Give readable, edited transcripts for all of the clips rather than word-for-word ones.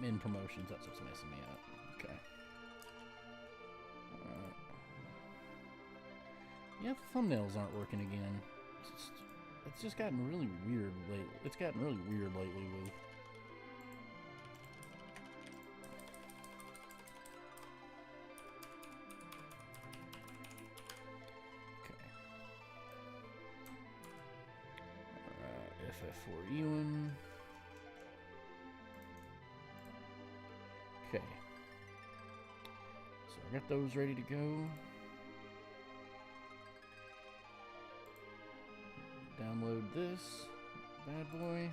in promotions. That's what's messing me up. Okay. Yeah, the thumbnails aren't working again. It's just gotten really weird lately. It's gotten really weird lately with. FF4Fe. Okay. So I got those ready to go. Download this bad boy.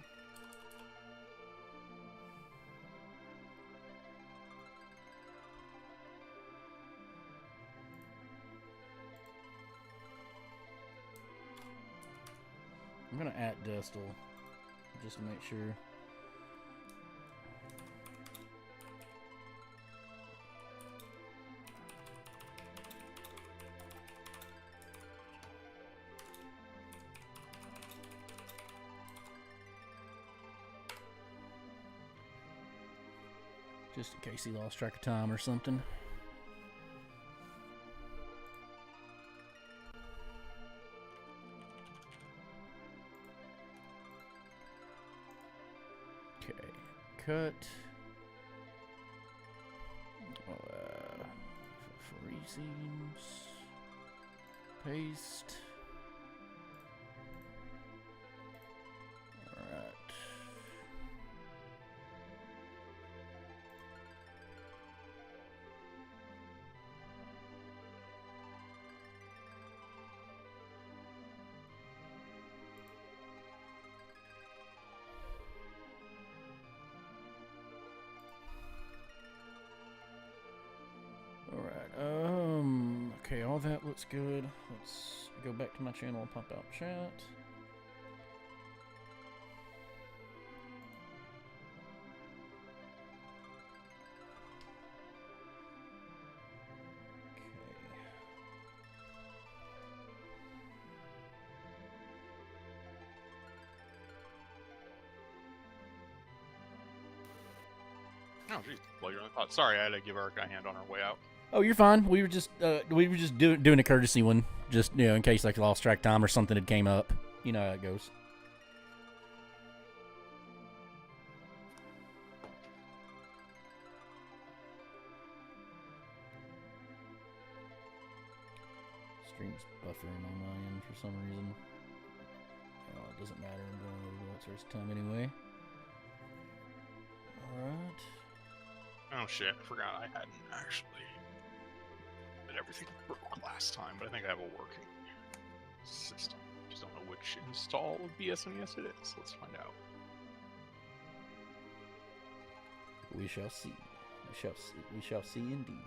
I'm gonna @ Destal just to make sure. Just in case he lost track of time or something. Okay, cut. Freezings. Paste. Alright. Okay, all that looks good. Let's go back to my channel and pop out chat. Oh, geez. Well, you're on the pod. Sorry, I had to give Eric a hand on our way out. Oh, you're fine. We were just doing a courtesy one, just in case like lost track time or something had came up. You know how it goes. Stream's buffering on my end for some reason. Well, it doesn't matter. I'm going over to Letsracingtime anyway. All right. Oh shit! I forgot I hadn't actually. Everything broke last time, but I think I have a working system. Just don't know which install of BSNES it is. Let's find out. We shall see. We shall see. We shall see indeed.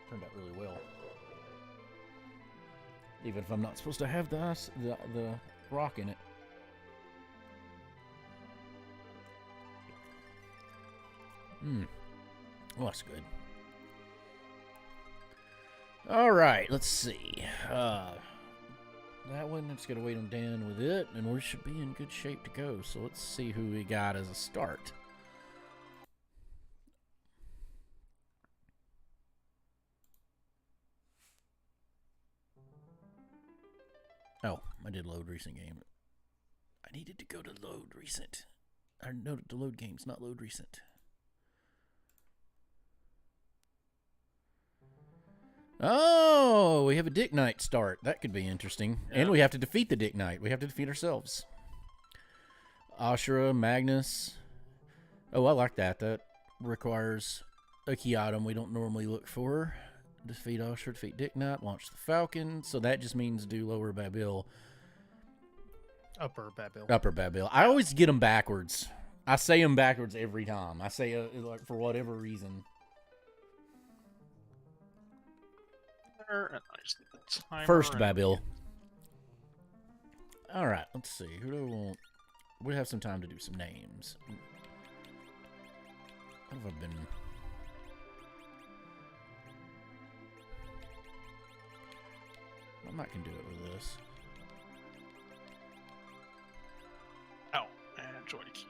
Turned out really well. Even if I'm not supposed to have the rock in it. Well, that's good. All right, let's see. That one, it's gonna wait on Dan with it, and we should be in good shape to go. So let's see who we got as a start. Oh, I did load recent game. I needed to go to load recent. I noted to load games, not load recent. Oh, we have a Dick Knight start. That could be interesting. Yeah. And we have to defeat the Dick Knight. We have to defeat ourselves. Ashura, Magnus. Oh, I like that. That requires a key item we don't normally look for. Defeat Ashura, defeat Dick Knight, launch the Falcon. So that just means do Lower Babil. Upper Babil. Upper Babil. I always get them backwards. I say them backwards every time. I say like for whatever reason. And I just First Babil. All right, let's see. Who do I want? We have some time to do some names. What have I been? I might can do it with this. Oh, and joy key.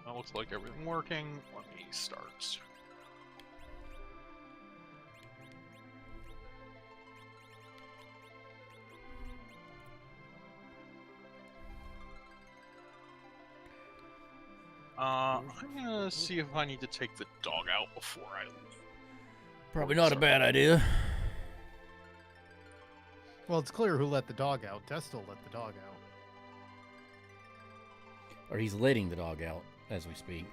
That looks like everything working. Let me start. I'm gonna see if I need to take the dog out before I leave. Probably not a bad idea. Well, it's clear who let the dog out. Destil let the dog out. Or he's letting the dog out as we speak.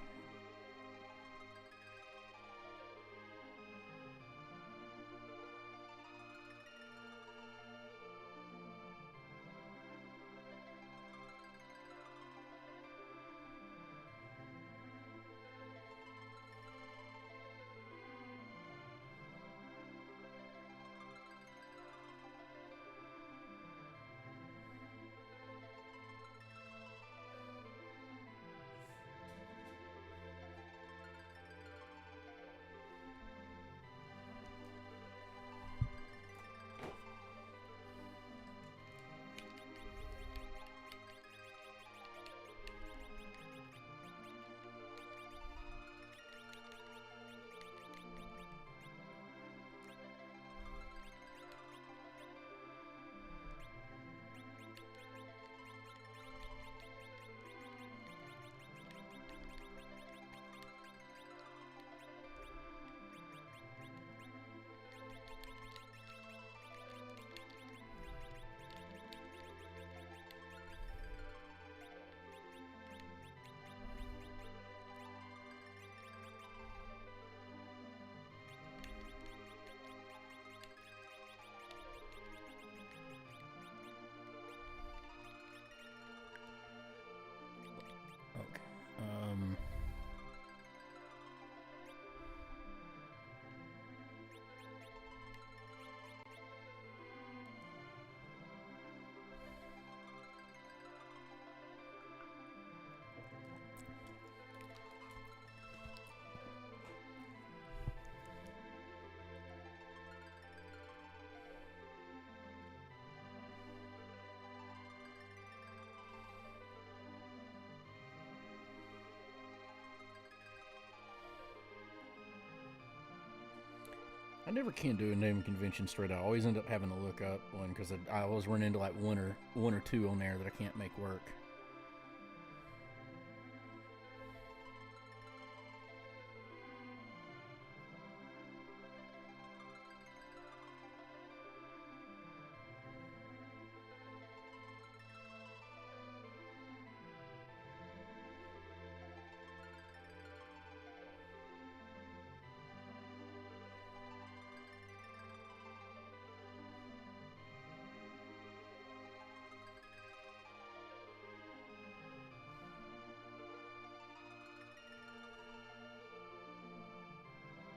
I never can do a name convention straight. I always end up having to look up one because I always run into like one or two on there that I can't make work.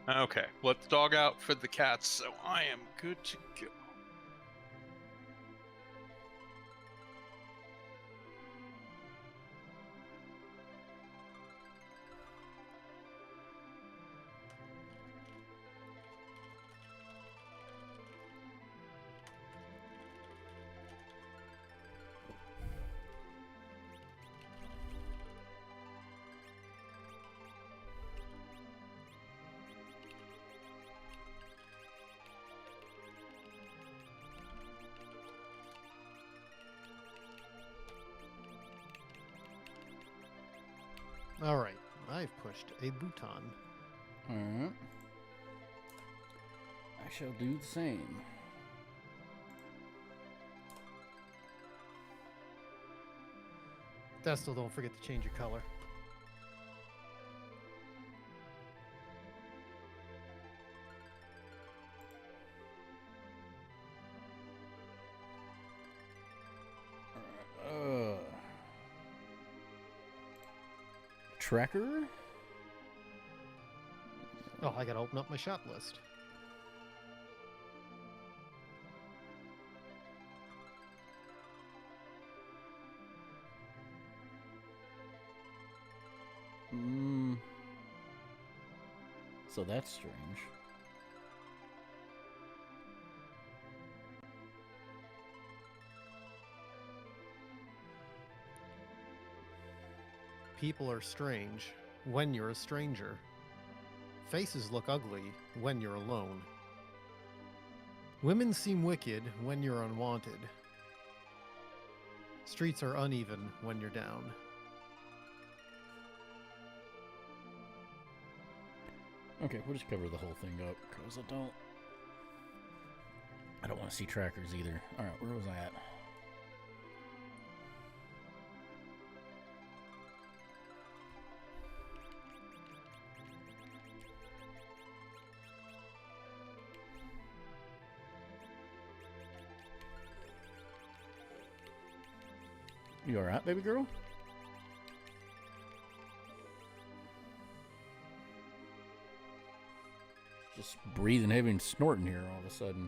Okay, let the dog out for the cats, so I am good to go. All right, I've pushed a Bhutan. Alright. I shall do the same. Destil, don't forget to change your color. tracker. Oh, I gotta open up my shop list. So that's strange. People are strange when you're a stranger. Faces look ugly when you're alone. Women seem wicked when you're unwanted. Streets are uneven when you're down. Okay, we'll just cover the whole thing up because I don't want to see trackers either. All right, where was I at? You all right, baby girl? Just breathing heavy and snorting here all of a sudden.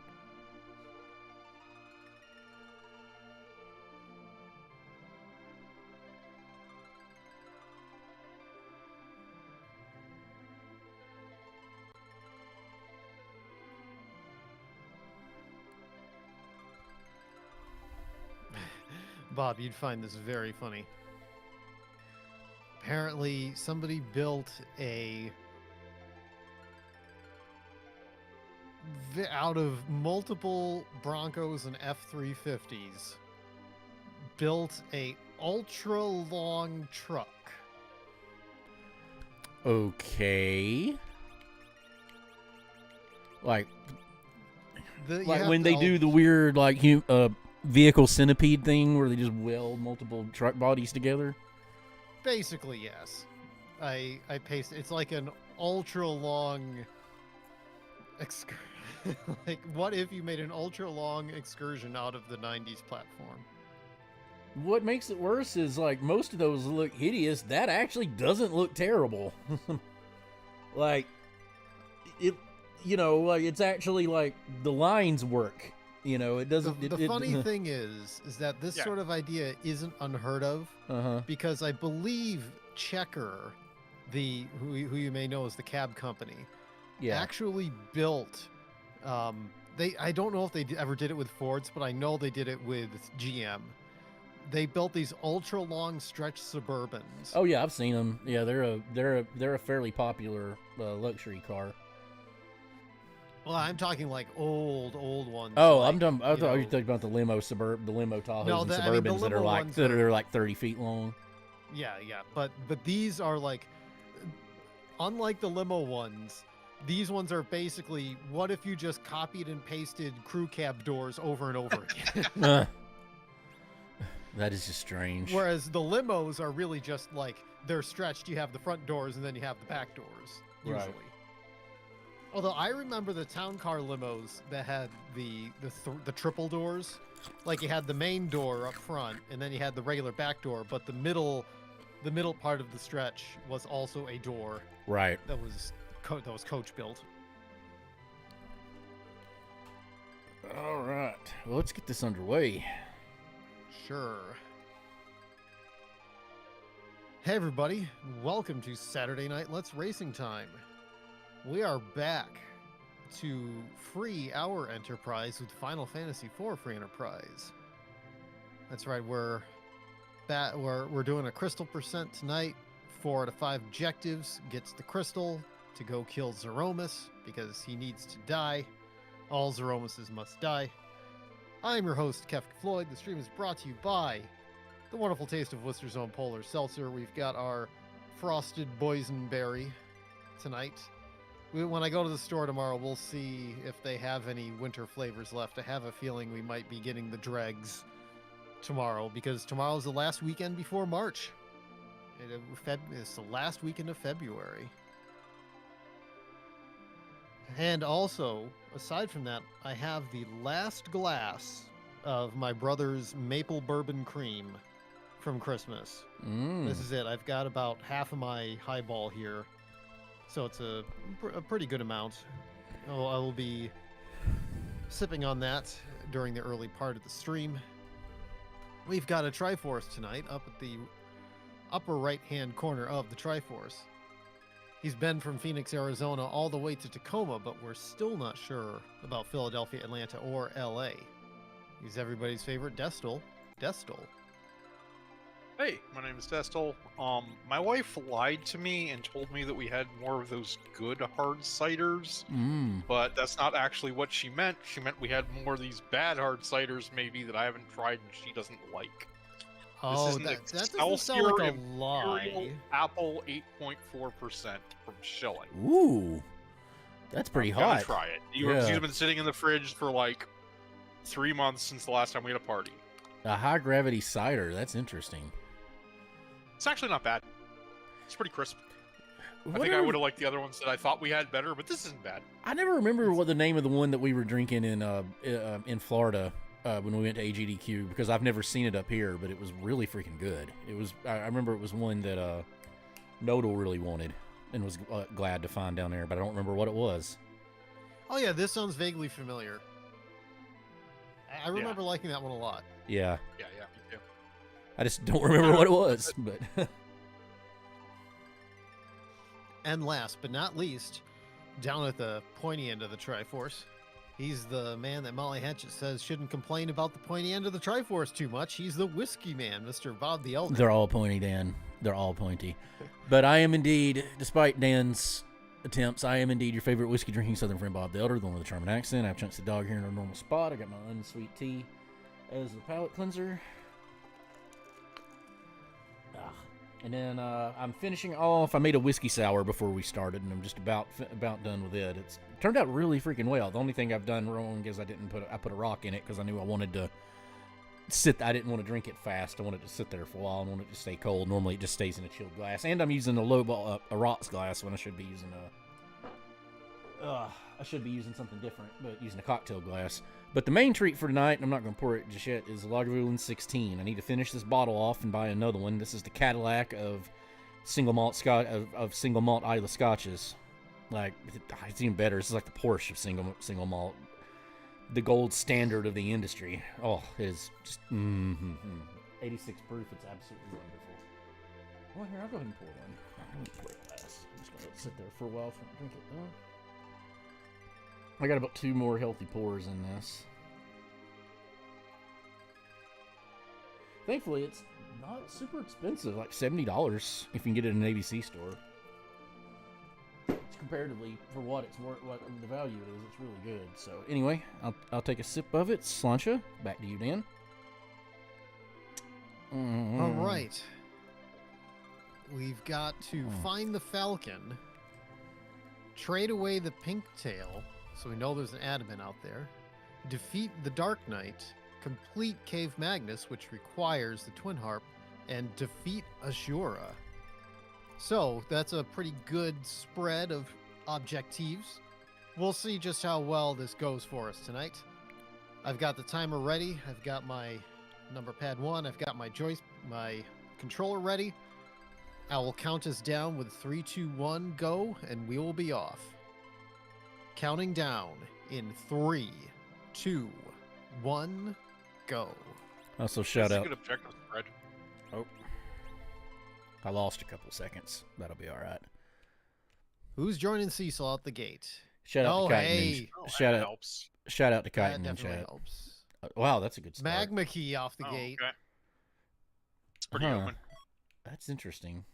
Bob, you'd find this very funny. Apparently, somebody built out of multiple Broncos and F350s, built a ultra long truck. Okay. Like You like have when to they do the weird like vehicle centipede thing where they just weld multiple truck bodies together. Basically, yes. I pasted. It's like an ultra long. Like, what if you made an ultra long excursion out of the '90s platform? What makes it worse is like most of those look hideous. That actually doesn't look terrible. Like it, like it's actually like the lines work. It doesn't. The funny thing is that this sort of idea isn't unheard of, because I believe Checker, who you may know as the cab company, actually built. I don't know if they ever did it with Fords, but I know they did it with GM. They built these ultra long stretch Suburbans. Oh yeah, I've seen them. Yeah, they're a fairly popular luxury car. Well, I'm talking like old ones. Oh, like, I'm done. I thought you were talking about the limo Tahoes and Suburbans that are like 30 feet long. Yeah, but these are like, unlike the limo ones, these ones are basically, what if you just copied and pasted crew cab doors over and over again? That is just strange. Whereas the limos are really just like, they're stretched. You have the front doors and then you have the back doors, usually. Right. Although I remember the town car limos that had the triple doors. Like, you had the main door up front and then you had the regular back door, but the middle part of the stretch was also a door. Right. That was coach built. All right. Well, let's get this underway. Sure. Hey everybody, welcome to Saturday Night Let's Racing Time. We are back to free our enterprise with Final Fantasy IV Free Enterprise. That's right, we're doing a crystal percent tonight. 4 out of 5 objectives gets the crystal to go kill Zeromus because he needs to die. All Zeromuses must die. I'm your host, Kefka Floyd. The stream is brought to you by the wonderful taste of Worcester's Own Polar Seltzer. We've got our frosted boysenberry tonight. When I go to the store tomorrow, we'll see if they have any winter flavors left. I have a feeling we might be getting the dregs tomorrow, because tomorrow's the last weekend before March. It's the last weekend of February. And also, aside from that, I have the last glass of my brother's maple bourbon cream from Christmas. Mm. This is it. I've got about half of my highball here, so it's a pretty good amount. I will be sipping on that during the early part of the stream. We've got a Triforce tonight up at the upper right-hand corner of the Triforce. He's been from Phoenix, Arizona, all the way to Tacoma, but we're still not sure about Philadelphia, Atlanta, or LA. He's everybody's favorite Destal. Hey, my name is Destal. My wife lied to me and told me that we had more of those good hard ciders, but that's not actually what she meant. She meant we had more of these bad hard ciders, maybe, that I haven't tried and she doesn't like. Oh, that doesn't sound like a lie. Imperial Apple 8.4% from Schilling. Ooh, that's pretty hot. Gotta try it. Yeah. She's been sitting in the fridge for like 3 months since the last time we had a party. A high gravity cider. That's interesting. It's actually not bad. It's pretty crisp. I think I Whatever- would have liked the other ones that I thought we had better, but this isn't bad. I never remember what the name of the one that we were drinking in Florida when we went to AGDQ, because I've never seen it up here, but it was really freaking good. It was. I remember it was one that Nodal really wanted and was glad to find down there, but I don't remember what it was. Oh yeah, this sounds vaguely familiar. I remember liking that one a lot. Yeah. Yeah, me too. I just don't remember what it was, but And last but not least, down at the pointy end of the Triforce, he's the man that Molly Hatchet says shouldn't complain about the pointy end of the Triforce too much. He's the whiskey man, Mr. Bob the Elder. they're all pointy, Dan. They're all pointy. But I am indeed, despite Dan's attempts, I am indeed your favorite whiskey drinking Southern friend, Bob the Elder, the one with the charming accent. I have Chunks of Dog here in a normal spot. I got my unsweet tea as the palate cleanser. And then I'm finishing off. I made a whiskey sour before we started, and I'm just about done with it. It's turned out really freaking well. The only thing I've done wrong is I put a rock in it because I knew I wanted to sit. I didn't want to drink it fast. I wanted to sit there for a while and wanted it to stay cold. Normally, it just stays in a chilled glass. And I'm using a rocks glass when I should be using something different, but using a cocktail glass. But the main treat for tonight, and I'm not going to pour it just yet, is the Lagavulin 16. I need to finish this bottle off and buy another one. This is the Cadillac of single malt Islay Scotches. Like, it's even better. This is like the Porsche of single malt. The gold standard of the industry. Oh, it is just 86 proof. It's absolutely wonderful. Well, here, I'll go ahead and pour one. I'm going to pour a glass. I'm just going to let it sit there for a while for drink it though. I got about 2 more healthy pours in this. Thankfully, it's not super expensive, like $70 if you can get it in an ABC store. It's comparatively, for what it's worth, what the value it is, it's really good. So anyway, I'll take a sip of it. Slancha, back to you, Dan. All right. We've got to find the Falcon, trade away the Pink Tail, so we know there's an adamant out there, defeat the Dark Knight, complete Cave Magnus, which requires the Twin Harp, and defeat Ashura. So that's a pretty good spread of objectives. We'll see just how well this goes for us tonight. I've got the timer ready. I've got my number pad 1. I've got my controller ready. I will count us down with 3, 2, 1, go, and we will be off. Counting down in 3, 2, 1, go. Also, shout out. Good objective spread. Oh, I lost a couple seconds. That'll be all right. Who's joining Cecil out the gate? Shout out to Kiten. Hey. Shout out. Helps. Shout out to That Kiten in definitely chat. helps. Wow, that's a good start. Magma key off the gate. Okay. It's pretty Huh. open. That's interesting.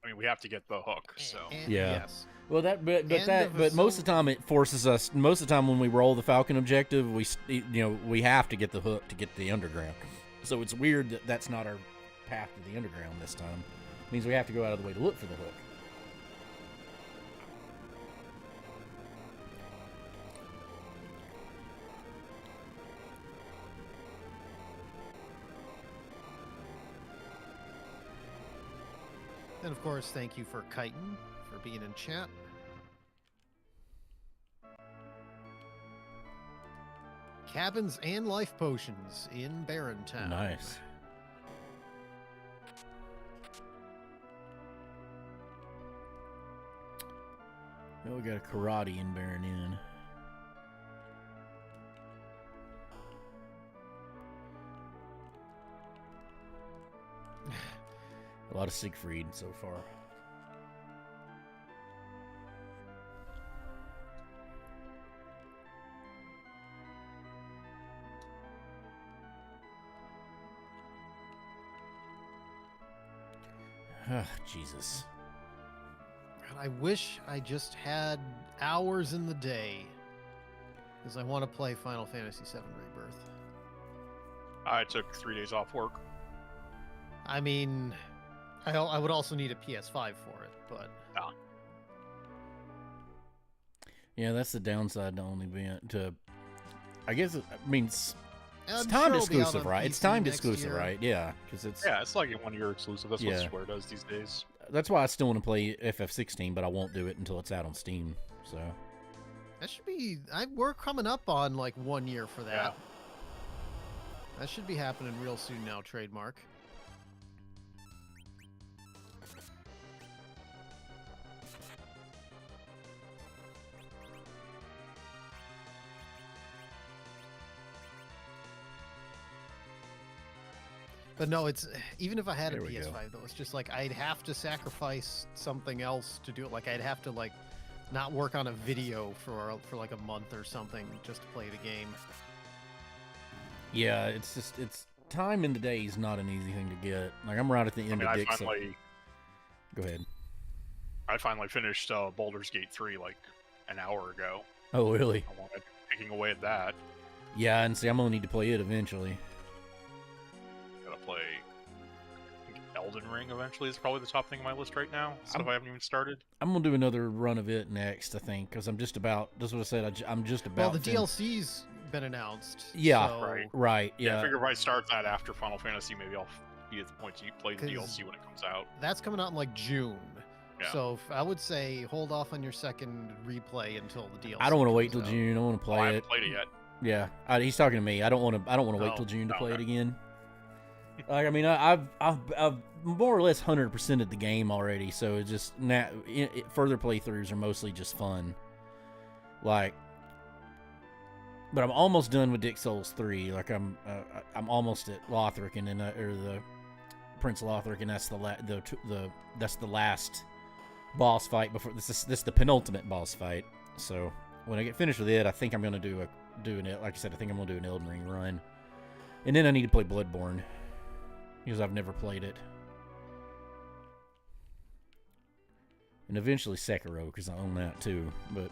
I mean, we have to get the hook, so. Yeah. Yes. Well, And but most of the time it forces us. Most of the time when we roll the Falcon objective, we have to get the hook to get the underground. So it's weird that that's not our path to the underground this time. It means we have to go out of the way to look for the hook. And of course, thank you for Chitin for being in chat. Cabins and life potions in Barren Town. Nice. Oh, we got a karate in Baron Inn. A lot of Siegfried so far. Jesus. God, I wish I just had hours in the day. Because I want to play Final Fantasy VII Rebirth. I took 3 days off work. I mean, I would also need a PS5 for it, but... Yeah, that's the downside to only being to... I guess, I mean, it's I'm timed sure it'll be out exclusive, on right? It's PC timed next exclusive, year. right? Yeah, because it's... Yeah, it's like a 1-year exclusive. That's what Yeah. Square does these days. That's why I still want to play FF16, but I won't do it until it's out on Steam, so... That should be... we're coming up on, like, 1 year for that. Yeah. That should be happening real soon now, trademark. But no, it's even if I had a There we go. PS5 though, it's just like I'd have to sacrifice something else to do it. Like I'd have to like not work on a video for like a month or something just to play the game. Yeah, it's just... it's time in the day is not an easy thing to get. Like, I'm right at the end of Dick's... Go ahead. I finally finished Baldur's Gate 3 like an hour ago. Oh, really? I wanted picking away at that. Yeah, and see, I'm gonna need to play it eventually. Gotta play I think Elden Ring eventually is probably the top thing on my list right now. Stuff I haven't even started. I'm gonna do another run of it next, I think, because I'm just about... That's what I said. I'm just about... Well, the DLC's been announced. Yeah, so- Right, Yeah, I yeah. figure if I start that after Final Fantasy, maybe I'll be at the point to play the 'Cause- DLC when it comes out. That's coming out in like June. Yeah. So I would say hold off on your second replay until the DLC. I don't want to wait till comes out. June. I want to Oh, I play haven't it. played it yet. Yeah, he's talking to me. I don't want to. I don't want to wait Oh, till June to play it okay. again. Like, I mean, I've more or less 100%ed the game already. So it's just further playthroughs are mostly just fun. Like, but I'm almost done with Dick Souls 3. Like, I'm almost at Lothric and then or the Prince Lothric, and that's that's the last boss fight before this is the penultimate boss fight. So when I get finished with it, I think I'm gonna do like I said, I think I'm gonna do an Elden Ring run, and then I need to play Bloodborne because I've never played it, and eventually Sekiro because I own that too. But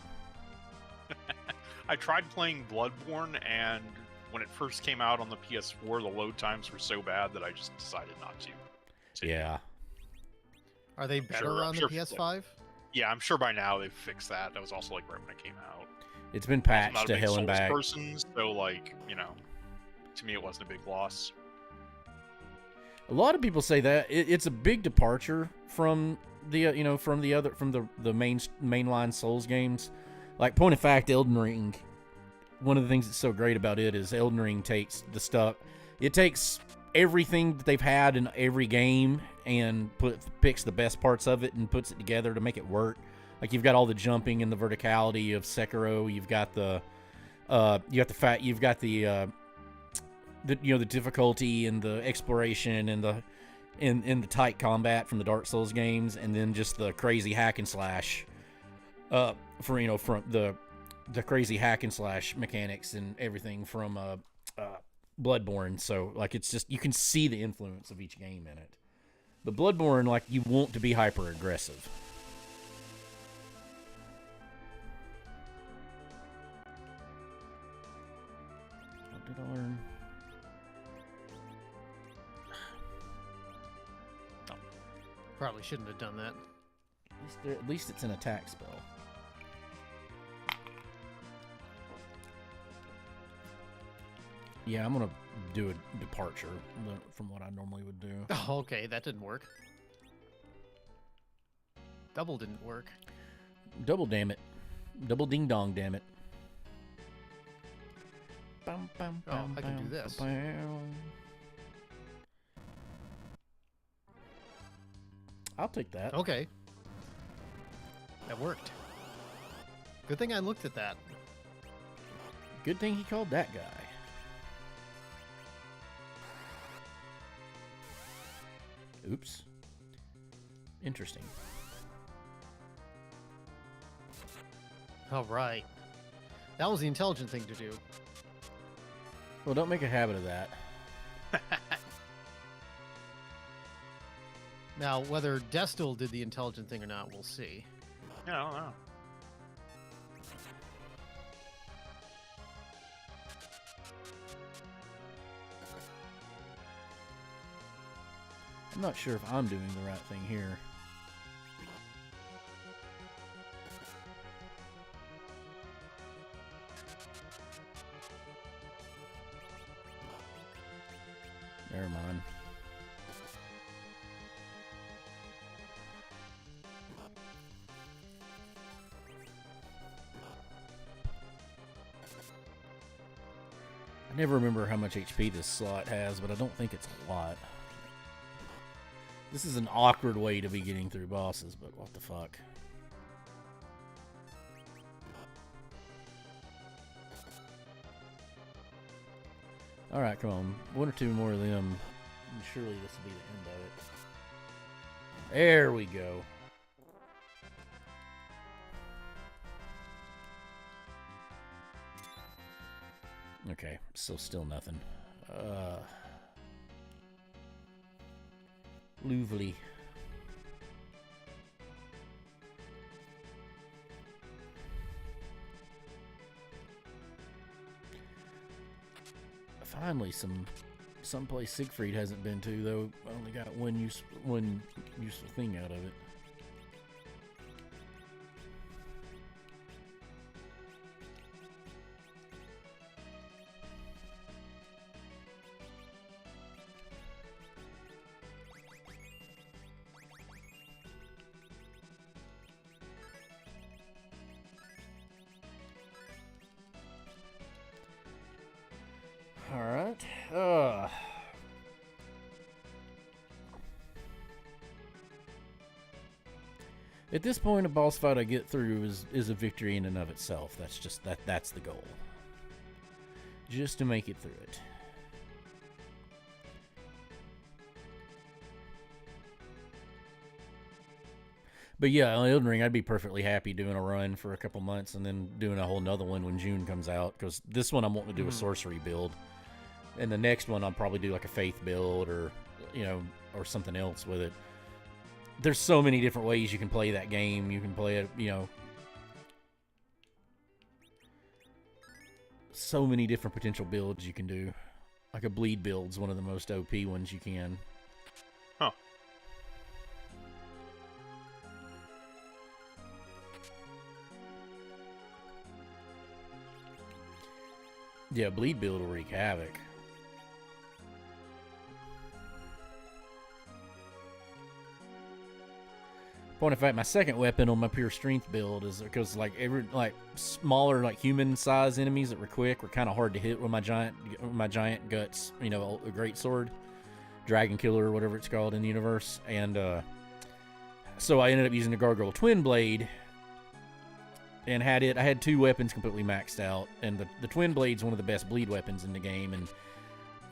I tried playing Bloodborne, and when it first came out on the PS4, the load times were so bad that I just decided not to. yeah, Are they better sure- on the sure- PS5? Yeah, I'm sure by now they've fixed that. That was also like right when it came out. it's been I'm patched not a to big hell and Souls back. person, so like, you know, to me it wasn't a big loss. A lot of people say that it's a big departure from the from the mainline Souls games. Like, point of fact, Elden Ring. One of the things that's so great about it is Elden Ring takes the stuff. It takes everything that they've had in every game and picks the best parts of it and puts it together to make it work. Like, you've got all the jumping and the verticality of Sekiro. You've got the the difficulty and the exploration and the tight combat from the Dark Souls games, and then just the crazy hack and slash from the crazy hack and slash mechanics and everything from Bloodborne. So like, it's just, you can see the influence of each game in it. But Bloodborne, like, you want to be hyper aggressive. What did I learn? Probably shouldn't have done that. At least it's an attack spell. Yeah, I'm gonna do a departure from what I normally would do. Oh, okay, that didn't work. Double didn't work. Double damn it. Double ding dong damn it. Bum, bum, Oh, bum, I can do bum, this. bum. I'll take that. Okay. That worked. Good thing I looked at that. Good thing he called that guy. Oops. Interesting. All right. That was the intelligent thing to do. Well, don't make a habit of that. Now, whether Destil did the intelligent thing or not, we'll see. Yeah, I don't know. I'm not sure if I'm doing the right thing here. Never mind. I never remember how much HP this slot has, but I don't think it's a lot. This is an awkward way to be getting through bosses, but what the fuck. Alright, come on. One or two more of them. And surely this will be the end of it. There we go. Okay, so still nothing. Lovely. Finally, someplace Siegfried hasn't been to, though. I only got one useful thing out of it. Alright. At this point, a boss fight I get through is a victory in and of itself. That's just that's the goal. Just to make it through it. But yeah, on Elden Ring, I'd be perfectly happy doing a run for a couple months and then doing a whole nother one when June comes out. Because this one I'm wanting to do a sorcery build. And the next one I'll probably do like a faith build or, or something else with it. There's so many different ways you can play that game. You can play it, so many different potential builds you can do. Like a bleed build's one of the most OP ones you can. Huh. Yeah, bleed build will wreak havoc. Point of fact, my second weapon on my pure strength build is because smaller human size enemies that were quick were kind of hard to hit with my giant guts, a great sword, dragon killer or whatever it's called in the universe, and so I ended up using the gargoyle twin blade. And I had two weapons completely maxed out, and the twin blade's one of the best bleed weapons in the game, and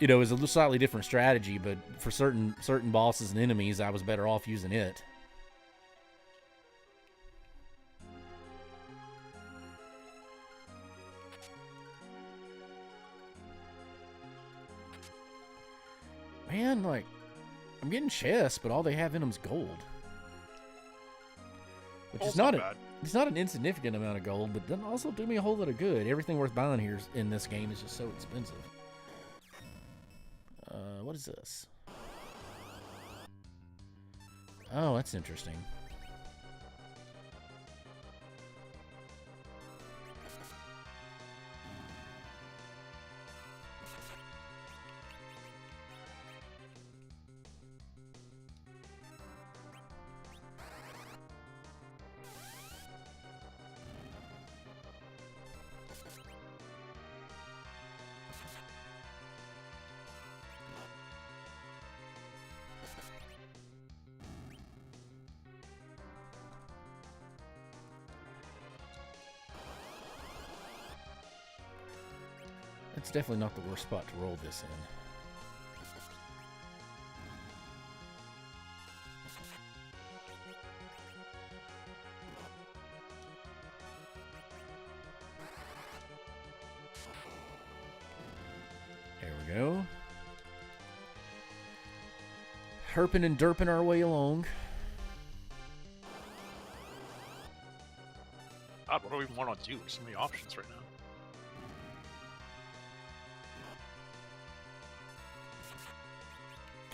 it was a slightly different strategy, but for certain bosses and enemies, I was better off using it. Man, I'm getting chests, but all they have in them's gold. Which is not bad. It's not an insignificant amount of gold, but doesn't also do me a whole lot of good. Everything worth buying here in this game is just so expensive. What is this? Oh, that's interesting. It's definitely not the worst spot to roll this in. There we go. Herping and derping our way along. God, what do we even want to do? There's so many options right now.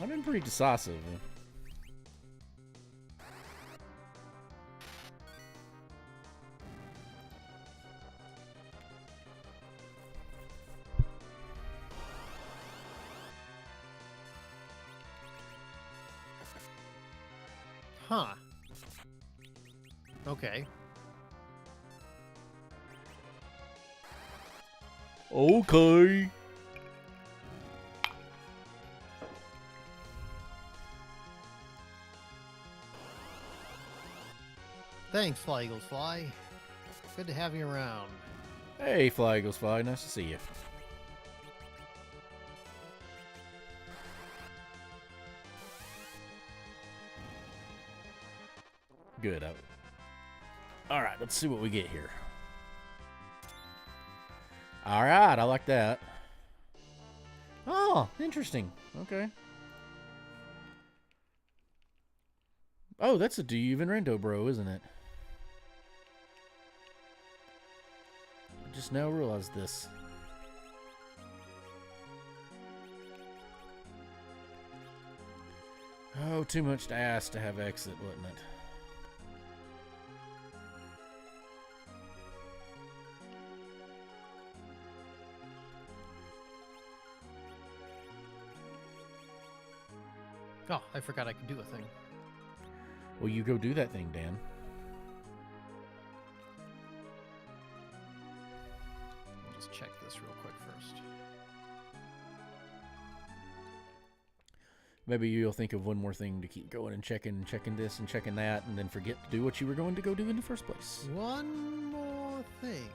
I've been pretty decisive. Huh. Okay. Okay. Thanks, Fly Eagles Fly. Good to have you around. Hey, Fly Eagles Fly. Nice to see you. Good. All right, let's see what we get here. All right, I like that. Oh, interesting. Okay. Oh, that's a Do You Even Rendo Bro, isn't it? I just now realized this. Oh, too much to ask to have exit, wasn't it? Oh, I forgot I could do a thing. Well, you go do that thing, Dan. I'll just check this real quick first. Maybe you'll think of one more thing to keep going and checking this and checking that, and then forget to do what you were going to go do in the first place. One more thing.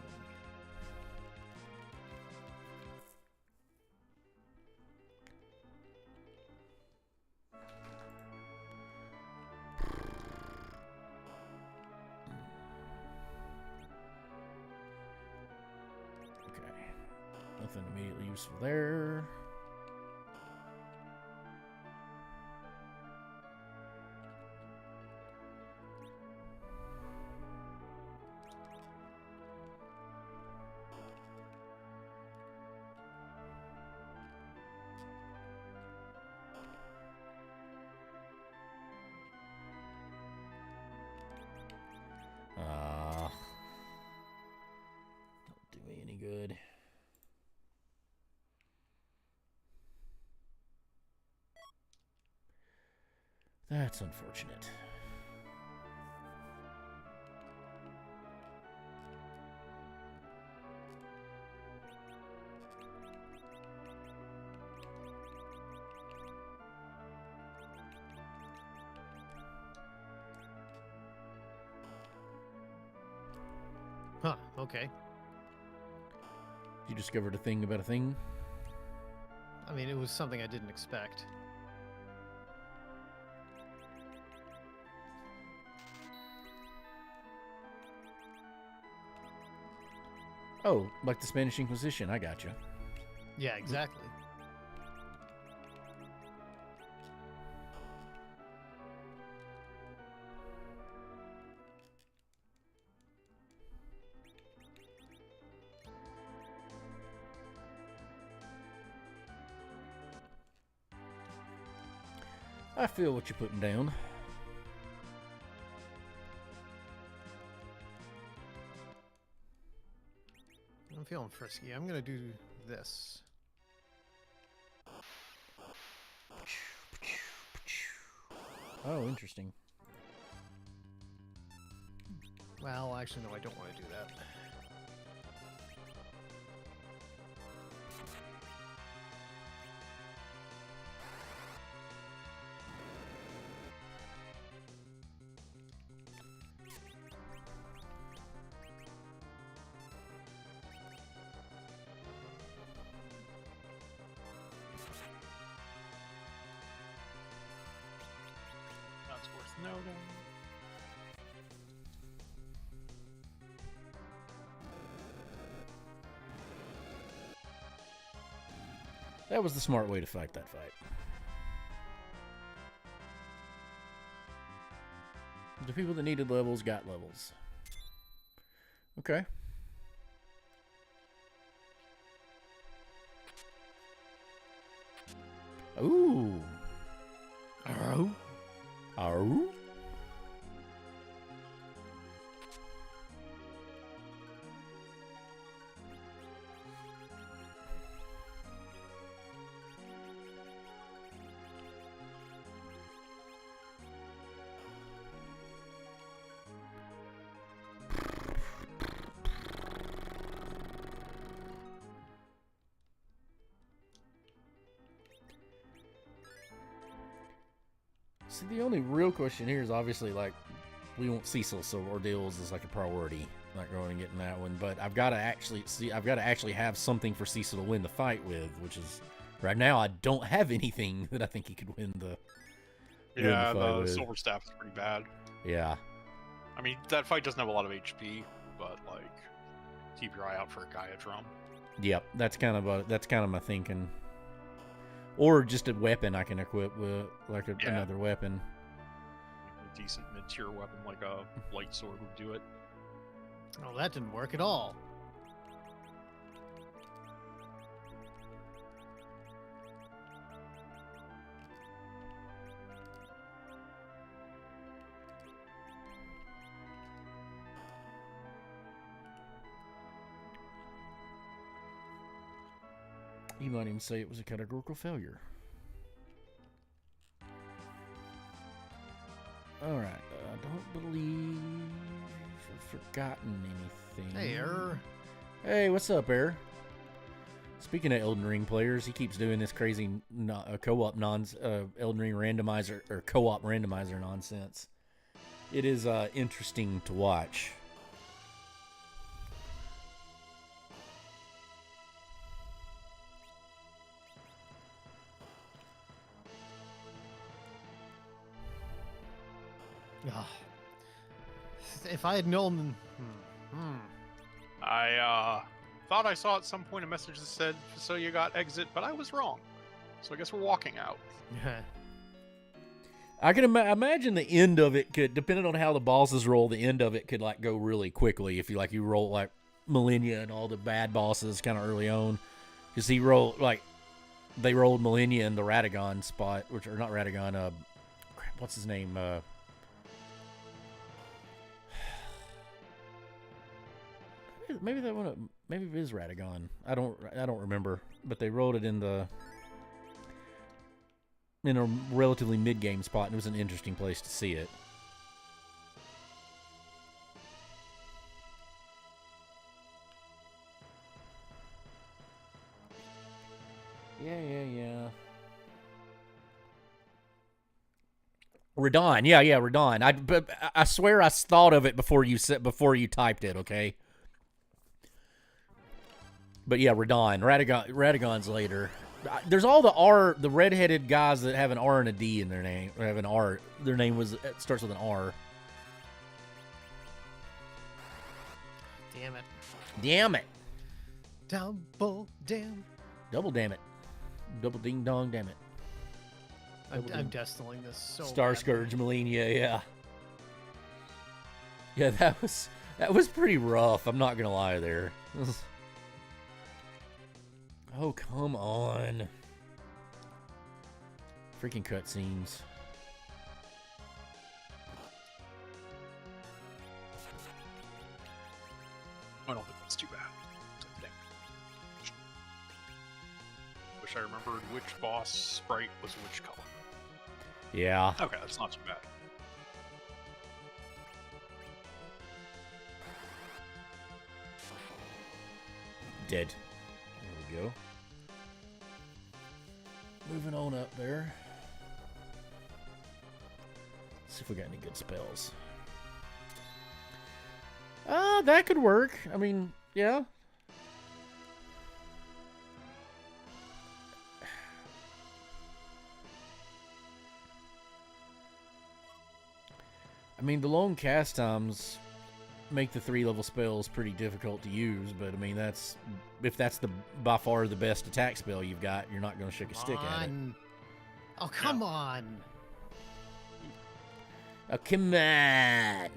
Okay. Nothing immediately useful there. Don't do me any good. That's unfortunate. Huh, okay. You discovered a thing about a thing? I mean, it was something I didn't expect. Oh, like the Spanish Inquisition. I got you. Yeah, exactly. I feel what you're putting down. I'm feeling frisky. I'm gonna do this. Oh, interesting. Well, actually, no, I don't want to do that. No, no. That was the smart way to fight that fight. The people that needed levels got levels. Okay. Ooh. Oh. Oh. See, the only real question here is obviously like we want Cecil, so ordeals is like a priority. Not going and getting that one, but I've got to actually have something for Cecil to win the fight with, which is right now I don't have anything that I think he could win the. Yeah, win the fight the with. silver staff is pretty bad. Yeah. I mean, that fight doesn't have a lot of HP, but like, keep your eye out for a Gaia drum. Yep, that's kind of my thinking. Or just a weapon I can equip with, like another weapon. A decent mid-tier weapon like a light sword would do it. Oh, that didn't work at all. You might even say it was a categorical failure. Alright, I don't believe I've forgotten anything. Hey, Error. Hey, what's up, Error? Speaking of Elden Ring players, he keeps doing this crazy co-op Elden Ring randomizer or co-op randomizer nonsense. It is interesting to watch. Ah. If I had known... I thought I saw at some point a message that said, so you got exit, but I was wrong. So I guess we're walking out. I can imagine the end of it could, depending on how the bosses roll, the end of it could like go really quickly if you roll like Millennia and all the bad bosses kind of early on. Because they rolled Millennia in the Radagon spot, which are not Radagon, what's his name? Maybe that one. Maybe it is Radagon. I don't remember. But they rolled it in a relatively mid-game spot, and it was an interesting place to see it. Yeah. Radon. Yeah, Radon. I swear I thought of it before you typed it. Okay. But yeah, Radon. Radagon's later. There's all the redheaded guys that have an R and a D in their name. Or have an R. Their name starts with an R. Damn it. Damn it. Double damn. Double damn it. Double ding dong damn it. I'm destiling this so Star badly. Scourge Melania, yeah. Yeah, that was pretty rough. I'm not gonna lie there. Oh, come on. Freaking cutscenes. I don't think that's too bad. Dang. Wish I remembered which boss sprite was which color. Yeah. Okay, that's not too bad. Dead. There we go. Moving on up there. See if we got any good spells. That could work. I mean, yeah. mean, the long cast times make the 3-level spells pretty difficult to use, but I mean, if that's the by far the best attack spell you've got, you're not going to shake a stick at it. Oh, come on. Oh, come on.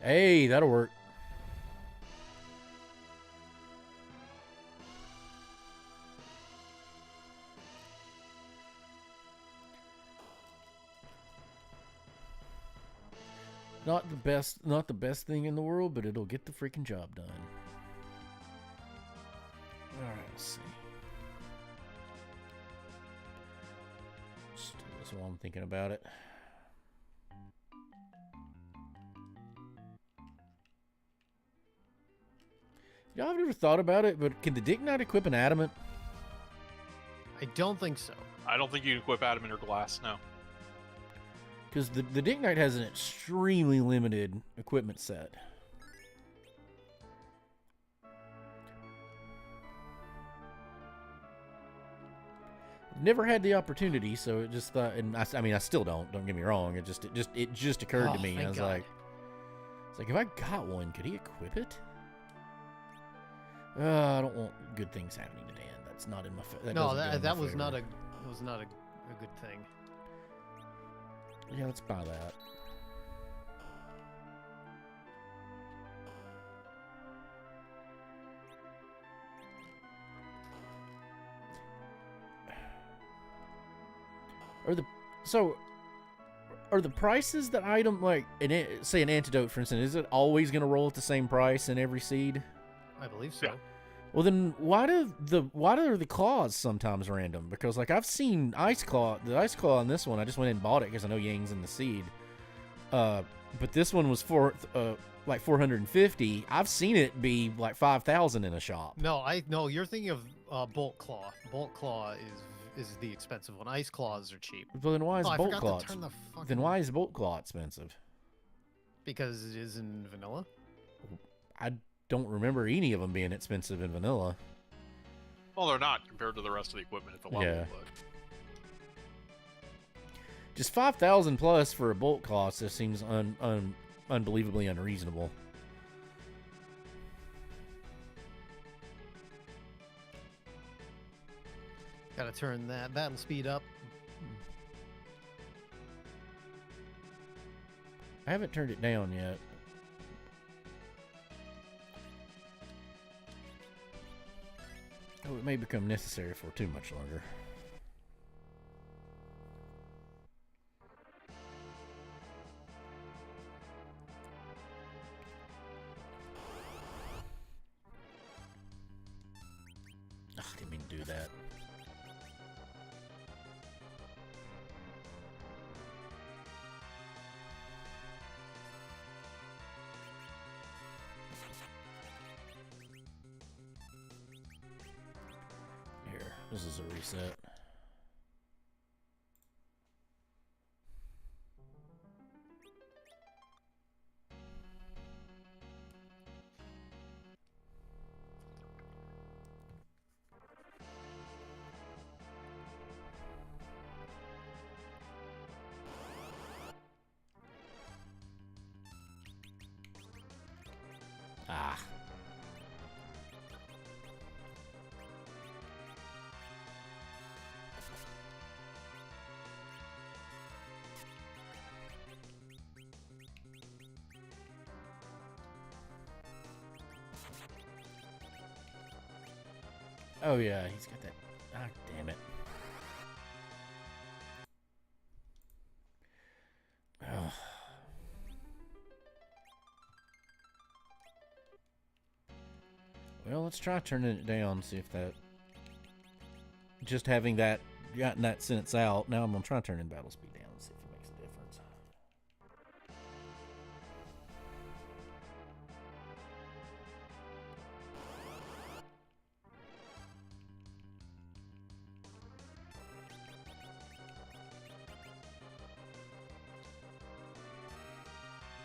Hey, that'll work. Not the best thing in the world, but it'll get the freaking job done. All right, let's see. Let's do this while I'm thinking about it. You know, I've never thought about it, but can the Dick Knight equip an adamant? I don't think so. I don't think you can equip adamant or glass, no. Because the Dick Knight has an extremely limited equipment set. Never had the opportunity, so it just thought, and I mean, I still don't get me wrong. It just occurred to me. I was like, if I got one, could he equip it? I don't want good things happening to Dan. That's not in my favor. That was not a good thing. Yeah, let's buy that. Are the prices that item, like say an antidote, for instance, is it always going to roll at the same price in every seed? I believe so. Yeah. Well, then why are the claws sometimes random? Because like I've seen the ice claw in this one. I just went and bought it because I know Yang's in the seed. But this one was for like 450. I've seen it be like 5,000 in a shop. No, you're thinking of Bolt Claw. Bolt Claw is the expensive one. Ice Claws are cheap. Well, then why is Bolt Claw? Then why is is Bolt Claw expensive? Because it is in vanilla. I don't remember any of them being expensive in vanilla. Well, they're not compared to the rest of the equipment at the level. Yeah. But Just 5,000 plus for a bolt claw just seems unbelievably unreasonable. Gotta turn that battle speed up. I haven't turned it down yet. Oh, it may become necessary for too much longer. Ugh, I didn't mean to do that. Here, this is a reset. Ah. Oh yeah, he's got that. Ah, damn it. Ugh. Well, let's try turning it down, see if that... Just having that, gotten that sentence out, now I'm going to try turning battle speed down and see if it makes a difference.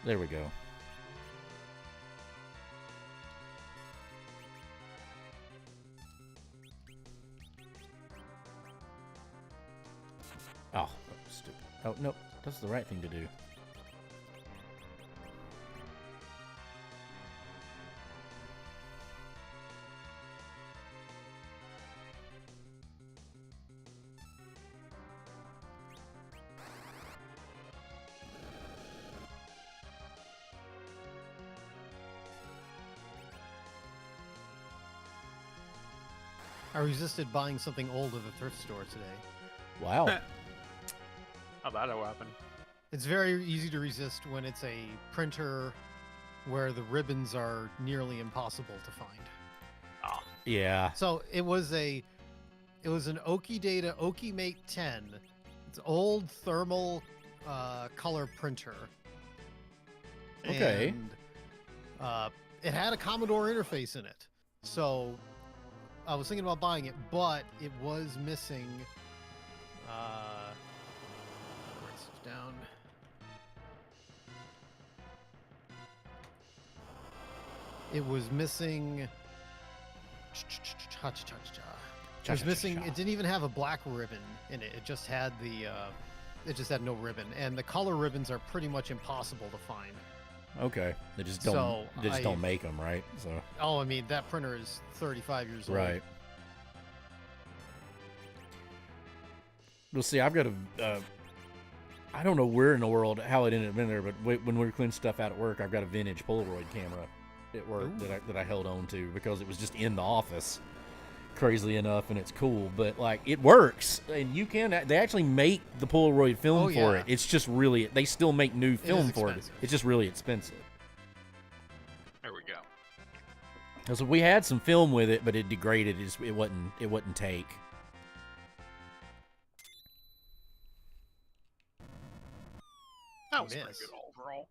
There we go. Oh, stupid. Oh, nope. That's the right thing to do. I resisted buying something old at the thrift store today. Wow. How'd that happen? It's very easy to resist when it's a printer where the ribbons are nearly impossible to find. Ah, Yeah. So it was an Oki Data Oki Mate 10. It's old thermal color printer. Okay. And it had a Commodore interface in it. So I was thinking about buying it, but it was missing. Write this down. It was missing. It was missing. It didn't even have a black ribbon in it. It just had the. It just had no ribbon, and the color ribbons are pretty much impossible to find. Okay. They just don't. So they just don't make them, right? So. Oh, I mean that printer is 35 years old. Right. Well, see, I've got a. I don't know where in the world how it ended up in there, but when we were cleaning stuff out at work, I've got a vintage Polaroid camera at work that I held on to because it was just in the office, crazily enough, and it's cool. But like it works, and you can. They actually make the Polaroid film for it. It's just really they still make new film for it. It's just really expensive. there we go. So we had some film with it, but it degraded. It wouldn't take. That was pretty good overall.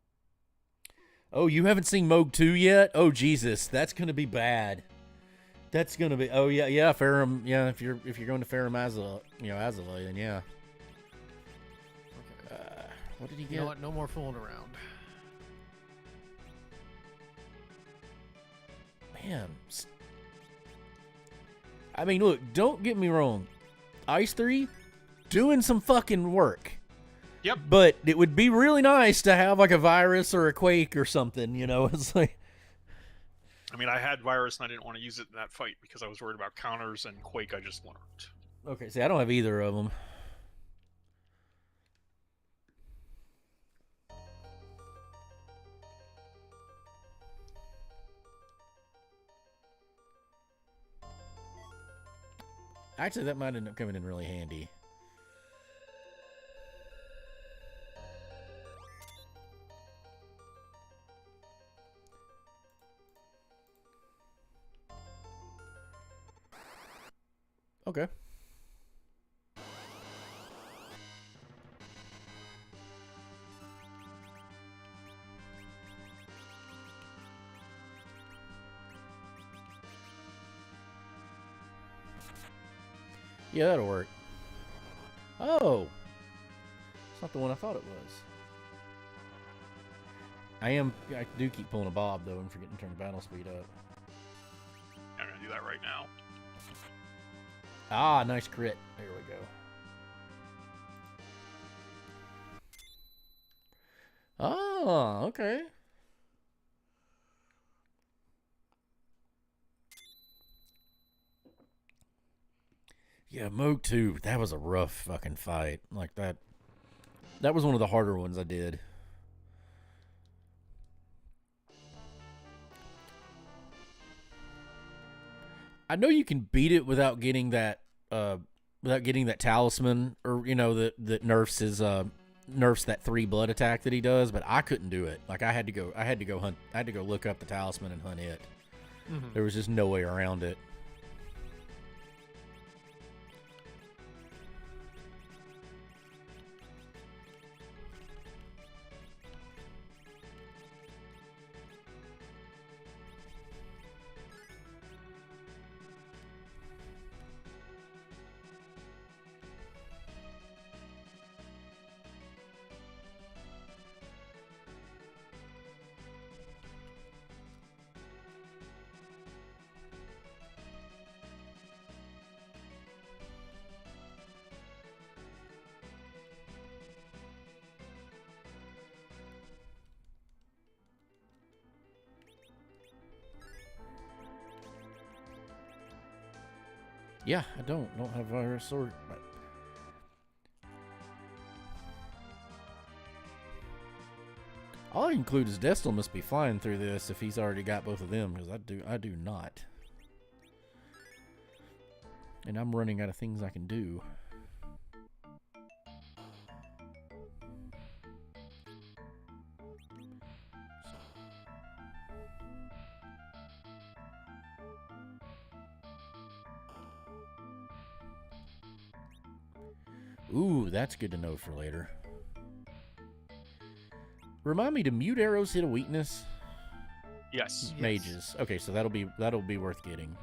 Oh, you haven't seen Moog 2 yet? Oh Jesus, that's gonna be bad. That's gonna be. Oh yeah, Ferrum. Yeah, if you're going to Ferrum Azula, Azula, then yeah. Okay. What did he get? You know what? No more fooling around. Man, I mean, look. Don't get me wrong. Ice 3, doing some fucking work. Yep. But it would be really nice to have like a virus or a quake or something. It's like. I mean, I had virus and I didn't want to use it in that fight because I was worried about counters and Quake. I just learned. Okay, see, I don't have either of them. Actually, that might end up coming in really handy. Okay. Yeah, that'll work. Oh! It's not the one I thought it was. I do keep pulling a Bob, though, and forgetting to turn the battle speed up. I'm going to do that right now. Ah, nice crit. There we go. Oh, okay. Yeah, Moog 2, that was a rough fucking fight. Like that was one of the harder ones I did. I know you can beat it without getting that talisman, or that nerfs that 3 blood attack that he does, but I couldn't do it. Like I had to go look up the talisman and hunt it. Mm-hmm. There was just no way around it. Yeah, I don't have virus or. All I include is Destil must be flying through this if he's already got both of them, because I do not. And I'm running out of things I can do. Ooh, that's good to know for later. Remind me, do mute arrows hit a weakness? Yes. Mages. Okay, so that'll be worth getting.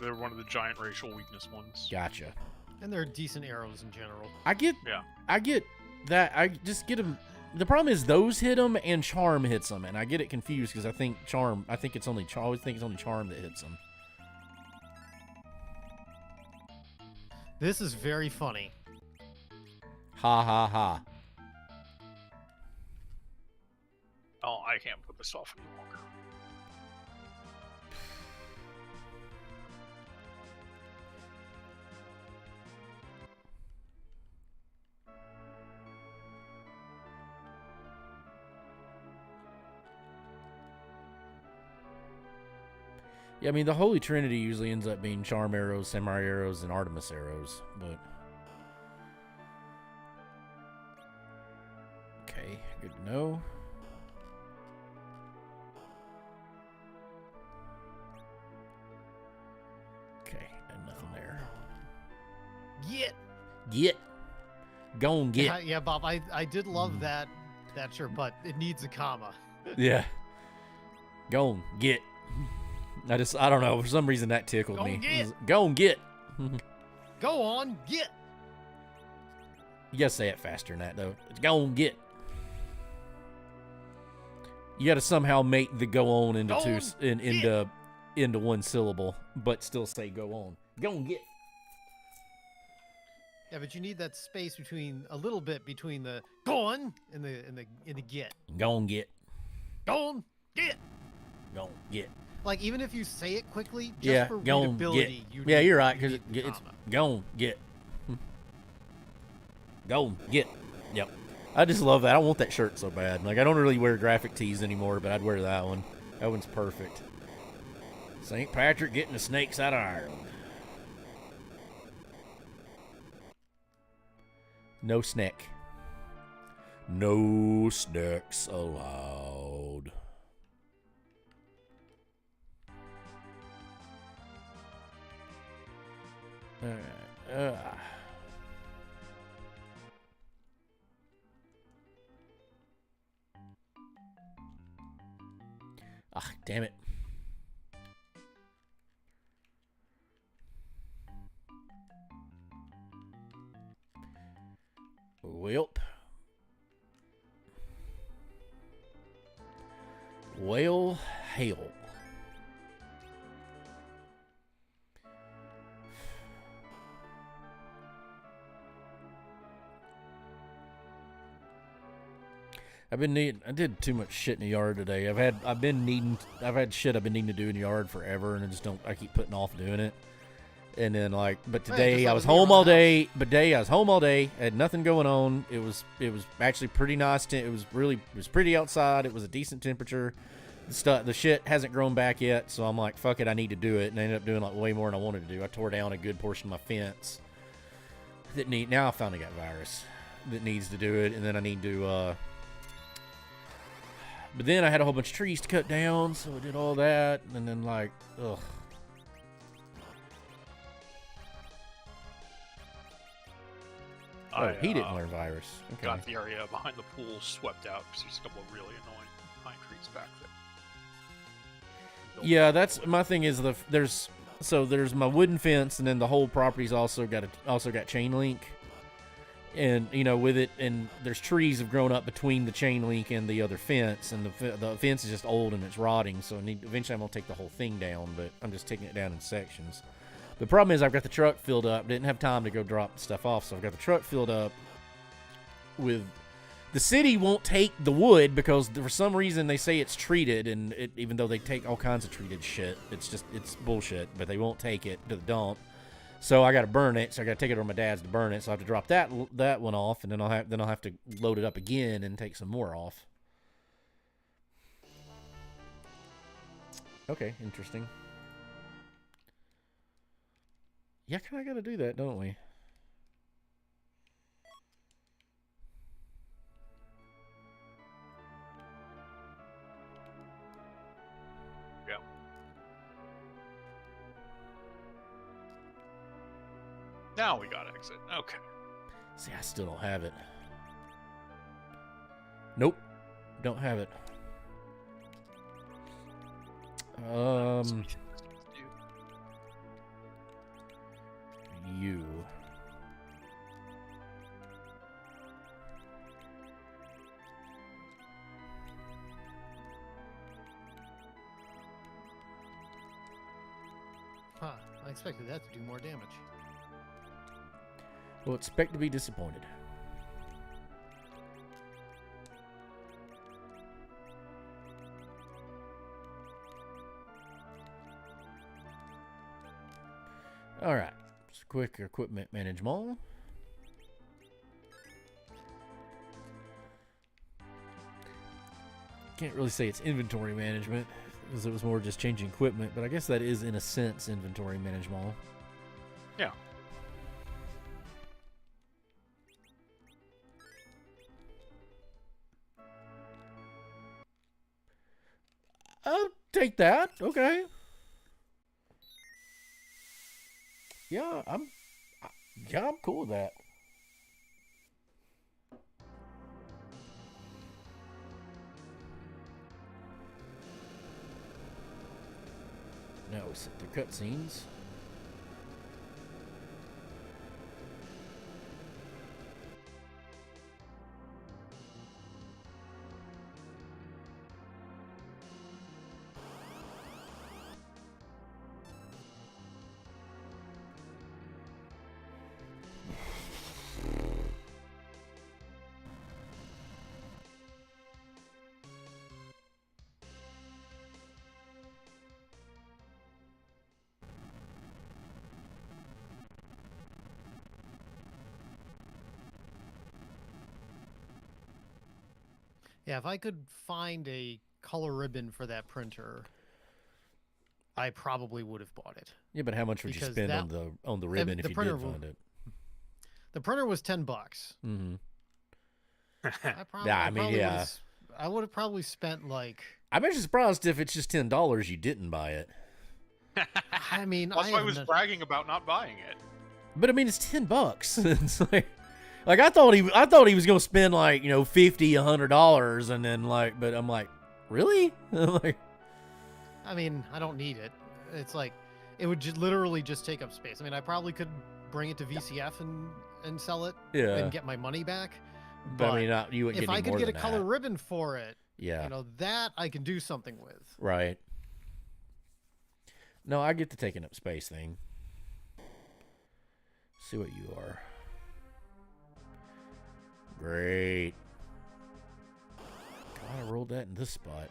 They're one of the giant racial weakness ones. Gotcha. And they're decent arrows in general. I get that. I just get them. The problem is those hit them and charm hits them, and I get it confused because I think charm. I always think it's only charm that hits them. This is very funny. Ha ha ha. Oh, I can't put this off any longer. Yeah, I mean, the Holy Trinity usually ends up being charm arrows, samurai arrows, and Artemis arrows, but... Okay, good to know. Okay, and nothing there. Get! Go and get! Yeah, Bob, I did love that shirt, but it needs a comma. Yeah. Go and get. I don't know. For some reason, that tickled me. Go and get. Go on, get. You gotta say it faster than that, though. It's go and get. You gotta somehow make the go on into one syllable, but still say go on. Go and get. Yeah, but you need that space between a little bit between the go on and the get. Go and get. Go on, get. Go and get. Like, even if you say it quickly, just Yeah, for go and readability, get. You're right, because need it's comma. go and get. Go and get. Yep. I just love that. I want that shirt so bad. Like, I don't really wear graphic tees anymore, but I'd wear that one. That one's perfect. St. Patrick getting the snakes out of Ireland. No snack. No snacks allowed. Alright. Ah, damn it. Welp. Well, hail. I did too much shit in the yard today. I've had shit I've been needing to do in the yard forever, and I keep putting off doing it. And then but today I was home all day. I had nothing going on. It was actually pretty nice. It was pretty outside. It was a decent temperature. The shit hasn't grown back yet, so I'm like, fuck it, I need to do it. And I ended up doing like way more than I wanted to do. I tore down a good portion of my fence. Now I finally got virus that needs to do it, and then I need to. But then I had a whole bunch of trees to cut down, so I did all that, and then ugh. Oh, he didn't learn virus. Okay. Got the area behind the pool swept out because there's a couple of really annoying pine trees back there. Yeah, that's my thing. Is there's my wooden fence, and then the whole property's also got chain link, and with it, and there's trees have grown up between the chain link and the other fence, and the fence is just old and it's rotting. So eventually I'm gonna take the whole thing down, but I'm just taking it down in sections. The problem is I've got the truck filled up. Didn't have time to go drop stuff off, so I've got the truck filled up with the city won't take the wood because for some reason they say it's treated, and even though they take all kinds of treated shit, it's bullshit. But they won't take it to the dump, so I got to burn it. So I got to take it to my dad's to burn it. So I have to drop that one off, and then I'll have to load it up again and take some more off. Okay, interesting. Yeah, kind of got to do that, don't we? Yeah. Now we gotta exit. Okay. See, I still don't have it. Nope, don't have it. You. Huh. I expected that to do more damage. Well, expect to be disappointed. All right. Just quick equipment management. Can't really say it's inventory management because it was more just changing equipment, but I guess that is in a sense inventory management. Yeah. I'll take that. Okay. Yeah, I'm cool with that. Now we sit through cutscenes. Yeah, if I could find a color ribbon for that printer, I probably would have bought it. Yeah, but how much would you Because spend that- on the ribbon if the you printer did find it? The printer was $10. Mm-hmm. I probably, Yeah, I mean, yeah. I would have probably spent like. I'm actually surprised if it's just $10 you didn't buy it. I mean, That's why I was bragging about not buying it. But I mean, it's $10. It's like I thought he was gonna spend like $50, $100, and then but I'm like, really? Like, I mean, I don't need it. It's like it would literally just take up space. I mean, I probably could bring it to VCF and sell it and get my money back. But I mean, you wouldn't if get any I could more get a than color that. ribbon for it, Yeah, that I can do something with. right. No, I get the taking up space thing. See what you are. Great. God, I rolled that in this spot.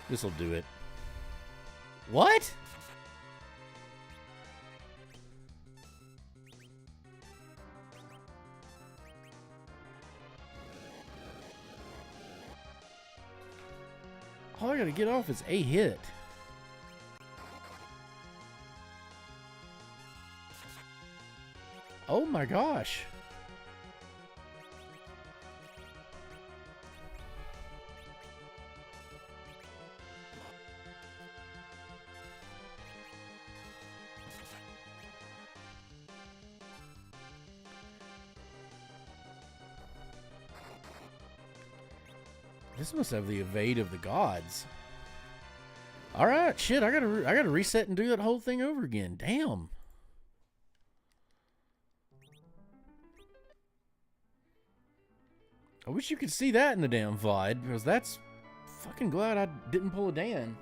This'll do it. What? All I gotta get off is a hit. Oh my gosh. This must have the evade of the gods. All right, shit. I gotta reset and do that whole thing over again. Damn. I wish you could see that in the damn VOD, because that's fucking glad I didn't pull a Dan.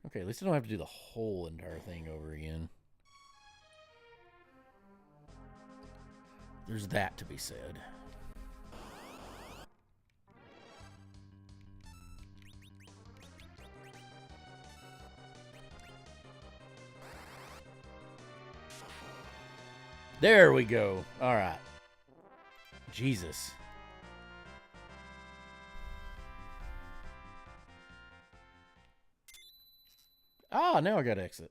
Okay, at least I don't have to do the whole entire thing over again. There's that to be said. There we go. All right. Jesus. Ah, now I got to exit.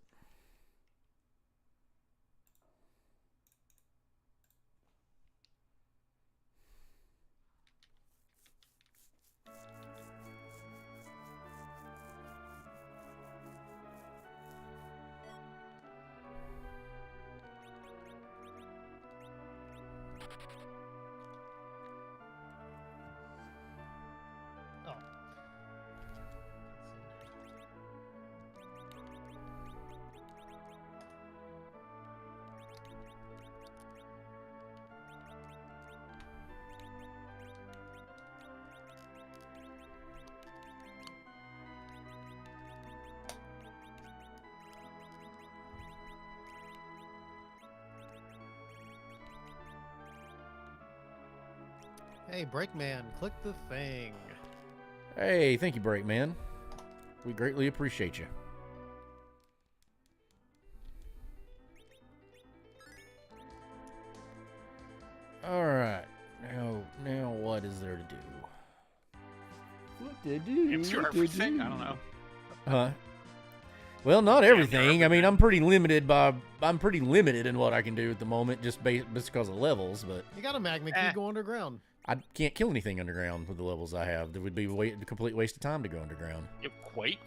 Oh. Hey, Breakman, click the thing. Hey, thank you, Break Man. We greatly appreciate you. All right. Now what is there to do? What to do? Games do What to everything. do? I don't know. Huh? Well, not everything. I mean, I'm pretty limited in what I can do at the moment, just because of levels. But You got a magma key, go underground. I can't kill anything underground with the levels I have. There would be a complete waste of time to go underground. You have Quake?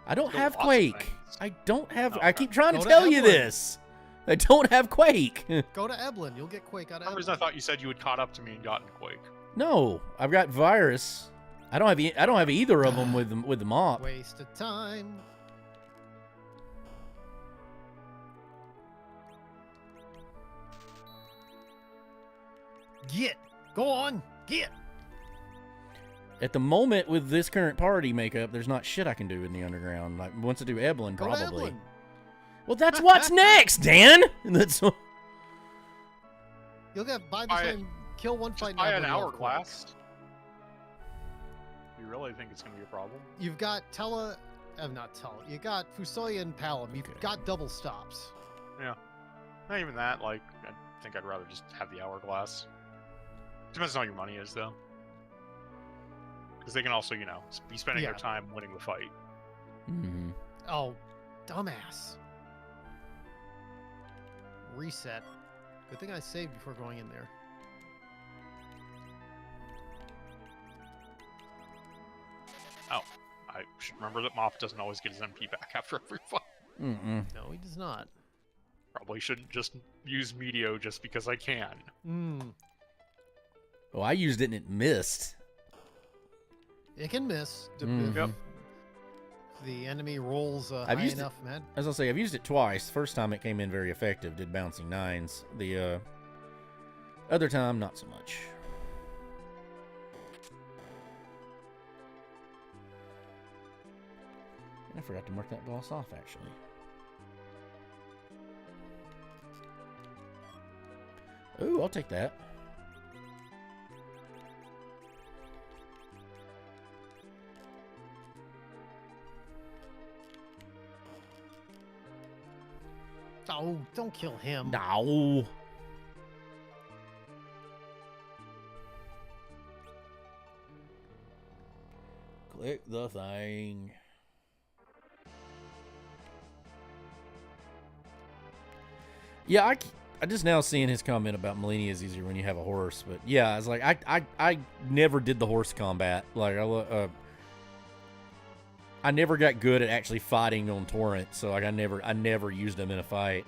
I don't Still have lots of Quake. things. I don't have. Oh, I okay. keep trying Go to to tell you Evelyn. this. I don't have Quake. Go to Eblin, you'll get Quake out For of some reason, I Eblin. thought you said you had caught up to me and gotten Quake. No, I've got Virus. I don't have either of them with the mop. Waste of time. Get. Go on. Get. At the moment, with this current party makeup, there's not shit I can do in the underground. Like once I do Eblin, Go probably. to Eblin. Well, that's what's next, Dan. That's. You'll get by the Buy it. time kill one fight. Just buy now, an go to Quake. hourglass. You really think it's going to be a problem? You've got not Tella. You got Fusoya and Palom. You've Okay. got double stops. Yeah. Not even that. Like, I think I'd rather just have the hourglass. Depends on how your money is, though. Because they can also, be spending Yeah. their time winning the fight. Mhm. Oh, dumbass. Reset. Good thing I saved before going in there. I should remember that Mop doesn't always get his MP back after every fight. Mm-mm. No, he does not. Probably shouldn't just use Meteo just because I can. Oh, I used it and it missed. It can miss. Mhm. If Yep. the enemy rolls I've high used it- enough, man. As I'll say, I've used it twice. First time it came in very effective, did bouncing nines. The other time, not so much. I forgot to mark that boss off, actually. Ooh, I'll take that. Oh, don't kill him. No. Click the thing. Yeah, I just now seeing his comment about Melania is easier when you have a horse, but yeah, I was like, I never did the horse combat. Like I never got good at actually fighting on Torrent, so like I never used them in a fight.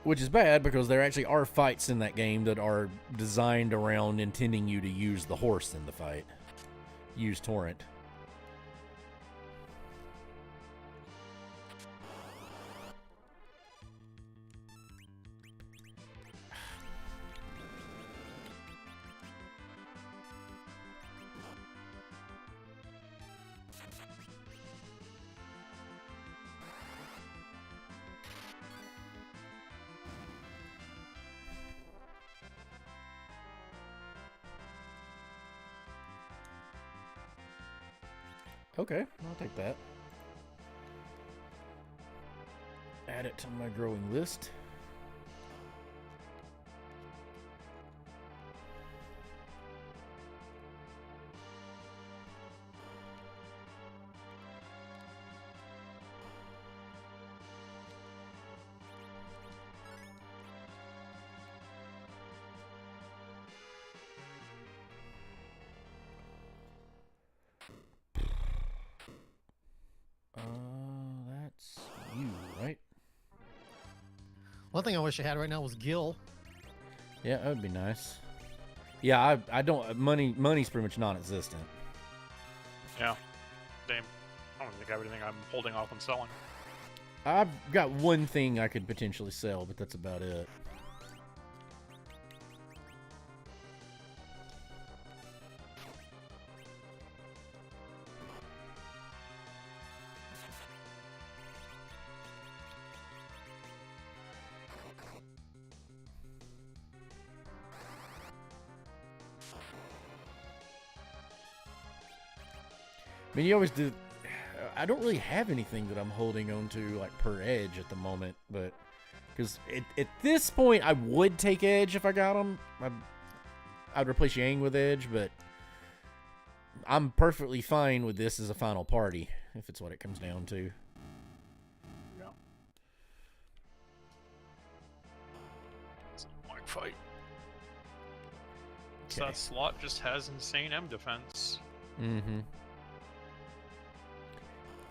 Which is bad because there actually are fights in that game that are designed around intending you to use the horse in the fight. Use Torrent. Okay, I'll take that. Add it to my growing list. That's you, right? One thing I wish I had right now was Gil. Yeah, that would be nice. Yeah, I don't. Money's pretty much non-existent. Yeah. Same. I don't think I have anything I'm holding off on selling. I've got one thing I could potentially sell, but that's about it. I mean, you always do. I don't really have anything that I'm holding on to like per edge at the moment, but because at this point I would take edge if I got them. I'd replace Yang with edge, but I'm perfectly fine with this as a final party if it's what it comes down to. Yeah. It's a white fight. So Okay. that slot just has insane M defense. Mm-hmm.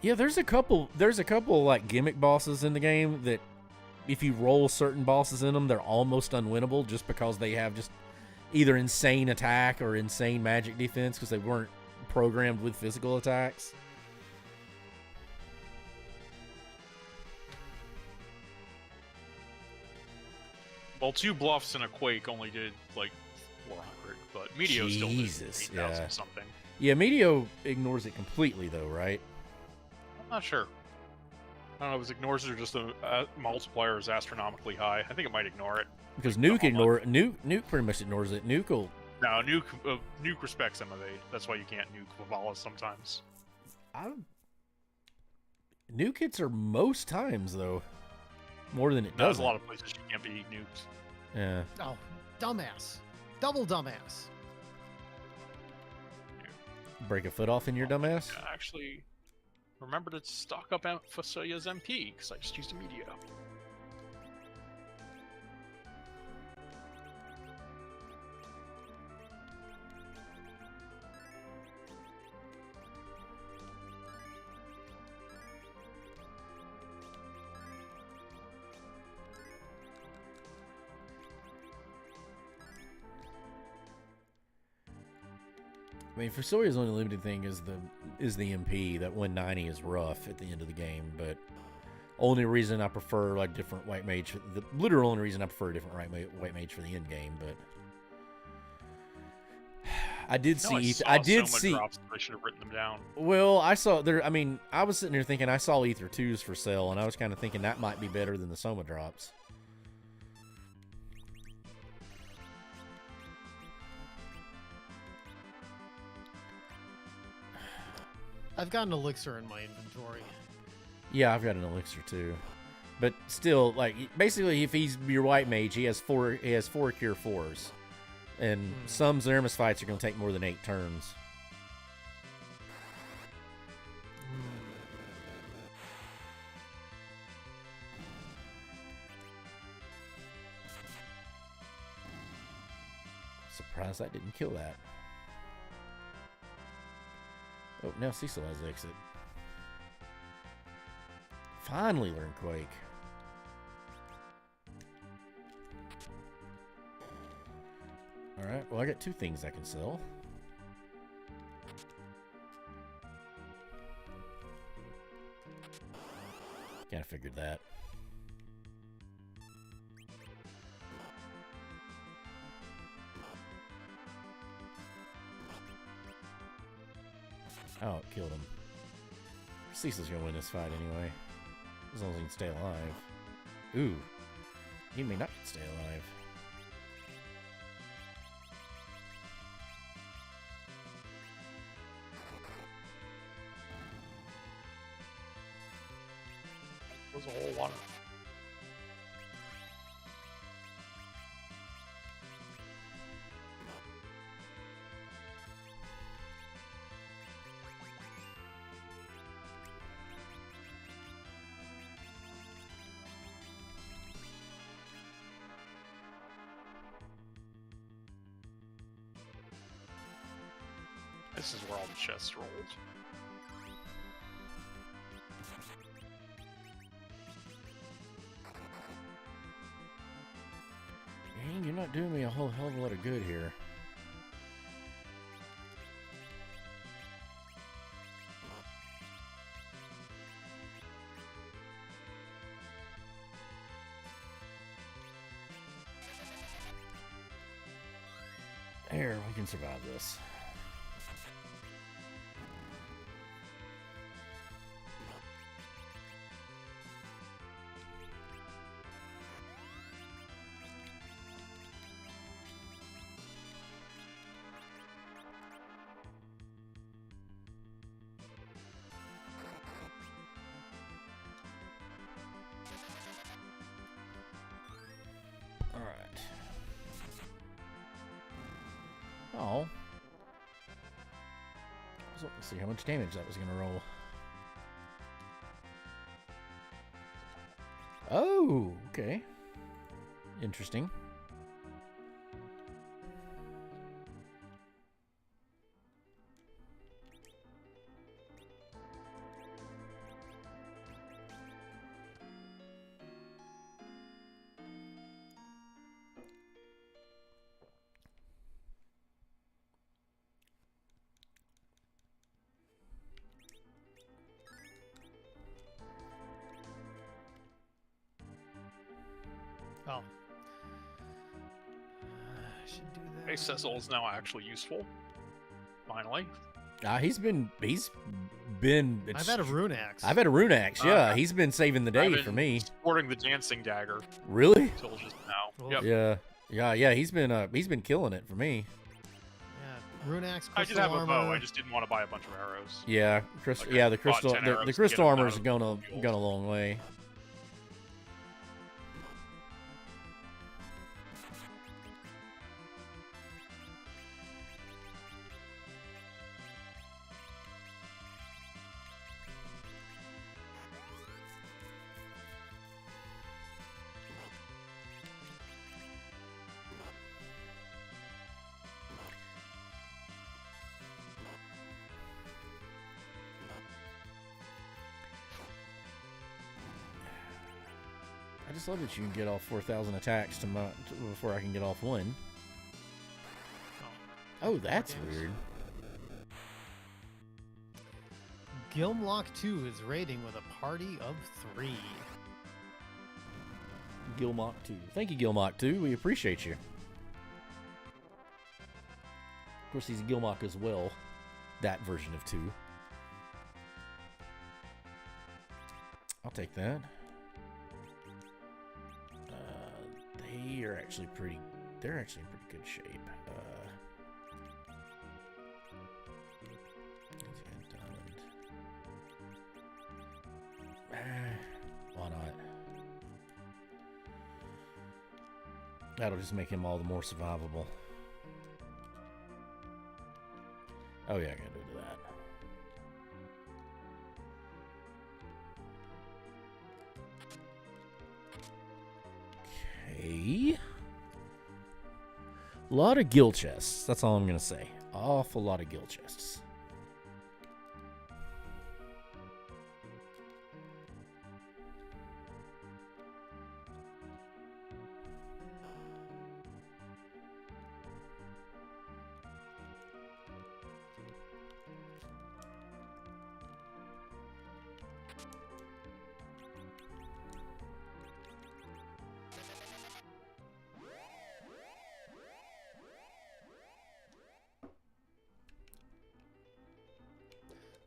Yeah, there's a couple like gimmick bosses in the game that if you roll certain bosses in them, they're almost unwinnable just because they have just either insane attack or insane magic defense because they weren't programmed with physical attacks. Well, 2 bluffs and a quake only did like 400, but Meteo still did Jesus, 8,000 yeah. something. Yeah, Meteo ignores it completely though, right? I'm not sure. I don't know if it ignores it or just the multiplier is astronomically high. I think it might ignore it. Because Like, Nuke pretty much ignores it. Nuke will. No, Nuke respects M evade. That's why you can't nuke Vavala sometimes. Nuke hits her most times though, more than it There's does. a lot of places you can't be nuked. Yeah. Oh, dumbass. Double dumbass. Break a foot off in your dumbass. Actually, remember to stock up Fasoya's MP, because I just used a Meteo. I mean, for Sawyer's only limited thing is the MP. That 190 is rough at the end of the game, but only reason I prefer like different white mage, the literal only reason I prefer a different white mage for the end game. But I did see. I did see. Drops, I should have written them down. Well, I saw there. I mean, I was sitting there thinking I saw Ether 2s for sale, and I was kind of thinking that might be better than the Soma drops. I've got an elixir in my inventory. Yeah, I've got an elixir too, but still, like basically, if he's your white mage, he has four cure 4s, And some Zeramis fights are going to take more than 8 turns. Surprised that didn't kill that. Oh, now Cecil has exit. Finally learn Quake. Alright, well I got 2 things I can sell. Kinda figured that. Oh, it killed him. Cecil's gonna win this fight anyway. As long as he can stay alive. Ooh. He may not stay alive. Was a whole lot of. This is where all the chests rolled. Dang, you're not doing me a whole hell of a lot of good here. There, we can survive this. Oh. Let's see how much damage that was going to roll. Oh, okay. Interesting. Oh. I should do that. Base Cecil is now actually useful. Finally. He's been I've had a rune axe. I've had a rune axe, yeah. He's been saving the day for me. Sporting the dancing dagger. Really? Until just now. Oh. Yep. Yeah. He's been killing it for me. Yeah, rune axe. I did have a bow. I just didn't want to buy a bunch of arrows. Yeah, the crystal, bought 10 arrows the to crystal get him armor out is of gone the field. a long way. I just love that you can get off 4,000 attacks before I can get off one. Oh, that's weird. Gilmlock 2 is raiding with a party of 3. Gilmock 2. Thank you, Gilmock 2. We appreciate you. Of course, he's Gilmock as well. That version of 2. I'll take that. They're actually in pretty good shape. Why not? That'll just make him all the more survivable. Oh yeah, I gotta do that. Okay. A lot of gill chests. That's all I'm gonna say. Awful lot of gill chests.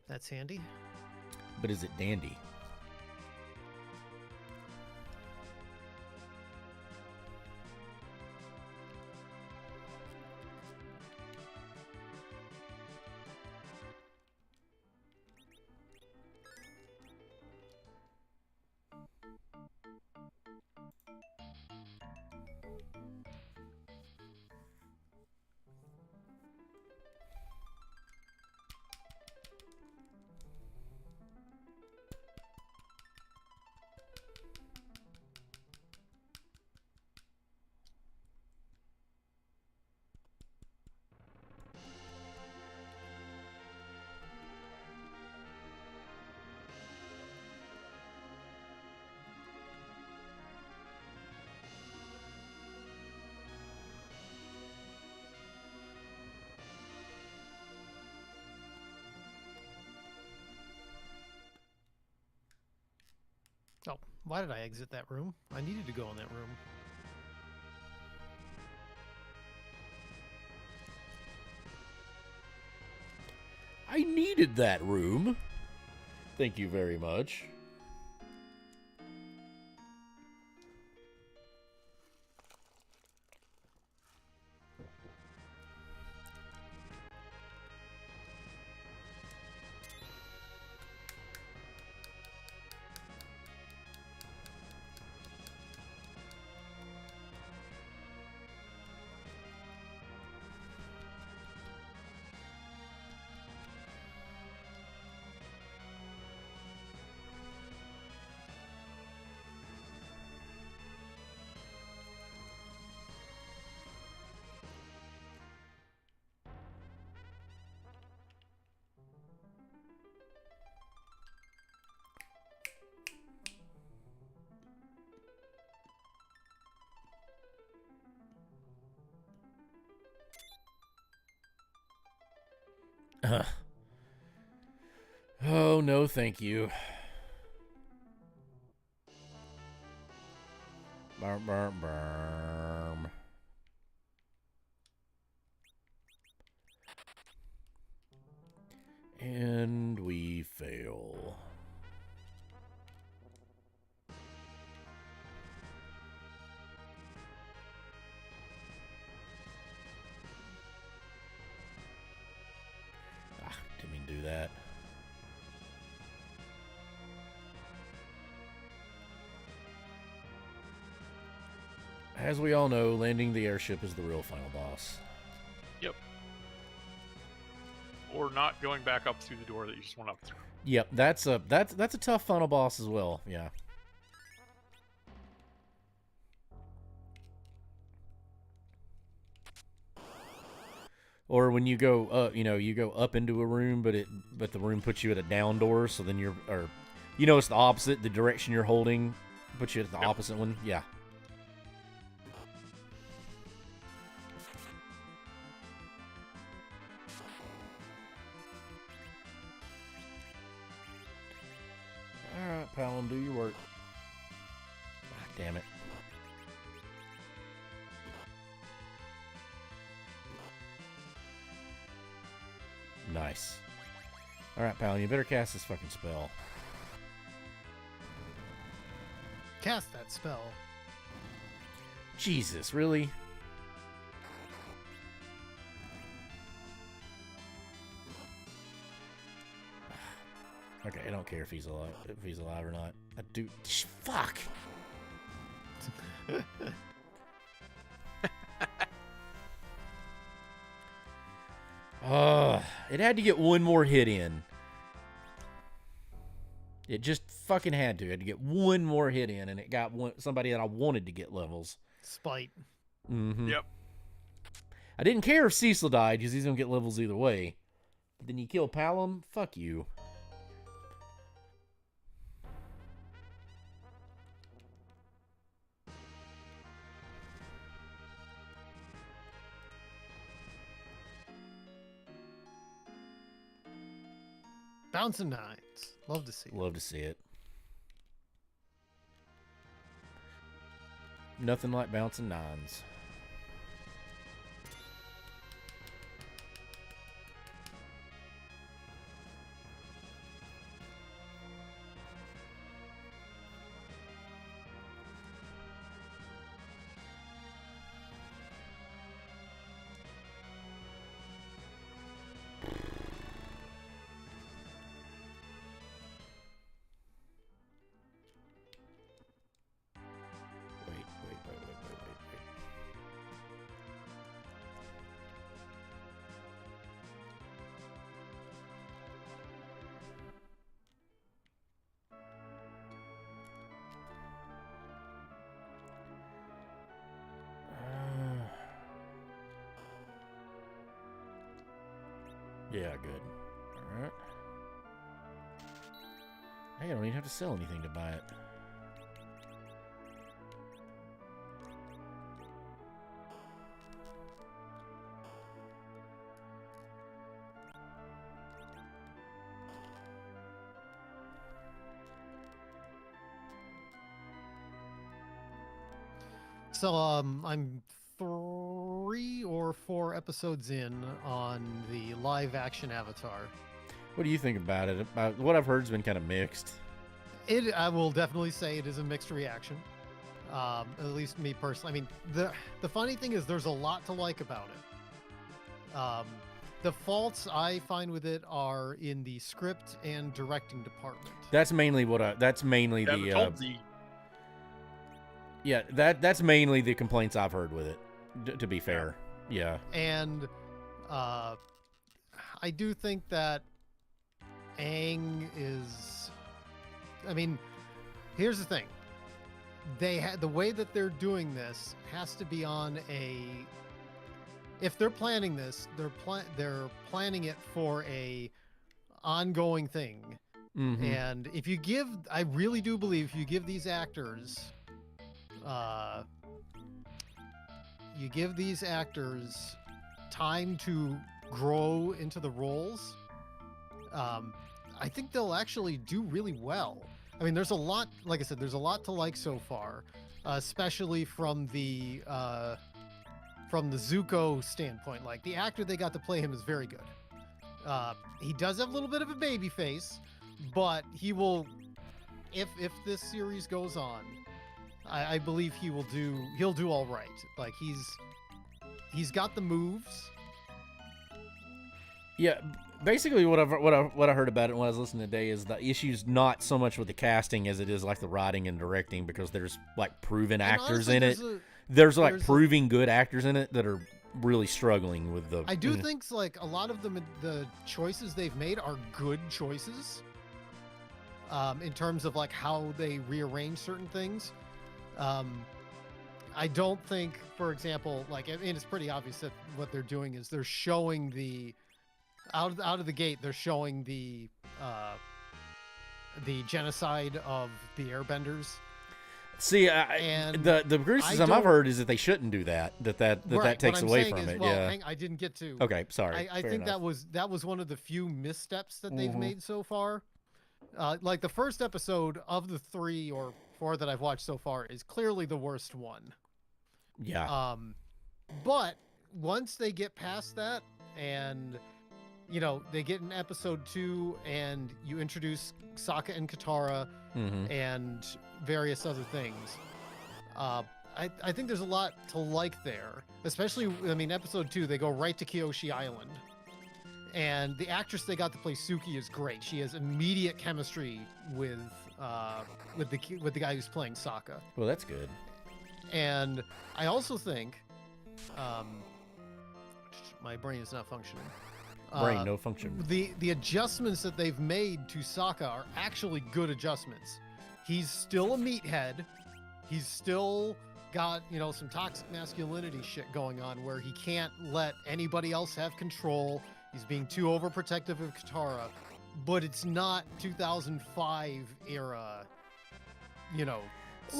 That's handy. But is it dandy? Oh, why did I exit that room? I needed to go in that room. I needed that room. Thank you very much. Oh, no, thank you. Burm, burm, burm. And we fail. Didn't mean to do that. As we all know, landing the airship is the real final boss. Yep. Or not going back up through the door that you just went up through. Yep, that's a tough final boss as well. Yeah. Or when you go, you go up into a room, but the room puts you at a down door, so then it's the opposite. The direction you're holding puts you at the opposite one. Yeah. All right, Palom, do your work. Ah, damn it. Nice. Alright, pal, you better cast this fucking spell. Cast that spell. Jesus, really? Okay, I don't care if he's alive or not. I do. Fuck. Ugh. It had to get one more hit in. It just fucking had to. It had to get one more hit in, and it got somebody that I wanted to get levels. Spite. Mm-hmm. Yep. I didn't care if Cecil died, because he's going to get levels either way. But then you kill Palom? Fuck you. Bouncing nines. Love to see it. Love to see it. Nothing like bouncing nines. Wait. Yeah, good. Alright. Hey, I don't even have to sell anything to buy it. So I'm 3 or 4 episodes in on the live action Avatar. What do you think about it? What I've heard has been kind of mixed. I will definitely say it is a mixed reaction. At least me personally. I mean, the funny thing is there's a lot to like about it. The faults I find with it are in the script and directing department. That's mainly what that's mainly that's mainly the complaints I've heard with it, to be fair. Yeah. And I do think that Aang is, I mean, here's the thing. The way that they're doing this has to be on a, if they're planning this, they're planning it for a ongoing thing. Mm-hmm. And if you give, I really do believe if you give these actors time to grow into the roles, I think they'll actually do really well. I mean, there's a lot, like I said, there's a lot to like so far, especially from the Zuko standpoint. Like, the actor they got to play him is very good. He does have a little bit of a baby face, but he will, if this series goes on, I believe he'll do all right. Like, he's got the moves. Yeah, basically what I heard about it when I was listening today is the issue's not so much with the casting as it is like the writing and directing, because there's like proven actors in it. There's proving good actors in it that are really struggling with the. I do think like a lot of the choices they've made are good choices. In terms of like how they rearrange certain things. I don't think, for example, like, I mean, it's pretty obvious that what they're doing is they're showing the out of the gate. They're showing the genocide of the Airbenders. See, the criticism I've heard is that they shouldn't do that. That takes away from it. Yeah. I didn't get to. Okay, sorry. I think that was one of the few missteps that they've made so far. Like, the first episode of the 3 or 4 that I've watched so far is clearly the worst one. Yeah. But once they get past that, and they get in episode 2, and you introduce Sokka and Katara and various other things, I think there's a lot to like there. Especially, I mean, episode 2, they go right to Kyoshi Island. And the actress they got to play Suki is great. She has immediate chemistry with the guy who's playing Sokka. Well, that's good. And I also think, my brain is not functioning. Brain, no function. The adjustments that they've made to Sokka are actually good adjustments. He's still a meathead. He's still got, some toxic masculinity shit going on where he can't let anybody else have control. He's being too overprotective of Katara, but it's not 2005 era, Well,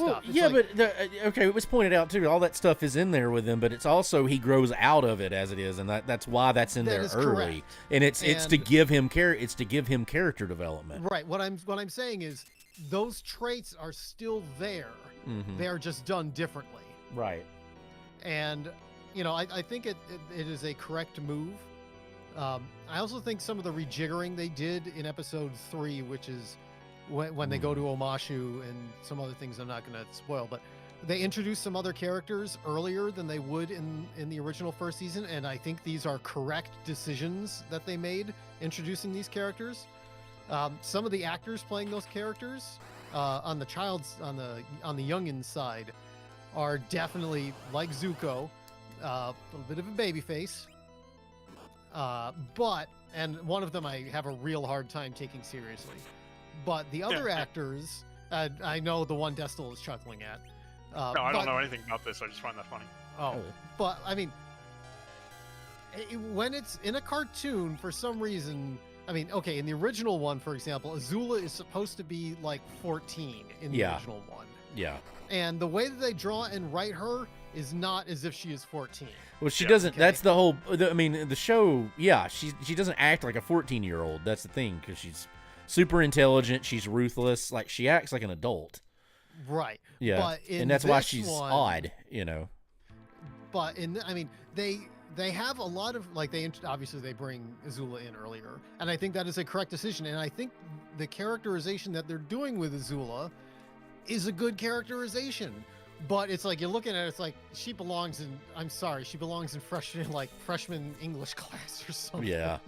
stuff. It's yeah, like- but okay, it was pointed out too. All that stuff is in there with him, but it's also he grows out of it as it is, and that's why that's in That there is early. correct. And it's to And- give him character development. Right. What I'm saying is those traits are still there. Mhm. They are just done differently. Right. And I think it is a correct move. I also think some of the rejiggering they did in episode 3, which is when they go to Omashu and some other things I'm not going to spoil, but they introduced some other characters earlier than they would in the original first season, and I think these are correct decisions that they made introducing these characters. Some of the actors playing those characters on the youngin side are definitely like Zuko, a little bit of a baby face. And one of them I have a real hard time taking seriously. But the other actors, I know the one Destel is chuckling at. No, I don't know anything about this. I just find that funny. Oh, but I mean, when it's in a cartoon, for some reason, in the original one, for example, Azula is supposed to be like 14 in the original one. Yeah. And the way that they draw and write her is not as if she is 14. Well, she Yeah. doesn't. Okay. That's the whole. The show. Yeah, she doesn't act like a 14-year-old. That's the thing, because she's super intelligent. She's ruthless. Like, she acts like an adult. Right. Yeah. But in And that's why this she's one- odd. But they have a lot of obviously they bring Azula in earlier, and I think that is a correct decision. And I think the characterization that they're doing with Azula is a good characterization. But it's like you're looking at it, it's like she belongs in freshman English class or something. Yeah.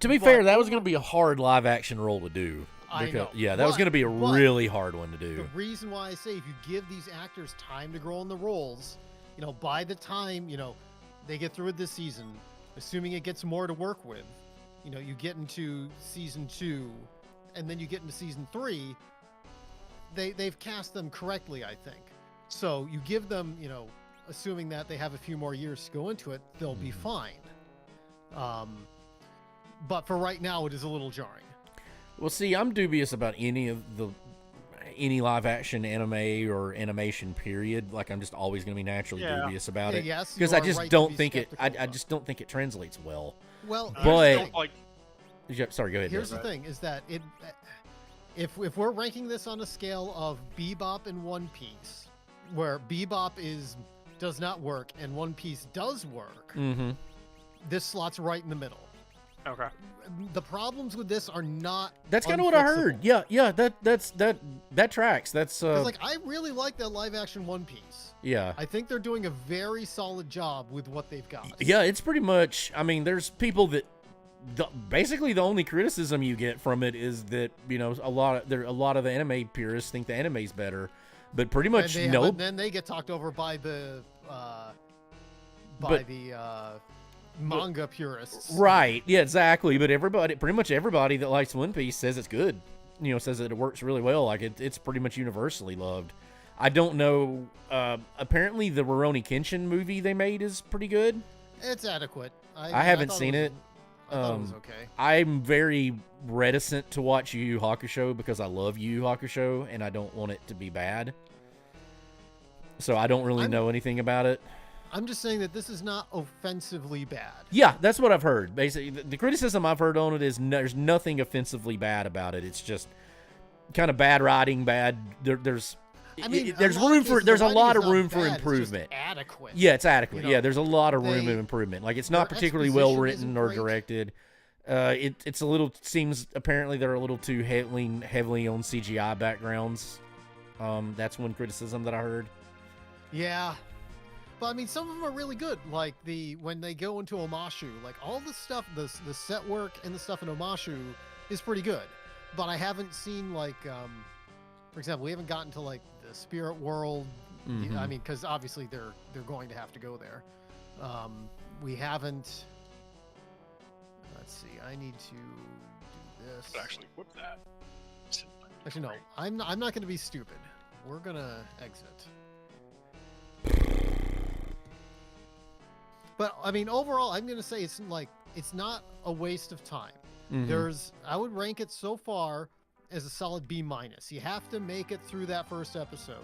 To be But- fair, that was going to be a hard live action role to do. I know. Yeah, that was But- going to be a but really hard one to The do. reason why I say if you give these actors time to grow in the roles, by the time, they get through with this season, assuming it gets more to work with, you get into season 2 and then you get into season 3, they've cast them correctly, I think. So you give them, assuming that they have a few more years to go into it, they'll be fine. But for right now, it is a little jarring. Well, see, I'm dubious about any live action anime or animation period. Like, I'm just always going to be naturally Yeah. dubious about it. Yes, Because you I are just right to don't be think it. I skeptical. just don't think it translates well. Well, I But- just don't like. Sorry, go ahead. here's Des. the thing: is that if we're ranking this on a scale of Bebop and One Piece, where Bebop does not work and One Piece does work, Mm-hmm. this slots right in the middle. Okay. The problems with this are not. That's kind of what I heard. unfixable. Yeah. That tracks. That's 'Cause, I really like that live action One Piece. yeah. I think they're doing a very solid job with what they've got. Yeah, it's pretty much. I mean, there's people that basically the only criticism you get from it is that a lot of the anime purists think the anime's better, but pretty much But then they get talked over by the But- manga purists. Right. Yeah, exactly. But pretty much everybody that likes One Piece says it's good. Says that it works really well. Like it's pretty much universally loved. I don't know. Apparently, the Rurouni Kenshin movie they made is pretty good. It's adequate. I haven't thought seen it. I thought it was okay. I'm very reticent to watch Yu Yu Hakusho because I love Yu Yu Hakusho and I don't want it to be bad. So I don't really know anything about it. I'm just saying that this is not offensively bad. Yeah, that's what I've heard. Basically, the criticism I've heard on it is there's nothing offensively bad about it. It's just kind of bad writing, there's room for there's a lot of room for improvement. Adequate. Yeah, it's adequate. You know, There's a lot of room they- of improvement. Like it's not their particularly well exposition written isn't or great. directed. It's a little seems apparently they're a little too heavily on CGI backgrounds. That's one criticism that I heard. Yeah. But I mean, some of them are really good. Like when they go into Omashu, like all the stuff, the set work and the stuff in Omashu is pretty good. But I haven't seen for example, we haven't gotten to like the spirit world. Mhm. I mean, because obviously they're going to have to go there. We haven't. see. I need to do this. But actually equip that. Actually, no. I'm not going to be stupid. We're going to exit. But I mean, overall, I'm going to say it's not a waste of time. I would rank it so far as a solid B-. You have to make it through that first episode.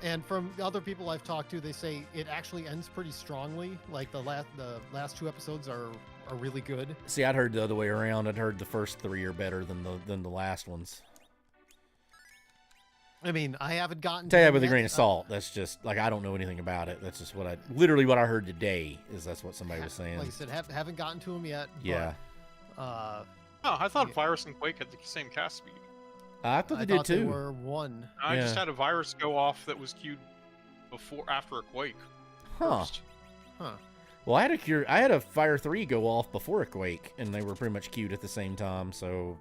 And from the other people I've talked to, they say it actually ends pretty strongly. Like the last 2 episodes are really good. See, I'd heard the other way around. I'd heard the first 3 are better than the last ones. I mean, I haven't gotten. Take that with a grain of salt. That's just like I don't know anything about it. That's just what I heard today. That's what somebody was saying. Like I said, haven't gotten to him yet. Yeah. But, oh, I thought Virus and Quake had the same cast speed. I thought they did too. They were one. I just had a Virus go off that was queued after a Quake. Huh. First. Huh. Well, I had a Fire 3 go off before a Quake, and they were pretty much queued at the same time. So,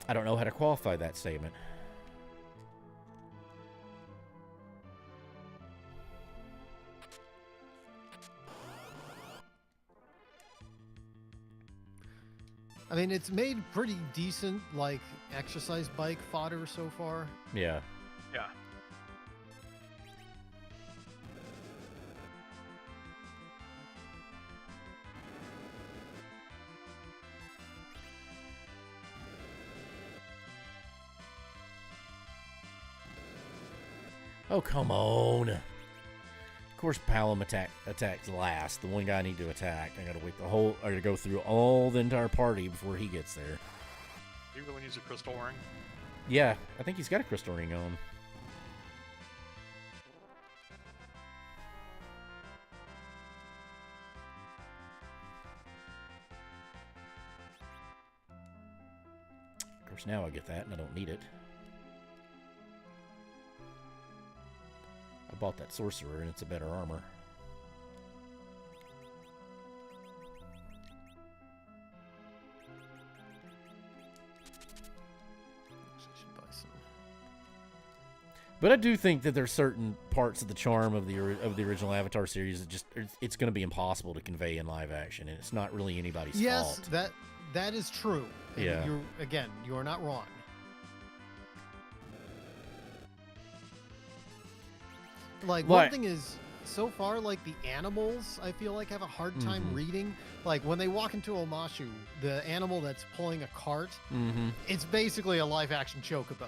I don't know how to qualify that statement. I mean, it's made pretty decent, like, exercise bike fodder so far. Yeah. Yeah. Oh, come on. Of course, Palom attacks last. The one guy I need to attack. I gotta wait I gotta go through all the entire party before he gets there. He really needs a crystal ring. Yeah, I think he's got a crystal ring on. Of course, now I get that, and I don't need it. I bought that sorcerer, and it's a better armor. But I do think that there's certain parts of the charm of the original Avatar series that it's going to be impossible to convey in live action, and it's not really anybody's fault. Yes, that is true. And yeah. You are not wrong. Like, one thing is, so far, like, the animals, I feel like, have a hard time reading. Like, when they walk into Omashu, the animal that's pulling a cart, it's basically a live-action chocobo.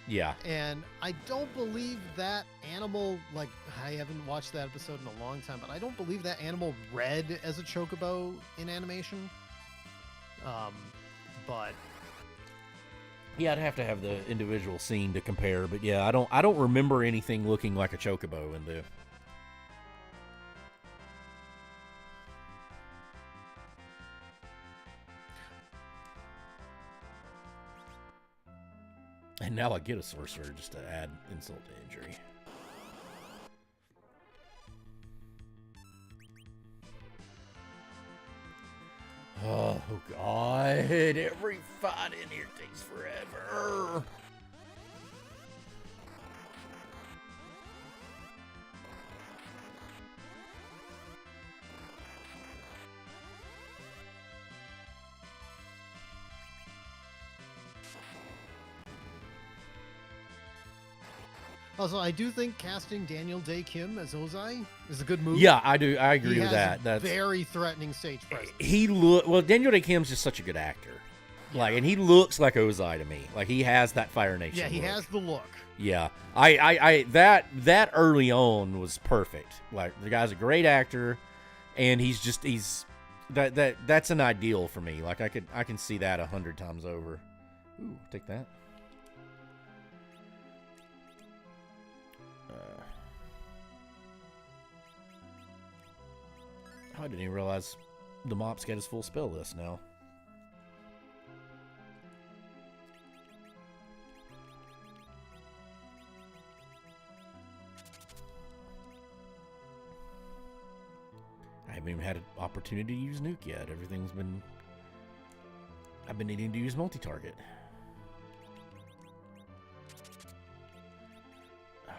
Yeah. And I don't believe that animal, like, I haven't watched that episode in a long time, but I don't believe that animal read as a chocobo in animation. But... yeah, I'd have to have the individual scene to compare, but yeah, I don't remember anything looking like a chocobo in the... And now I get a sorcerer just to add insult to injury. Oh, God. Every fight in here takes forever. Also, I do think casting Daniel Day Kim as Ozai is a good move. Yeah, I do. I agree with has that. That's very threatening stage presence. Daniel Day Kim's just such a good actor. Like, and he looks like Ozai to me. Like, he has that Fire Nation. Yeah, he look. has the look. Yeah, that early on was perfect. Like, the guy's a great actor, and that's an ideal for me. Like, I can see that 100 times over. Ooh, take that. I didn't even realize the Mop's got his full spell list now. I haven't even had an opportunity to use Nuke yet. I've been needing to use multi-target.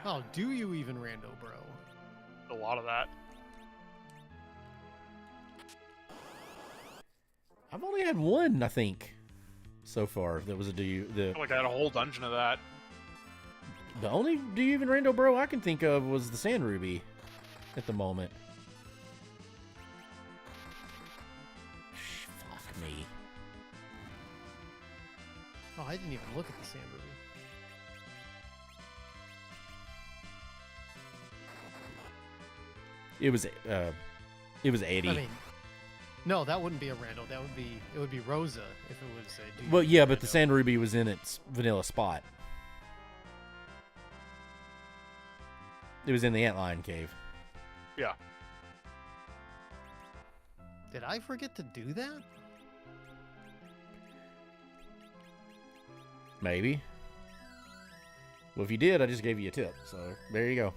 Oh, do you even, Rando, bro? A lot of that. I've only had one, I think, so far. That was a I feel like I had a whole dungeon of that. the only do you even rando bro I can think of was the Sand Ruby at the moment. Fuck me. Oh, I didn't even look at the Sand Ruby. It was Eddie. I mean, no, that wouldn't be a Randall. It would be Rosa if it was a dude. Well, yeah, but the Rando. Sand Ruby was in its vanilla spot. It was in the Antlion Cave. Yeah. Did I forget to do that? Maybe. Well, if you did, I just gave you a tip. So there you go.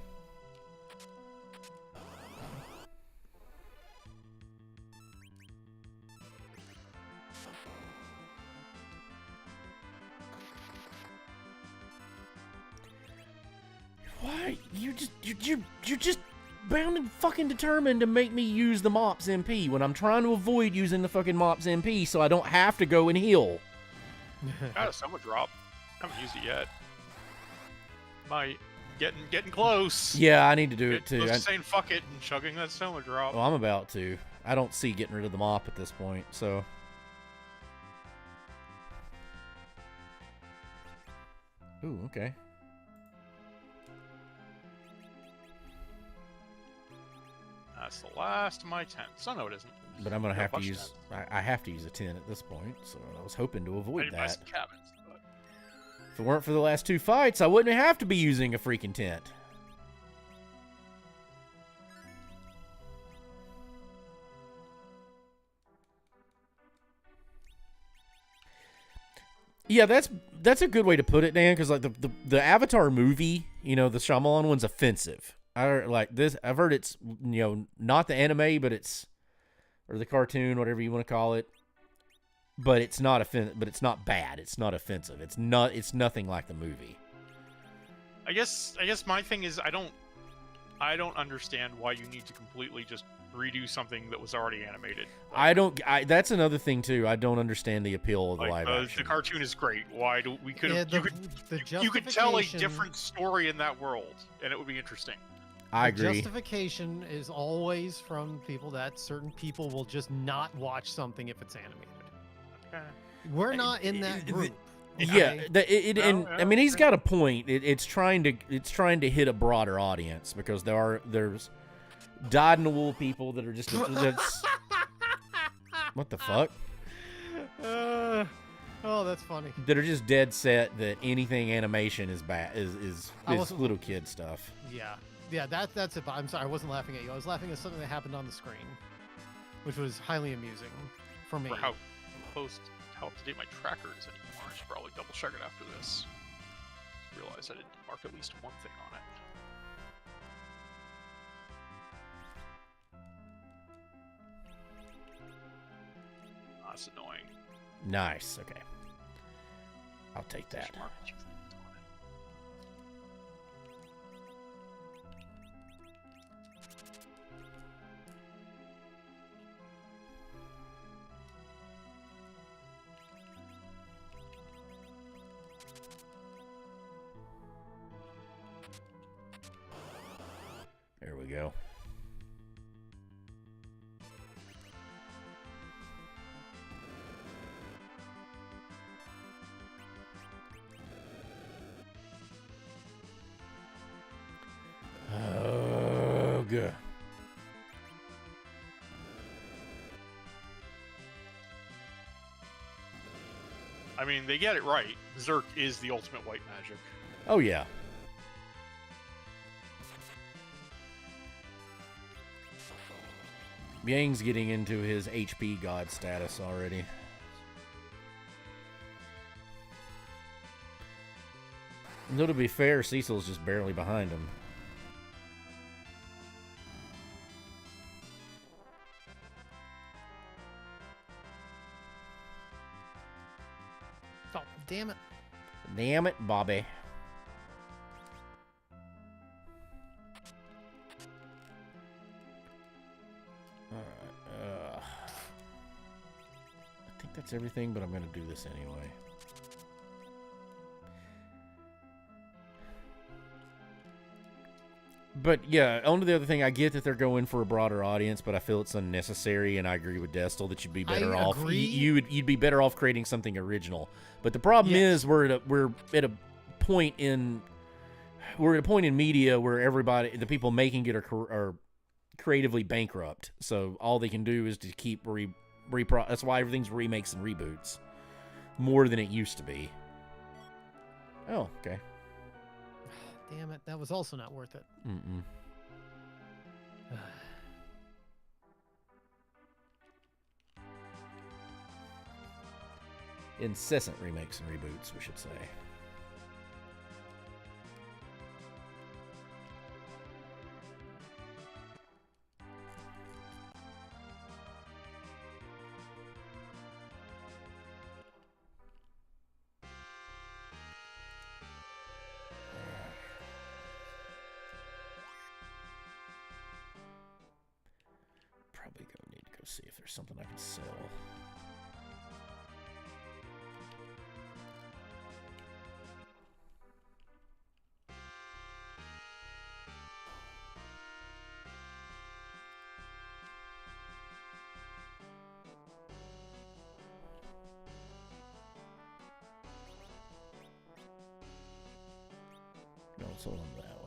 Why you're just bound and fucking determined to make me use the Mops MP when I'm trying to avoid using the fucking Mops MP so I don't have to go and heal. Got a Soma drop. Haven't used it yet. Might. Getting close. Yeah, I need to do it Getting too. close to saying fuck it and chugging that Soma drop. Well, I'm about to. I don't see getting rid of the mop at this point, so. Ooh, okay. That's the last of my tents. Oh, no, it isn't. But I'm gonna No, have to bunch of use. I have to use a 10 at this point, so I was hoping to I avoid need to buy that. some cabins, but If it weren't for the last two fights, I wouldn't have to be using a freaking tent. Yeah, that's a good way to put it, Dan. Because like the Avatar movie, you know, the Shyamalan one's offensive. Like this. I've heard it's not the anime, but it's or the cartoon, whatever you want to call it. But it's not But it's not bad. It's not offensive. It's not. It's nothing like the movie. I guess my thing is I don't understand why you need to completely just redo something that was already animated. That's another thing too. I don't understand the appeal of the live The action. cartoon is great. Why do we could Yeah, have you could tell a different story in that world and it would be interesting. I The agree. justification is always from people that certain people will just not watch something if it's animated. Okay. We're not in that group. Yeah, okay? and I mean he's got a point. It's trying to hit a broader audience because there's dyed-in-the-wool people that are just that's what the fuck Oh, that's funny. that are just dead set that anything animation is bad is little kid stuff. Yeah, that's it. But I'm sorry, I wasn't laughing at you. I was laughing at something that happened on the screen, which was highly amusing for me. For how up to date my tracker is anymore. I should probably double check it after this. Realize I didn't mark at least one thing on it. Oh, that's annoying. Nice. Okay, I'll take I that. should mark a few things on it. There we go. Oh, good. I mean, they get it right. Berserk is the ultimate white magic. Oh yeah. Yang's getting into his HP god status already. Though to be fair, Cecil's just barely behind him. Oh, damn it. Damn it, Bobby. that's everything, but I'm going to do this anyway. But yeah, only the other thing, I get that they're going for a broader audience, but I feel it's unnecessary, and I agree with Destel that you'd be better off. You'd be better off creating something original. But the problem is we're at a point in media where the people making it are creatively bankrupt. So all they can do is to keep that's why everything's remakes and reboots more than it used to be. Oh, okay. Damn it, that was also not worth it. Mm-mm. Incessant remakes and reboots, we should say. Probably need to go see if there's something I can sell. No, it's all on that one.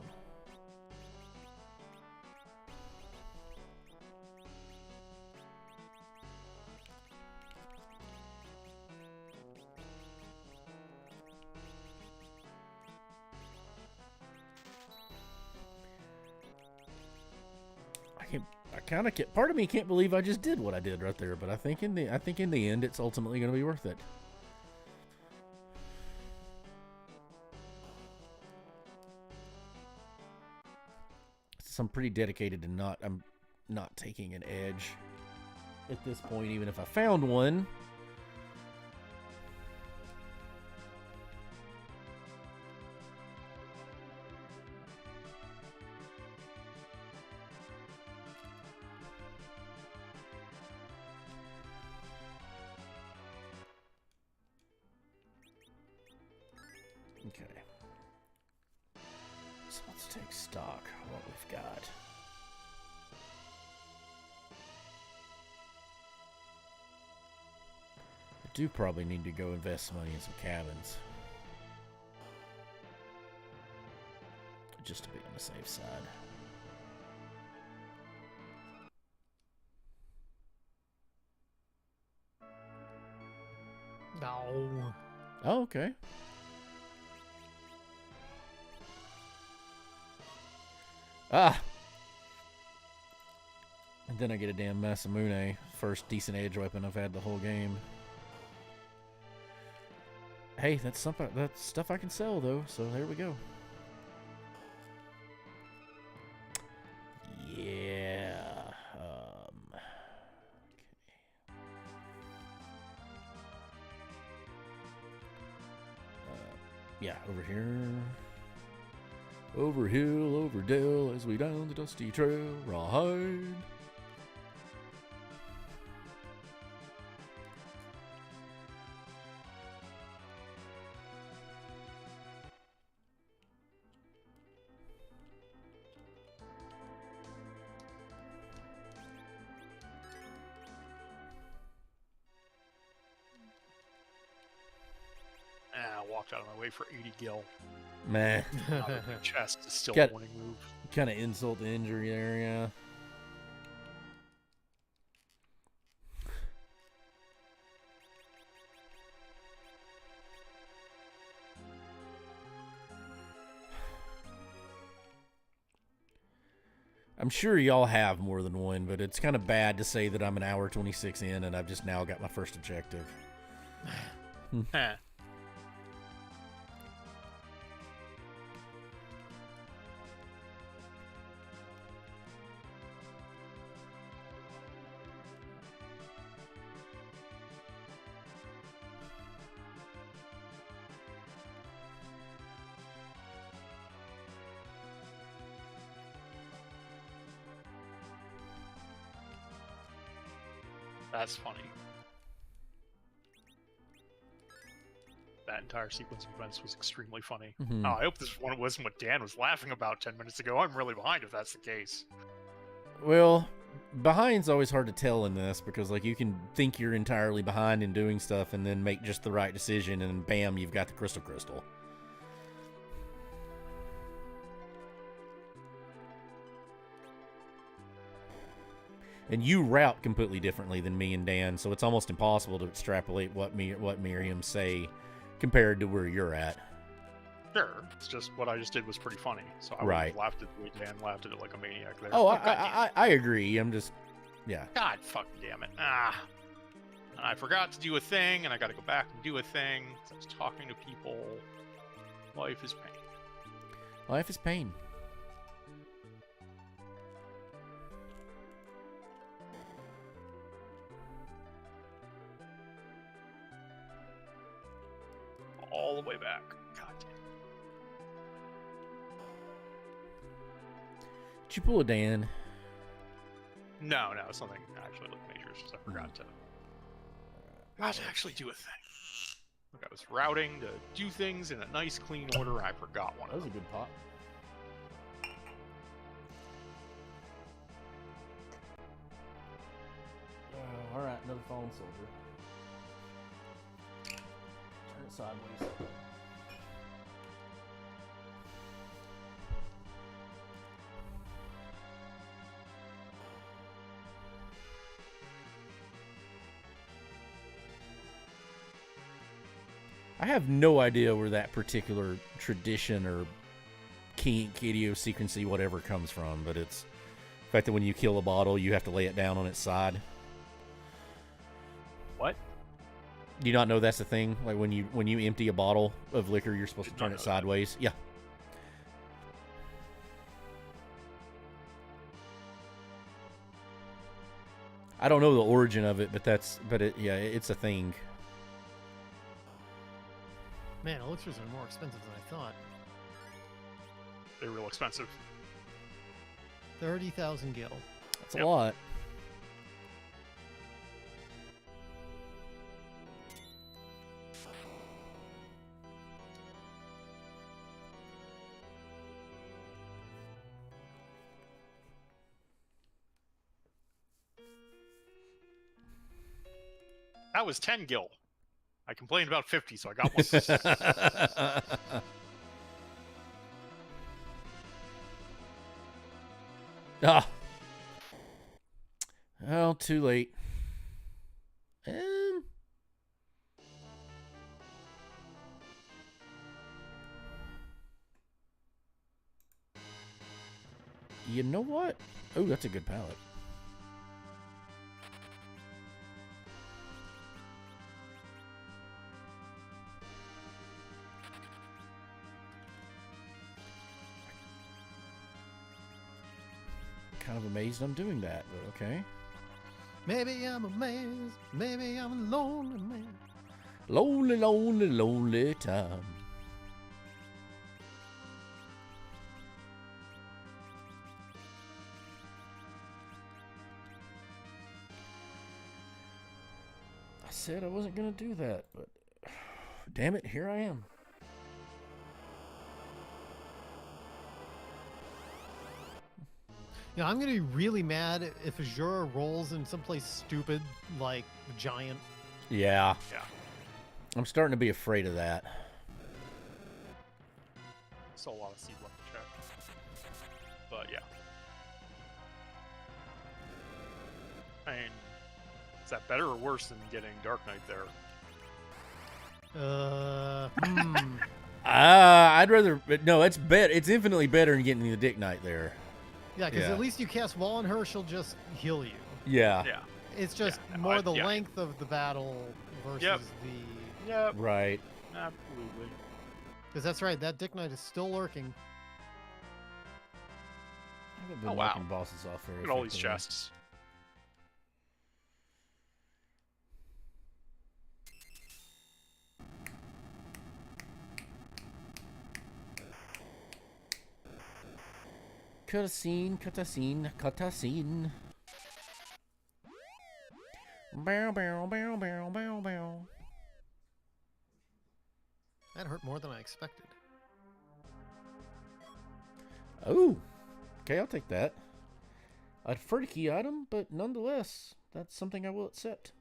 Part of me can't believe I just did what I did right there, but I think in the end it's ultimately going to be worth it. So I'm pretty dedicated to I'm not taking an edge at this point, even if I found one. Okay. So let's take stock of what we've got. I do probably need to go invest some money in some cabins. Just to be on the safe side. No. Oh, okay. Ah! And then I get a damn Masamune. First decent edge weapon I've had the whole game. Hey, that's stuff I can sell, though, so there we go. Yeah. Okay. Yeah, over here. Over hill, over dale, as we down the dusty trail ride. I walked out of my way for 80 gil. Man. Chest is still Got- a warning move. Kind of insult to injury there, yeah. I'm sure y'all have more than one, but it's kind of bad to say that I'm an hour 26 in and I've just now got my first objective. Eh. That's funny. that entire sequence of events was extremely funny. Mhm. Oh, I hope this one wasn't what Dan was laughing about 10 minutes ago. I'm really behind if that's the case. Well, behind's always hard to tell in this because, like, you can think you're entirely behind in doing stuff and then make just the right decision, and bam, you've got the crystal. And you route completely differently than me and Dan, so it's almost impossible to extrapolate what Miriam say compared to where you're at. Sure, it's just what I just did was pretty funny, so I Right. would've laughed at the way Dan laughed at it like a maniac there. Oh, God I agree. I'm just, yeah. God fucking damn it. And I forgot to do a thing, and I gotta go back and do a thing. 'Cause I was talking to people. Life is pain. Life is pain. All the way back. God damn. Did you pull a Dan? No, it's nothing actually like major. It's just I forgot to actually do a thing. Like I was routing to do things in a nice, clean order, and I forgot one That of was a them. good pop. All right, another fallen soldier. Turn it sideways. I have no idea where that particular tradition or kink, idiosyncrasy, whatever comes from, but it's the fact that when you kill a bottle, you have to lay it down on its side. What? Do you not know that's the thing? Like when you empty a bottle of liquor, you're supposed to Did not turn know it that. sideways. Yeah. I don't know the origin of it, but it's a thing. Man, elixirs are more expensive than I thought. They're real expensive. 30,000 gil. That's a Yep. lot. That was 10 gil. I complained about 50, so I got one. Ah. Oh, too late. You know what? Oh, that's a good palette. Kind of amazed I'm doing that, but okay. Maybe I'm amazed. Maybe I'm a lonely man. Lonely, lonely, lonely time. I said I wasn't going to do that, but damn it, here I am. Yeah, I'm gonna be really mad if Azura rolls in someplace stupid like Giant. Yeah. Yeah. I'm starting to be afraid of that. Still a lot of seed left to check. But yeah. I mean, is that better or worse than getting Dark Knight there? I'd rather... No, it's infinitely better than getting the Dick Knight there. Yeah, because Yeah. at least you cast Wall on her, she'll just heal you. Yeah. Yeah. It's just Yeah, more the yeah. length of the battle versus Yep. the... Yep. Right. Absolutely. Because that's right, that Dick Knight is still lurking. I haven't been Oh, wow. knocking bosses off very Look at all these effectively. chests. Cut a scene, cut a scene, cut a scene. Bow, bow, bow, bow, bow, bow. That hurt more than I expected. Oh, okay, I'll take that. I'd prefer to key item, but nonetheless, that's something I will accept.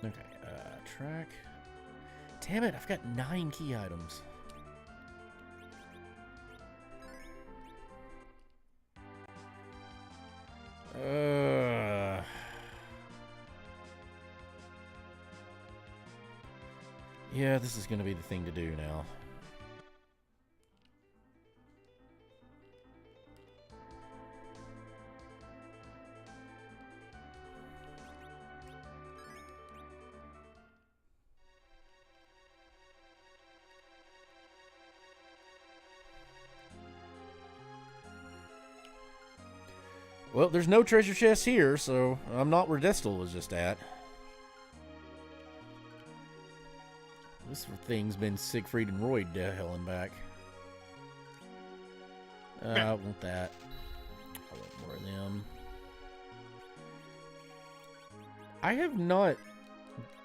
Okay, track. Damn it, I've got 9 key items. Yeah, this is going to be the thing to do now. Well, there's no treasure chest here, so I'm not where Destal was just at. This thing's been Siegfried and Roy to hell and back. I want that. I want more of them. I have not,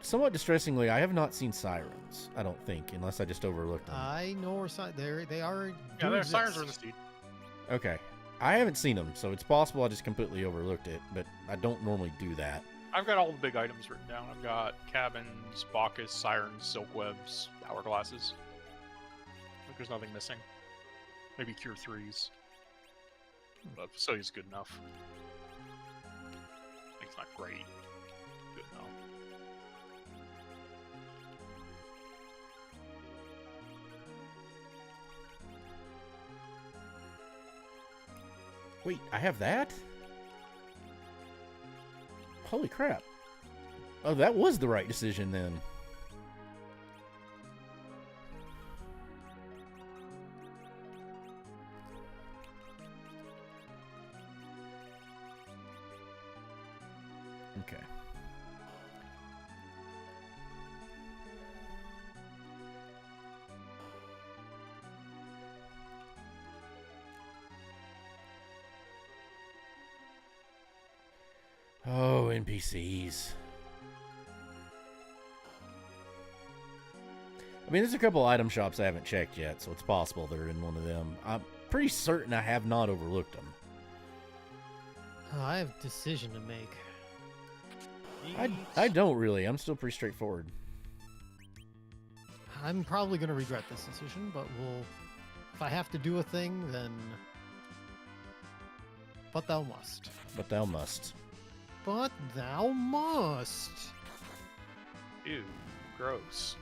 somewhat distressingly, I have not seen sirens. I don't think, unless I just overlooked them. I know where they are. Yeah, their sirens are in the seed. Okay. I haven't seen them, so it's possible I just completely overlooked it, but I don't normally do that. I've got all the big items written down. I've got cabins, Bacchus, sirens, silk webs, hourglasses. I think there's nothing missing. Maybe cure 3s. But facility's good enough. I think it's not great. Good enough. Wait, I have that? Holy crap. Oh, that was the right decision then. Okay. Oh, NPCs. I mean, there's a couple item shops I haven't checked yet, so it's possible they're in one of them. I'm pretty certain I have not overlooked them. Oh, I have a decision to make. I don't really. I'm still pretty straightforward. I'm probably going to regret this decision, but if I have to do a thing, then... But thou must. But thou must. But thou must. Ew, gross.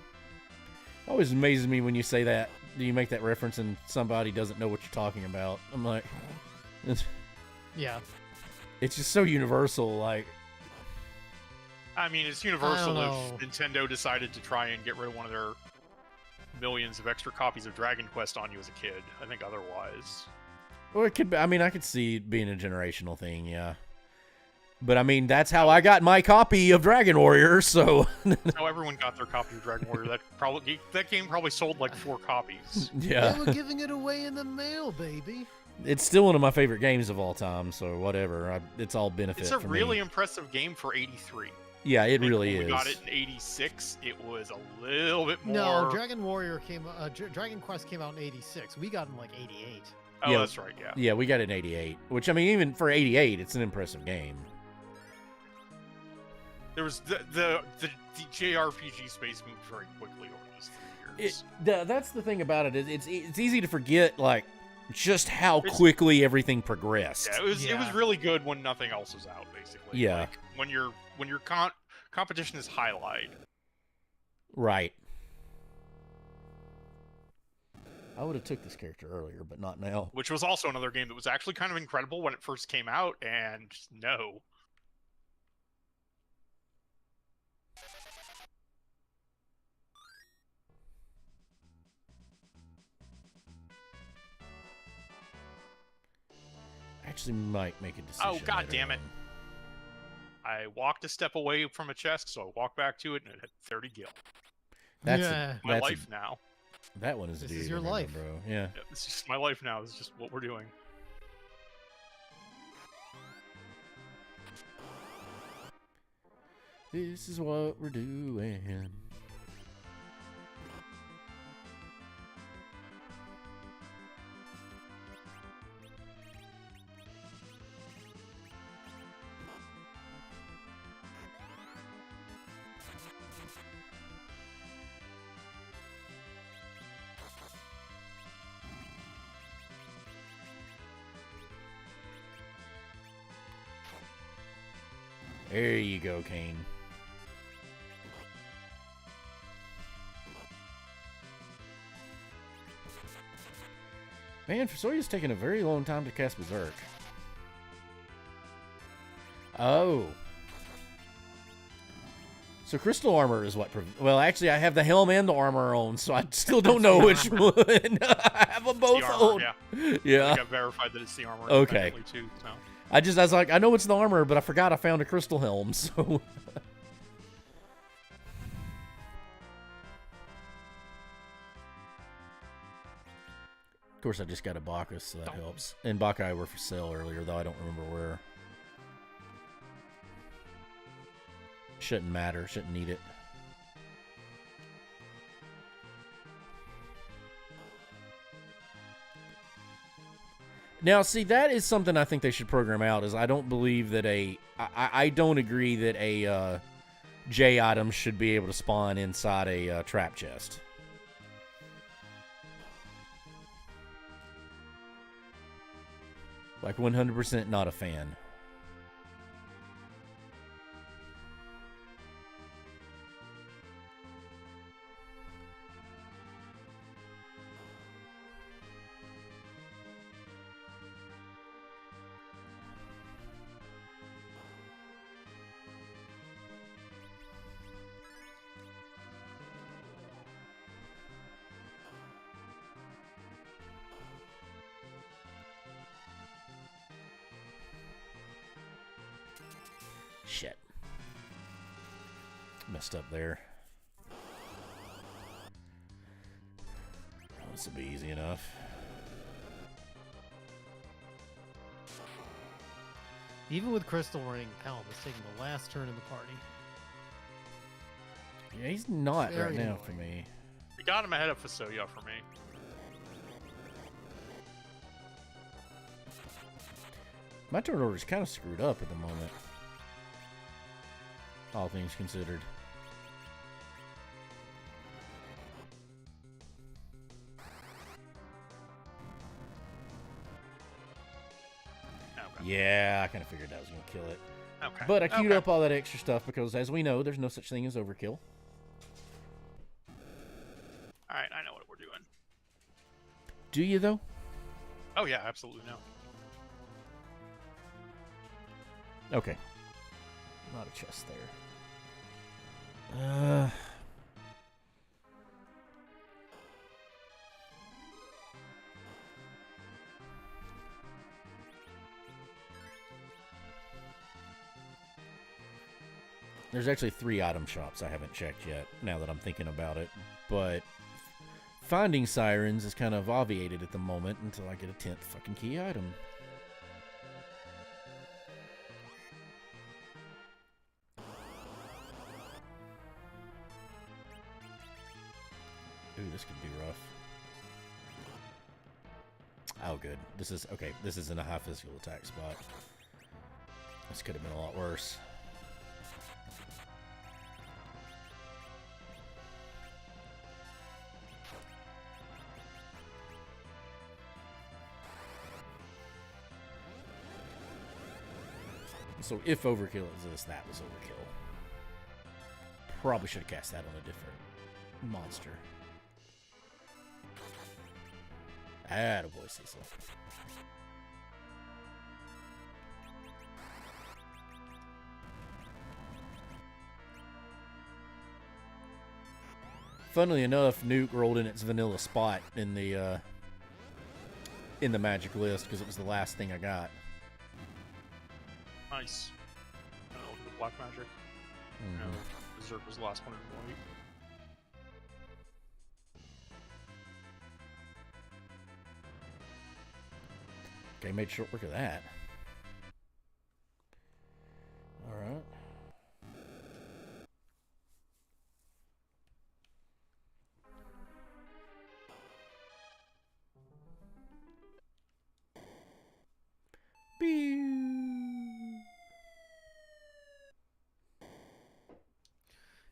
Always amazes me when you say that. You make that reference and somebody doesn't know what you're talking about. I'm like... Yeah. It's just so universal, like... I mean, it's universal if Nintendo decided to try and get rid of one of their millions of extra copies of Dragon Quest on you as a kid. I think otherwise. Well, it could be. I mean, I could see it being a generational thing, yeah. But I mean, that's how I got my copy of Dragon Warrior, so... That's how everyone got their copy of Dragon Warrior. That game probably sold like 4 copies. Yeah. They were giving it away in the mail, baby. It's still one of my favorite games of all time, so whatever. It's all benefit It's a for really me. impressive game for 83. Yeah, it really when is. We got it in 86. It was a little bit more... No, Dragon Quest came out in 86. We got it in like 88. Oh, Yeah. that's right, yeah. Yeah, we got it in 88. Which, I mean, even for 88, it's an impressive game. There was the JRPG space moved very quickly over those 3 years. That's the thing about it. It's easy to forget, like, just how quickly everything progressed. Yeah, it was really good when nothing else was out, basically. Yeah. Like, when your competition is highlight. Right. I would have took this character earlier, but not now. Which was also another game that was actually kind of incredible when it first came out, and just no. I actually might make a decision. Oh, god later damn it. on. I walked a step away from a chest, so I walked back to it, and it had 30 gil. That's Yeah. My life now. that one is This a is dude, your remember, life. bro. Yeah. Yeah, this is just my life now. This is just what we're doing. This is what we're doing. There you go, Kane. Man, Soya's taking a very long time to cast Berserk. Oh. So crystal armor is what... Well, actually, I have the helm and the armor on, so I still don't know which one. I have them both on. Yeah. I think I verified that it's the armor. Okay. Too, so. I was like, I know it's the armor, but I forgot I found a crystal helm, so... Of course, I just got a Bacchus, so that helps. And Bacchae were for sale earlier, though I don't remember where. Shouldn't matter. Shouldn't need it. Now, see, that is something I think they should program out, is I don't believe that I don't agree that a J item should be able to spawn inside a trap chest. Like, 100% not a fan. Shit. Messed up there. Oh, this will be easy enough. Even with Crystal Ring, Helm is taking the last turn in the party. Yeah, he's not Very right now annoying. for me. We got him ahead of Fasoya for me. My turn order is kind of screwed up at the moment. All things considered. Okay. Yeah, I kind of figured that was going to kill it. Okay. But I queued up all that extra stuff because, as we know, there's no such thing as overkill. Alright, I know what we're doing. Do you, though? Oh, yeah, absolutely no. Okay. Not a chest there. There's actually 3 item shops I haven't checked yet, now that I'm thinking about it. But finding sirens is kind of obviated at the moment until I get a 10th fucking key item. Ooh, this could be rough. Oh, good. This is... Okay, this is in a high physical attack spot. This could have been a lot worse. So if overkill exists, that was overkill. Probably should have cast that on a different monster. Attaboy, Cecil. Funnily enough, Nuke rolled in its vanilla spot in the magic list because it was the last thing I got. Nice. The black magic. Mm-hmm. No, Berserk was the last one in white. Okay, made short work of that. Alright.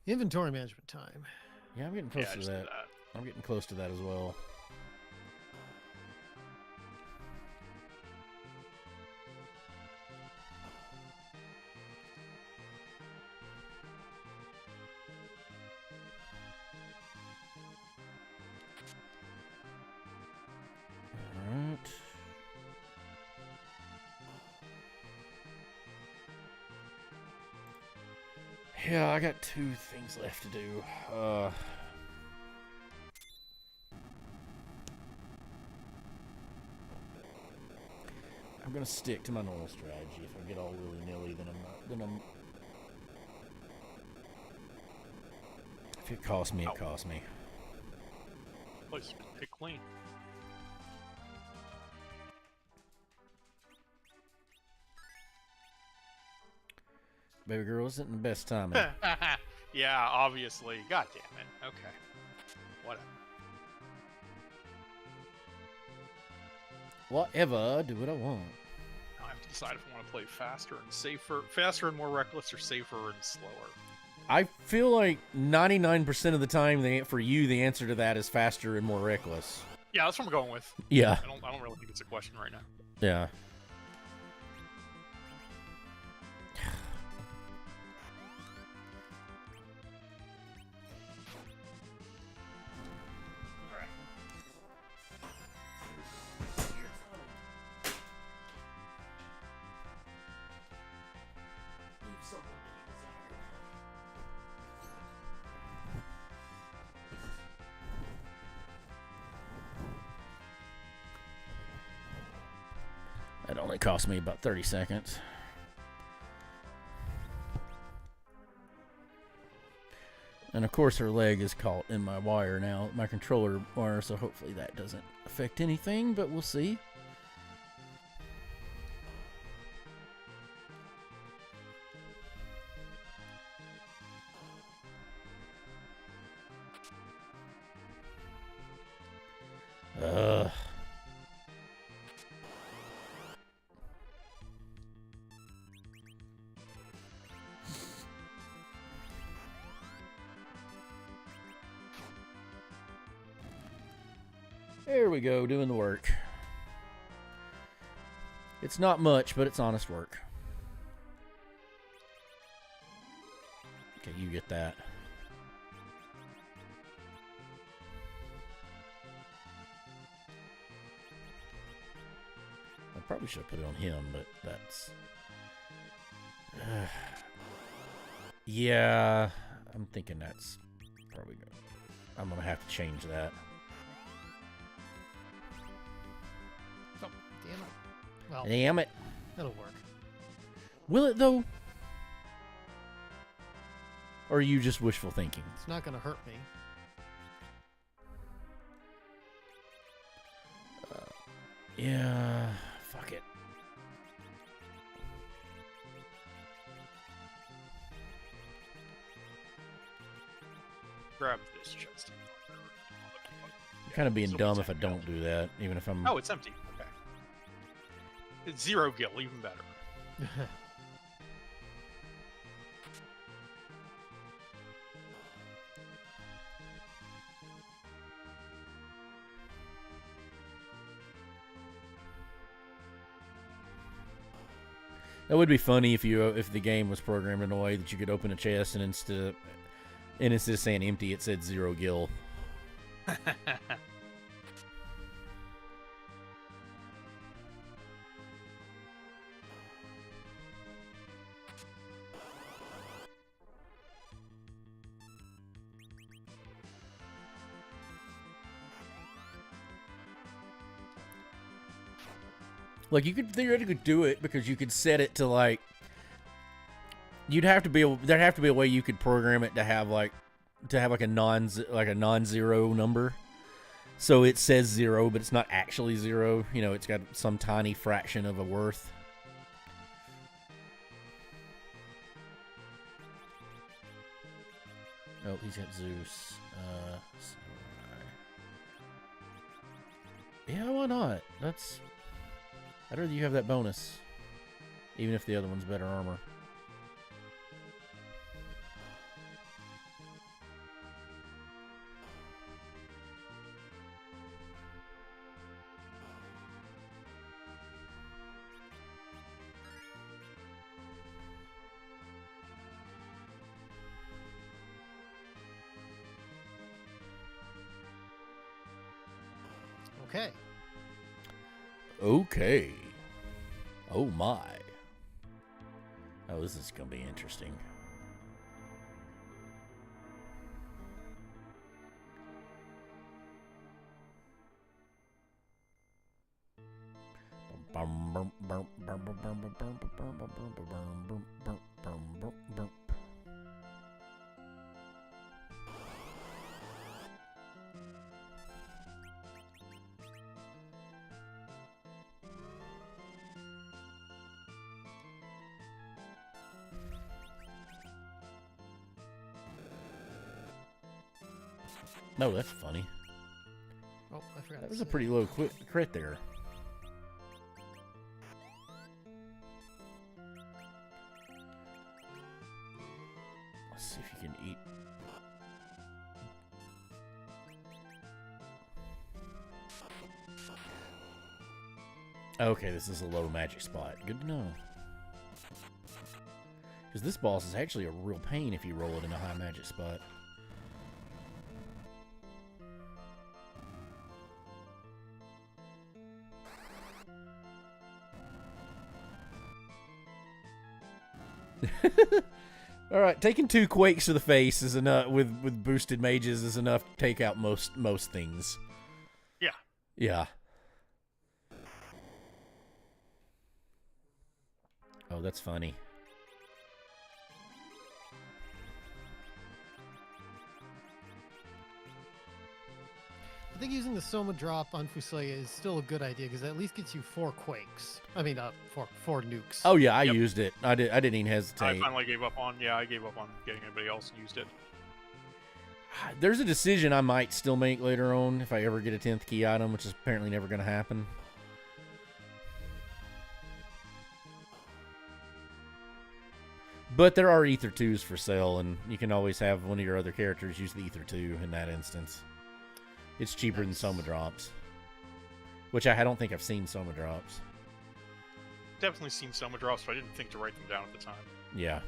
Inventory management time. Yeah, I'm getting close Yeah, to just do that. I'm getting close to that as well. Alright. Yeah, I got 2 things left to do. I'm gonna stick to my normal strategy. If I get all willy-nilly, then I'm not. Then I'm. If it costs me, it costs me. Place pick clean. Baby girl, isn't the best timing. Yeah, obviously. God damn it. Okay. Whatever. Whatever, do what I want. Now I have to decide if I want to play faster and safer, faster and more reckless, or safer and slower. I feel like 99% of the time, for you, the answer to that is faster and more reckless. Yeah, that's what I'm going with. Yeah. I don't really think it's a question right now. Yeah. That only cost me about 30 seconds. And of course her leg is caught in my wire now, my controller wire, so hopefully that doesn't affect anything, but we'll see. Ugh. There we go, doing the work. It's not much, but it's honest work. Okay, you get that. I probably should have put it on him, but that's... yeah, I'm thinking that's probably good. I'm going to have to change that. Oh, damn it. Well, Damn it. that'll work. Will it, though? Or are you just wishful thinking? It's not going to hurt me. Yeah, fuck it. Grab this chest. I'm kind of being Still dumb be if I 10 don't do that, even if I'm... Oh, it's empty. Okay. It's 0 gil, even better. That would be funny if the game was programmed in a way that you could open a chest and instead of saying empty, it said 0 gil. Like, you could theoretically do it because you could set it to, like, there'd have to be a way you could program it to have a non-zero number. So it says 0, but it's not actually 0. You know, it's got some tiny fraction of a worth. Oh, he's got Zeus. Samurai. Yeah, why not? I'd rather you have that bonus. Even if the other one's better armor. Okay. Okay. Oh my. Oh, this is going to be interesting. No, that's funny. Oh, I forgot. That was to a say. pretty low crit there. Let's see if you can eat. Okay, this is a low magic spot. Good to know. Because this boss is actually a real pain if you roll it in a high magic spot. All right, taking 2 quakes to the face is enough. With boosted mages is enough to take out most things. Yeah. Yeah. Oh, that's funny. I think using the Soma drop on Fusillia is still a good idea because it at least gets you 4 quakes. I mean, four nukes. Oh yeah, I Yep. used it. I didn't even I hesitate. finally gave up on. Yeah, I gave up on getting anybody else and used it. There's a decision I might still make later on if I ever get a 10th key item, which is apparently never going to happen. But there are Ether 2s for sale, and you can always have one of your other characters use the Ether 2 in that instance. It's cheaper than Soma drops. Which I don't think I've seen Soma drops. Definitely seen Soma drops, but I didn't think to write them down at the time. Yeah.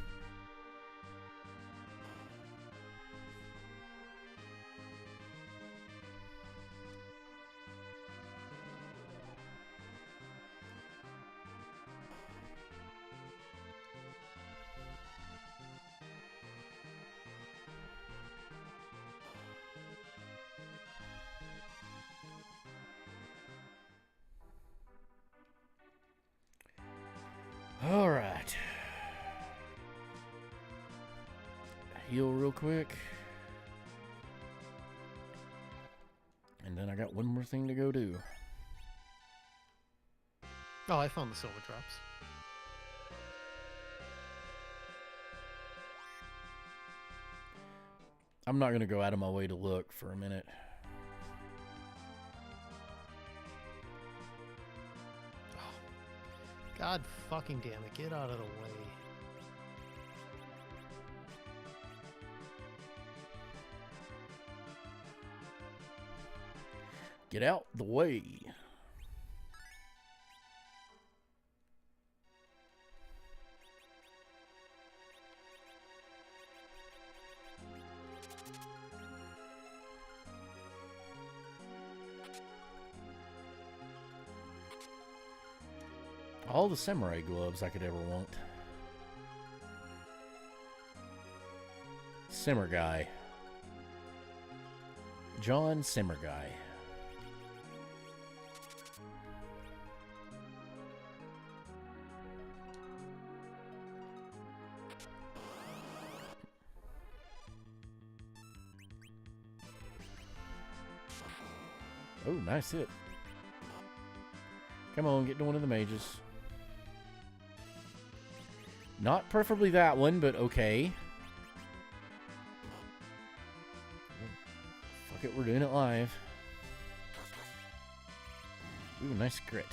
All right. Heal real quick. And then I got one more thing to go do. Oh, I found the Soma drops. I'm not going to go out of my way to look for a minute. God fucking damn it, get out of the way. Get out the way. All the samurai gloves I could ever want. Simmer guy. John Simmer guy. Oh, nice hit. Come on, get to one of the mages. Not preferably that one, but okay. Fuck it, we're doing it live. Ooh, nice crit.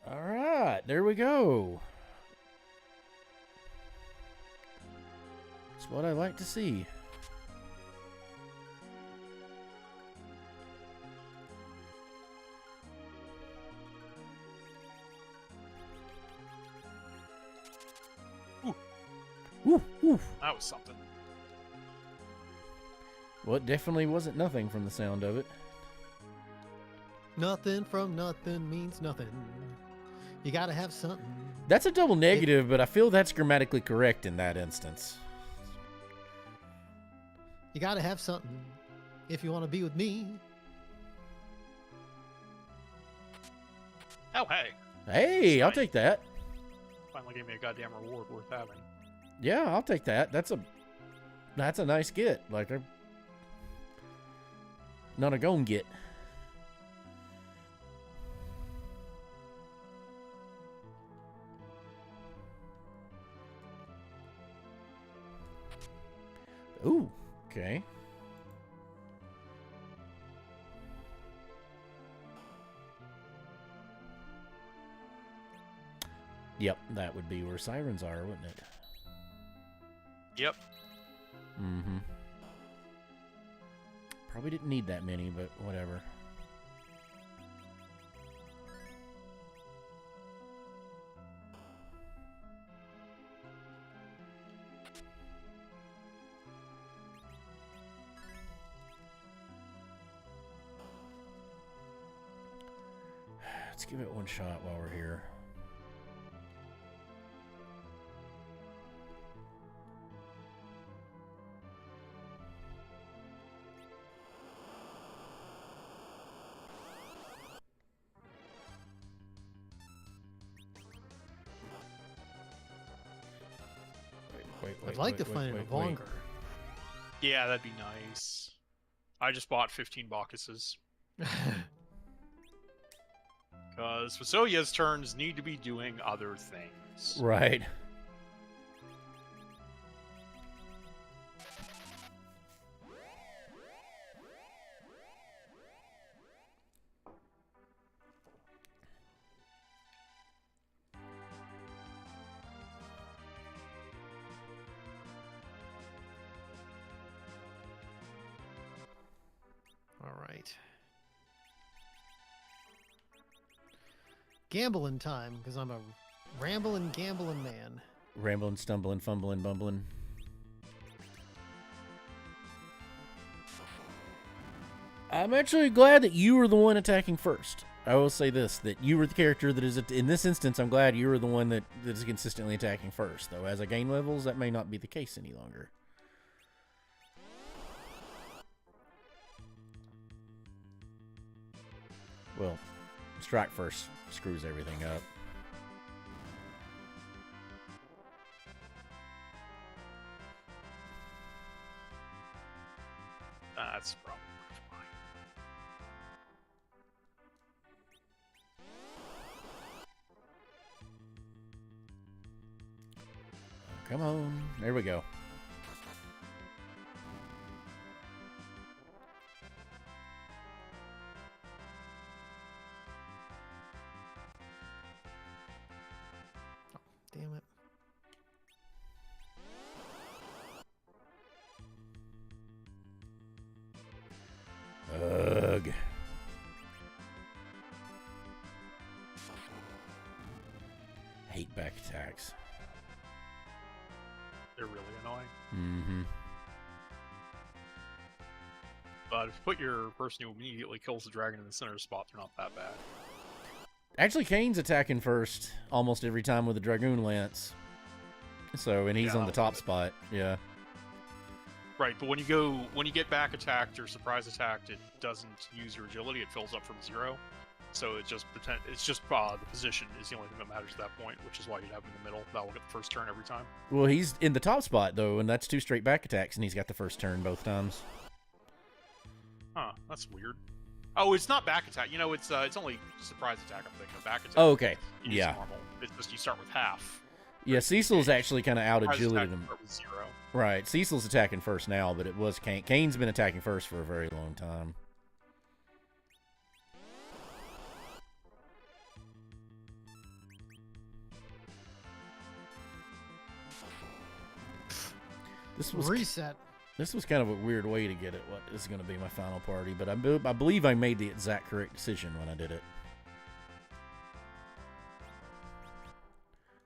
All right, there we go. That's what I like to see. Ooh, ooh. That was something. Well, it definitely wasn't nothing from the sound of it. Nothing from nothing means nothing. You gotta have something. That's a double negative, but I feel that's grammatically correct in that instance. You gotta have something if you want to be with me. Oh, hey. Hey, I'll Nice. take that. Finally gave me a goddamn reward worth having. Yeah, I'll take that. That's a nice get. Like, not a gonna get. Ooh, okay. Yep, that would be where sirens are, wouldn't it? Yep. Mm-hmm. Probably didn't need that many, but whatever. Let's give it one shot while we're here. I'd like to find a longer. Yeah, that'd be nice. I just bought 15 Bacchuses. Because Fasoya's turns need to be doing other things. Right. All right. Gambling time, because I'm a rambling, gambling man. Rambling, stumbling, fumbling, bumbling. I'm actually glad that you were the one attacking first. I will say this, that you were the character that is, in this instance, I'm glad you were the one that is consistently attacking first. Though, as I gain levels, that may not be the case any longer. Well, strike first screws everything up. That's probably fine. Come on. There we go. Damn it. Ugh. Hate back attacks. They're really annoying. Mm-hmm. But if you put your person who immediately kills the dragon in the center spot, they're not that bad. Actually, Kane's attacking first almost every time with a Dragoon Lance. So, and he's Yeah, on the top spot. Yeah. Right, but when you get back attacked or surprise attacked, it doesn't use your agility. It fills up from 0. So the position is the only thing that matters at that point, which is why you'd have him in the middle. That will get the first turn every time. Well, he's in the top spot, though, and that's 2 straight back attacks, and he's got the first turn both times. Huh, that's weird. Oh, it's not back attack. You know, it's only surprise attack. I'm thinking of back attack. Oh, okay. It's Yeah. normal. It's just you start with half. Yeah, Cecil's actually kind of out Surprise agility attack, him. start with 0. Right, Cecil's attacking first now, but it was Kane. Kane's been attacking first for a very long time. This was Reset. This was kind of a weird way to get at what is going to be my final party, but I believe I made the exact correct decision when I did it.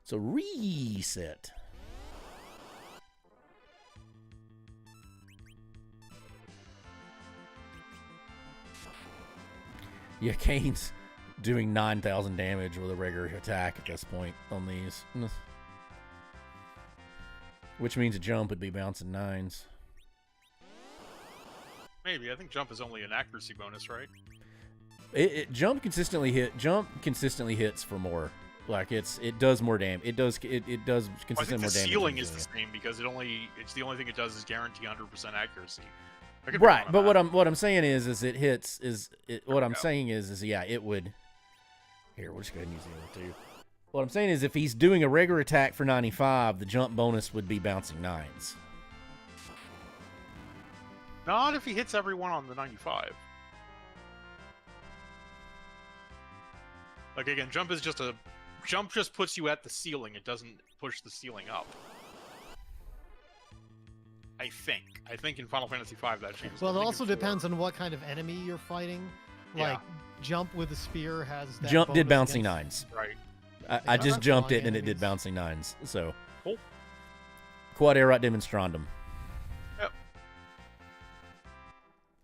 So reset. Yeah, Kane's doing 9,000 damage with a regular attack at this point on these. Which means a jump would be bouncing 9s. Maybe. I think jump is only an accuracy bonus, right? Jump consistently hits for more. Like it does more damage. It does consistently more damage. I think the ceiling is the same because it's the only thing it does is guarantee 100% accuracy. Right, but what I'm saying is it hits what I'm saying is yeah, it would. Here, we'll just go ahead and use the other two. What I'm saying is if he's doing a regular attack for 95, the jump bonus would be bouncing 9s. Not if he hits everyone on the 95. Like again, jump just puts you at the ceiling. It doesn't push the ceiling up. I think in Final Fantasy V that changes. Well, it also depends on what kind of enemy you're fighting. Like jump with a spear has that jump did bonus bouncing against... 9s. Right. I just jumped it and it enemies. did bouncing 9s. So Cool. Quad erat demonstrandum. Yep.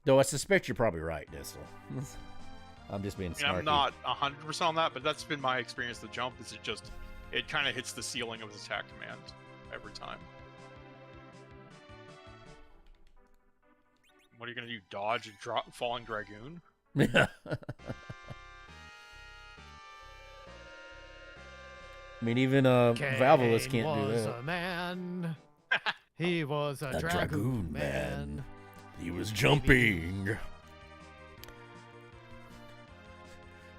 Though I suspect you're probably right, Distel. I'm just being snarky. I'm not 100% on that, but that's been my experience. The jump is it kind of hits the ceiling of his attack command every time. What are you gonna do? Dodge a falling dragoon? I mean, even Valvolus can't do was that. a man. He was a dragoon man. He was jumping.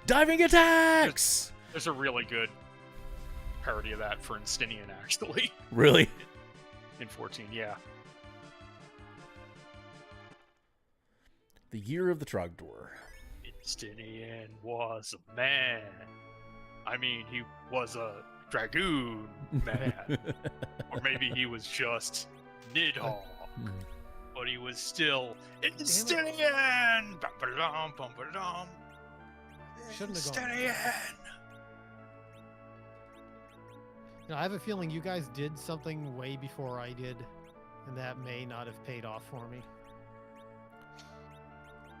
Diving attacks! There's a really good parody of that for Instinian, actually. Really? In 14, yeah. The Year of the Trogdor. Instinian was a man. I mean, he was a dragoon man. Or maybe he was just Nidhogg. But he was still Instinian! Bum-ba-dum, bum-ba-dum. Shouldn't have gone. Instinian! You know, I have a feeling you guys did something way before I did, and that may not have paid off for me.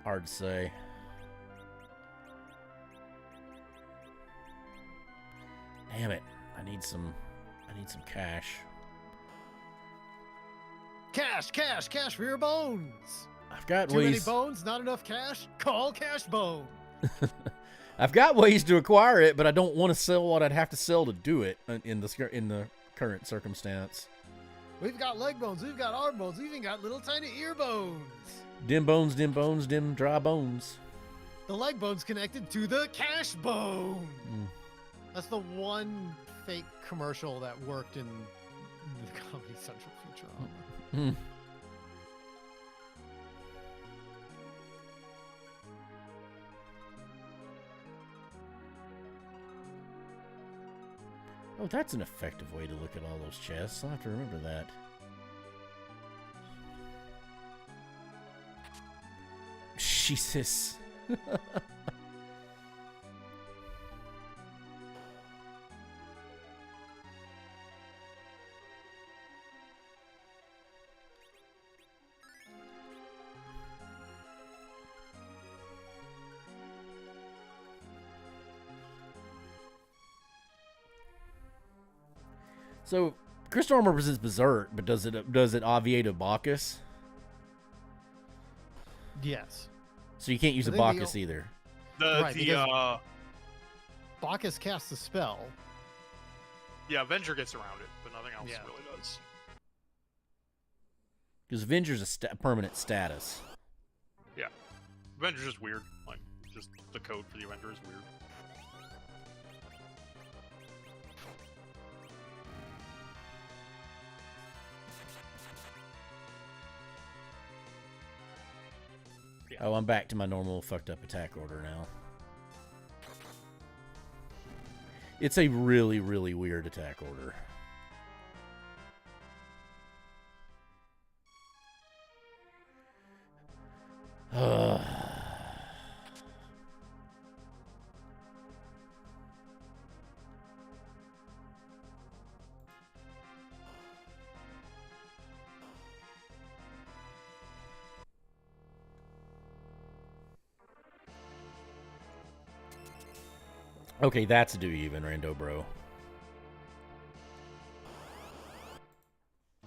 Hard to say. Damn it. I need some cash. Cash for your bones. I've got Too many ways. bones, not enough cash? Call Cash Bone. I've got ways to acquire it, but I don't want to sell what I'd have to sell to do it in the current circumstance. We've got leg bones, we've got arm bones, we've even got little tiny ear bones. Dim bones, dim dry bones. The leg bone's connected to the cash bone. That's the one fake commercial that worked in the Comedy Central Futurama. Oh, that's an effective way to look at all those chests. I'll have to remember that. Jesus. So, Crystal Armor presents Berserk, but does it obviate a Bacchus? Yes. So you can't use a I think Bacchus either. Bacchus casts a spell. Yeah, Avenger gets around it, but nothing else really does. Because Avenger's a permanent status. Yeah. Avenger's just weird. Like, just the code for the Avenger is weird. Yeah. Oh, I'm back to my normal fucked up attack order now. It's a really, really weird attack order. Okay, that's do even, Rando Bro.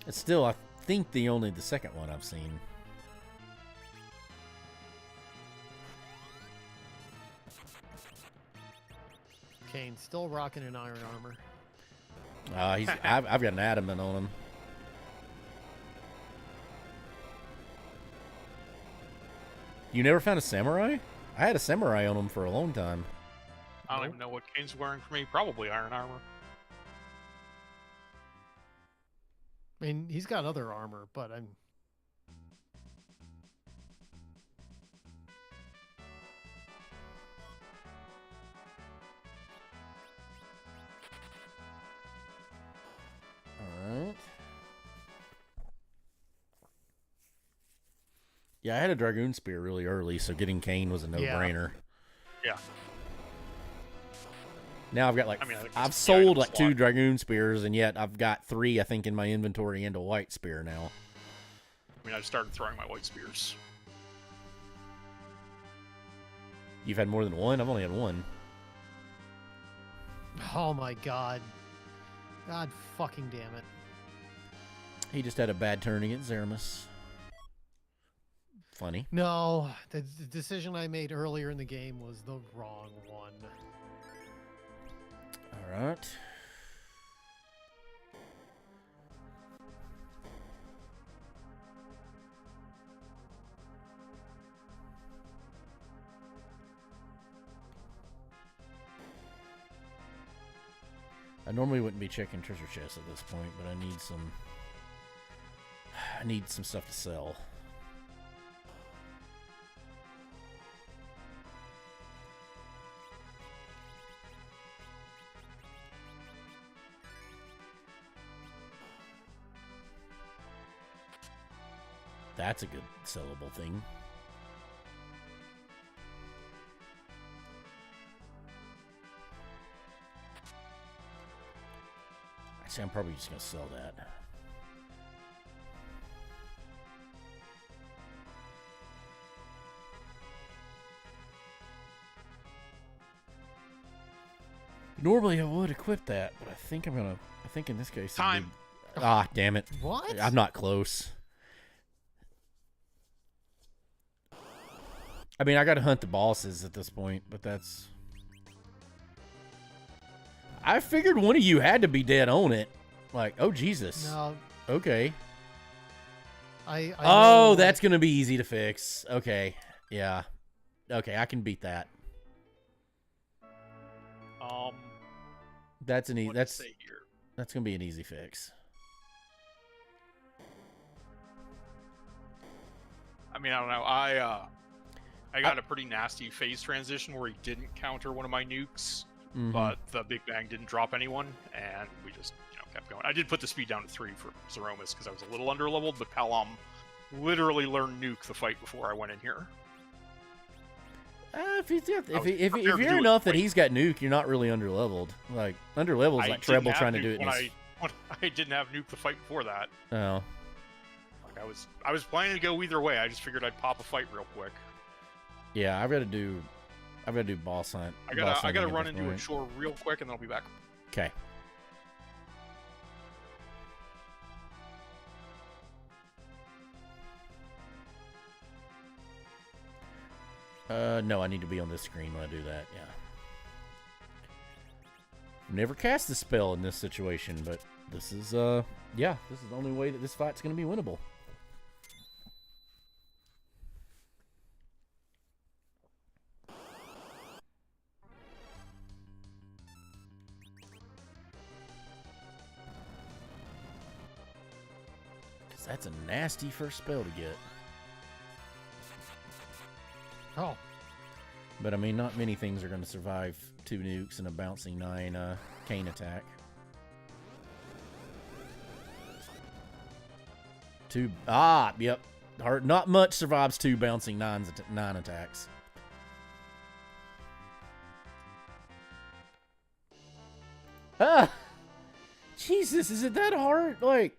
It's still, I think, the second one I've seen. Kane still rocking an iron armor. I've got an adamant on him. You never found a samurai? I had a samurai on him for a long time. I don't even know what Kane's wearing for me. Probably iron armor. I mean, he's got other armor, but I'm... Alright. Yeah, I had a Dragoon Spear really early, so getting Kane was a no-brainer. Yeah. Now I've got like, I mean, I've sold like 2 Dragoon Spears, and yet I've got 3, I think, in my inventory and a White Spear now. I mean, I started throwing my white spears. You've had more than one? I've only had 1. Oh my god. God fucking damn it. He just had a bad turn against Zeramus. Funny. No, the decision I made earlier in the game was the wrong one. Alright. I normally wouldn't be checking treasure chests at this point, but I need some stuff to sell. That's a good sellable thing. Actually, I'm probably just going to sell that. Normally I would equip that, but I think I'm going to... I think in this case... Time! Ah, damn it. What? I'm not close. I mean, I got to hunt the bosses at this point, but that's... I figured one of you had to be dead on it. Like, oh, Jesus. No. Okay. I Oh, know- that's going to be easy to fix. Okay. Yeah. Okay, I can beat that. That's an easy... What does it say here? That's going to be an easy fix. I mean, I don't know. I got a pretty nasty phase transition where he didn't counter one of my nukes, but the Big Bang didn't drop anyone, and we just kept going. I did put the speed down to 3 for Zeromus because I was a little underleveled, but Palam literally learned nuke the fight before I went in here. If you're enough that he's got nuke, you're not really underleveled. Like, underleveled is like Treble trying to do it. When I didn't have nuke the fight before that. Oh. Like I was planning to go either way. I just figured I'd pop a fight real quick. Yeah, I've got to do boss hunt. I gotta run into a shore real quick, and then I'll be back. Okay. No, I need to be on this screen when I do that, yeah. Never cast a spell in this situation, but this is, yeah, this is the only way that this fight's going to be winnable. Because that's a nasty first spell to get. Oh. But I mean, not many things are going to survive 2 nukes and a bouncing 9 Kane attack. 2. Ah, yep. Not much survives 2 bouncing 9 attacks. Ah! Jesus, is it that hard? Like,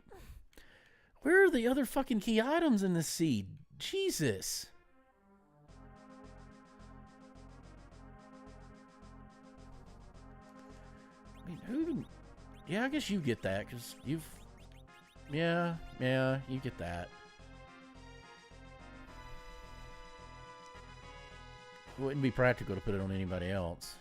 where are the other fucking key items in this seed? Jesus. mean, who even... Yeah, I guess you get that, because you've... Yeah, you get that. Wouldn't be practical to put it on anybody else.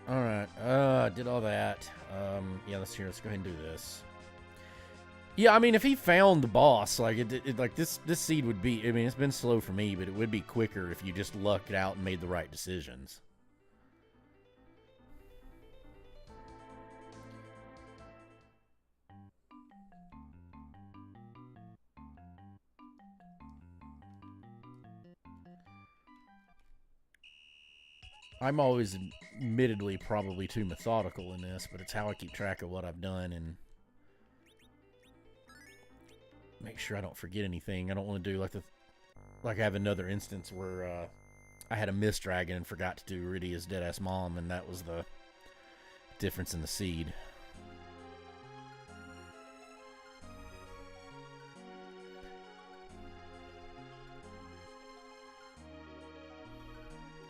Alright, did all that. Yeah, let's go ahead and do this. Yeah, I mean, if he found the boss, like, like this seed would be, I mean, it's been slow for me, but it would be quicker if you just lucked out and made the right decisions. I'm always admittedly probably too methodical in this, but it's how I keep track of what I've done and make sure I don't forget anything. I don't want to do like I have another instance where I had a mist dragon and forgot to do Iridia's dead-ass mom, and that was the difference in the seed.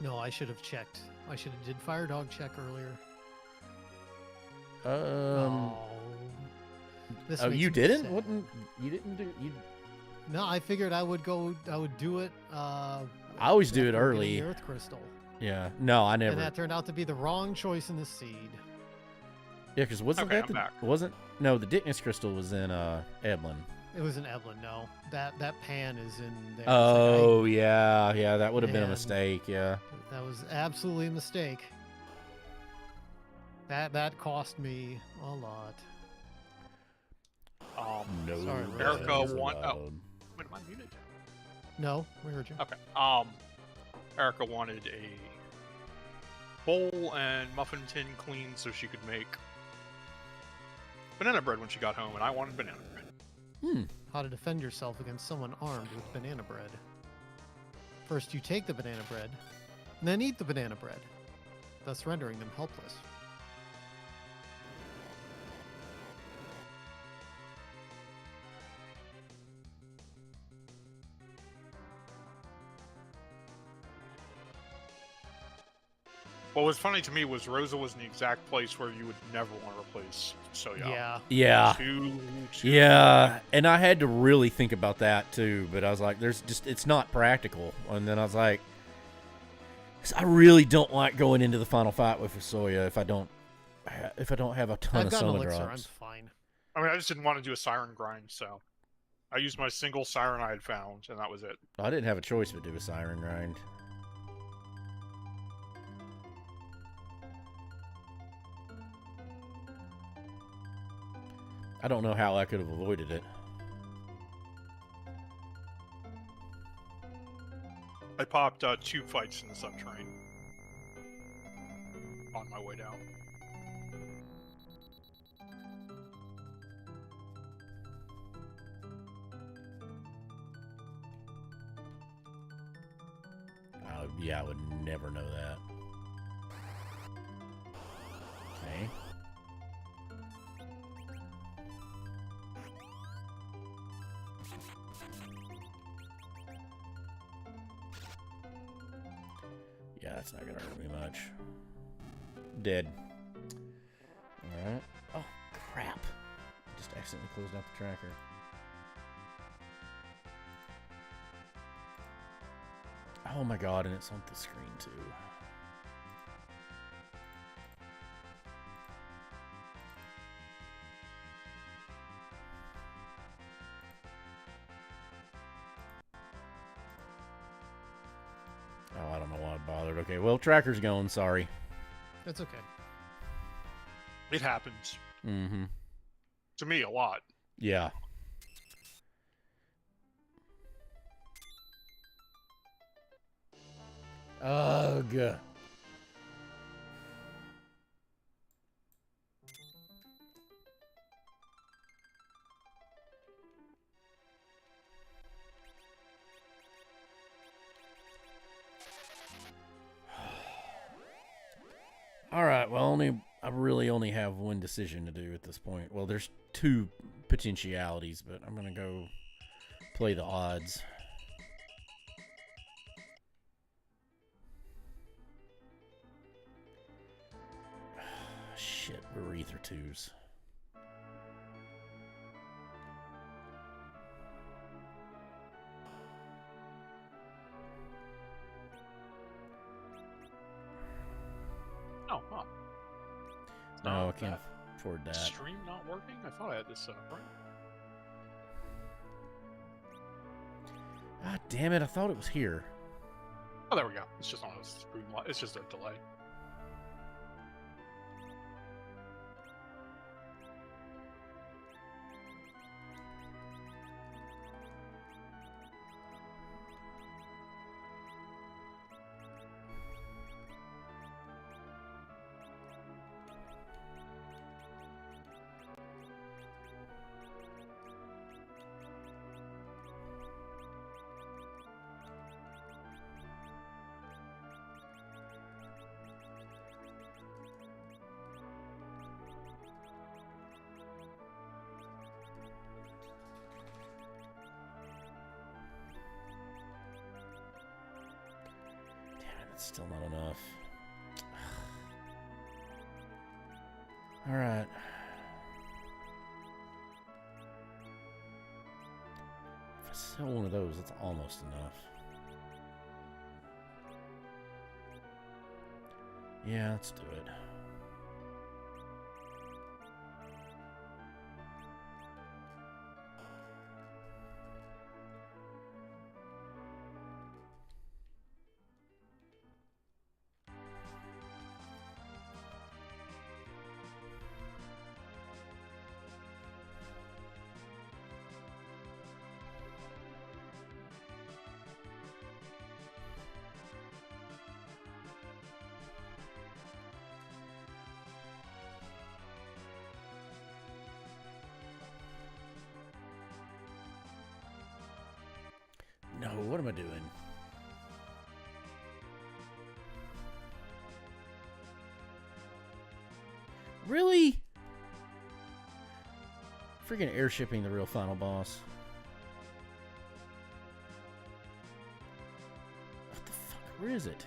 No, I should have checked. I should have did Fire Dog check earlier. This Oh, makes you me didn't? sad. You didn't do you? No, I figured I would do it. I always do it after getting early. The Earth Crystal. Yeah. No, I never. And that turned out to be the wrong choice in the seed. Yeah, because wasn't Okay, that I'm back. no, the Dickness crystal was in Eblin. It was in Evelyn. No, that pan is in there. Oh yeah, that would have been a And- mistake. Yeah. That was absolutely a mistake. That cost me a lot. No. Sorry, Erica that's won. Oh, allowed. wait, am I muted? No, we heard you. Okay. Erica wanted a bowl and muffin tin clean so she could make banana bread when she got home, and I wanted banana bread. How to defend yourself against someone armed with banana bread. First, you take the banana bread, and then eat the banana bread, thus rendering them helpless. What was funny to me was Rosa was in the exact place where you would never want to replace Soya. Yeah. Yeah. Too Yeah, and I had to really think about that too, but I was like, it's not practical. And then I was like, I really don't like going into the final fight with Soya if I don't have a ton I've of got an Soma elixir. I'm drops. fine. I mean, I just didn't want to do a siren grind, so I used my single siren I had found, and that was it. I didn't have a choice but to do a siren grind. I don't know how I could have avoided it. I popped 2 fights in the subterranean on my way down. Yeah, I would never know that. Okay. Yeah, that's not gonna hurt me much. Dead. Alright. Oh, crap. Just accidentally closed out the tracker. Oh my god, and it's on the screen too. Oh, I don't know why I bothered. Okay, well, tracker's going, sorry. That's okay. It happens. Mm-hmm. To me, a lot. Yeah. Ugh. Alright, well, I really only have one decision to do at this point. Well, there's two potentialities, but I'm going to go play the odds. Shit, we're ether 2s. Oh, huh. No, I can't afford that. Stream not working? I thought I had this set up right. God damn it, I thought it was here. Oh, there we go. It's just on a stream. It's just a delay. It's still not enough. Alright. If I sell one of those, that's almost enough. Yeah, let's do it. No, what am I doing? Really? Freaking airshipping the real final boss. What the fuck? Where is it?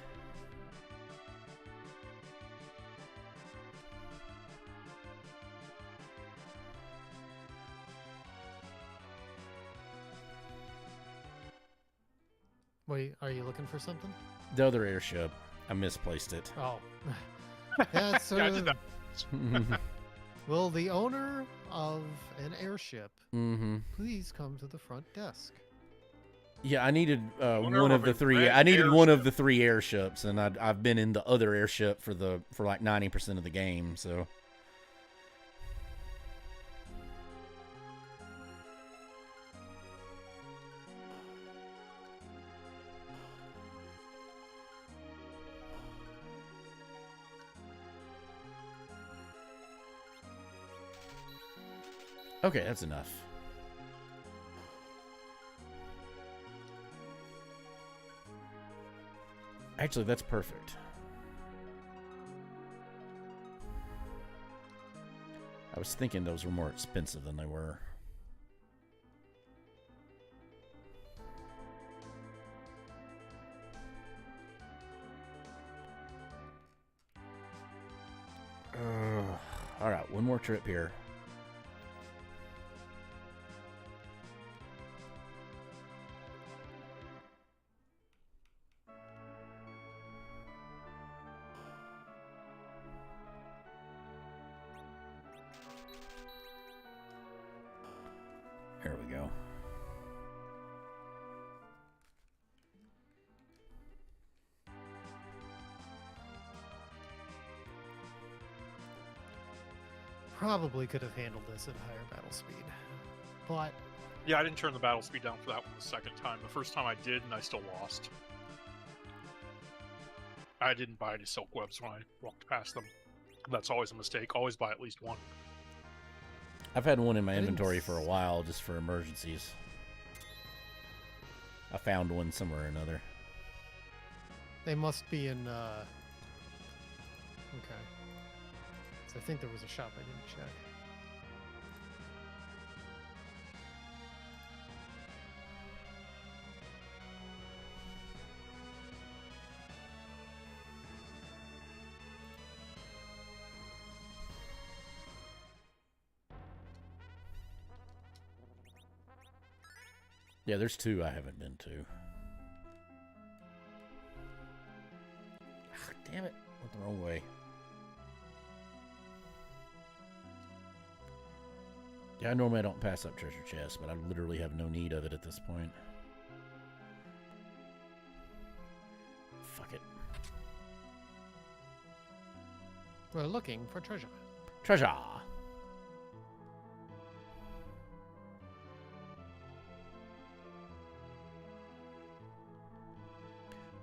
Wait, are you looking for something? The other airship. I misplaced it. Oh. Yeah, it's Yeah, I did that. Will the owner of an airship Mm-hmm. please come to the front desk? Yeah, I needed Owner one of of the a three. red I needed one of airship. the three airships, and I've been in the other airship for like 90% of the game. So okay, that's enough. Actually, that's perfect. I was thinking those were more expensive than they were. All right, one more trip here. There we go. Probably could have handled this at higher battle speed. But Yeah, I didn't turn the battle speed down for that one the second time. The first time I did, and I still lost. I didn't buy any silk webs when I walked past them. That's always a mistake. Always buy at least one. I've had one in my I didn't inventory for a while just for emergencies. I found one somewhere or another. they must be in Okay. So I think there was a shop I didn't check. Yeah, there's 2 I haven't been to. Ah, damn it. Went the wrong way. Yeah, normally I don't pass up treasure chests, but I literally have no need of it at this point. Fuck it. We're looking for treasure. Treasure!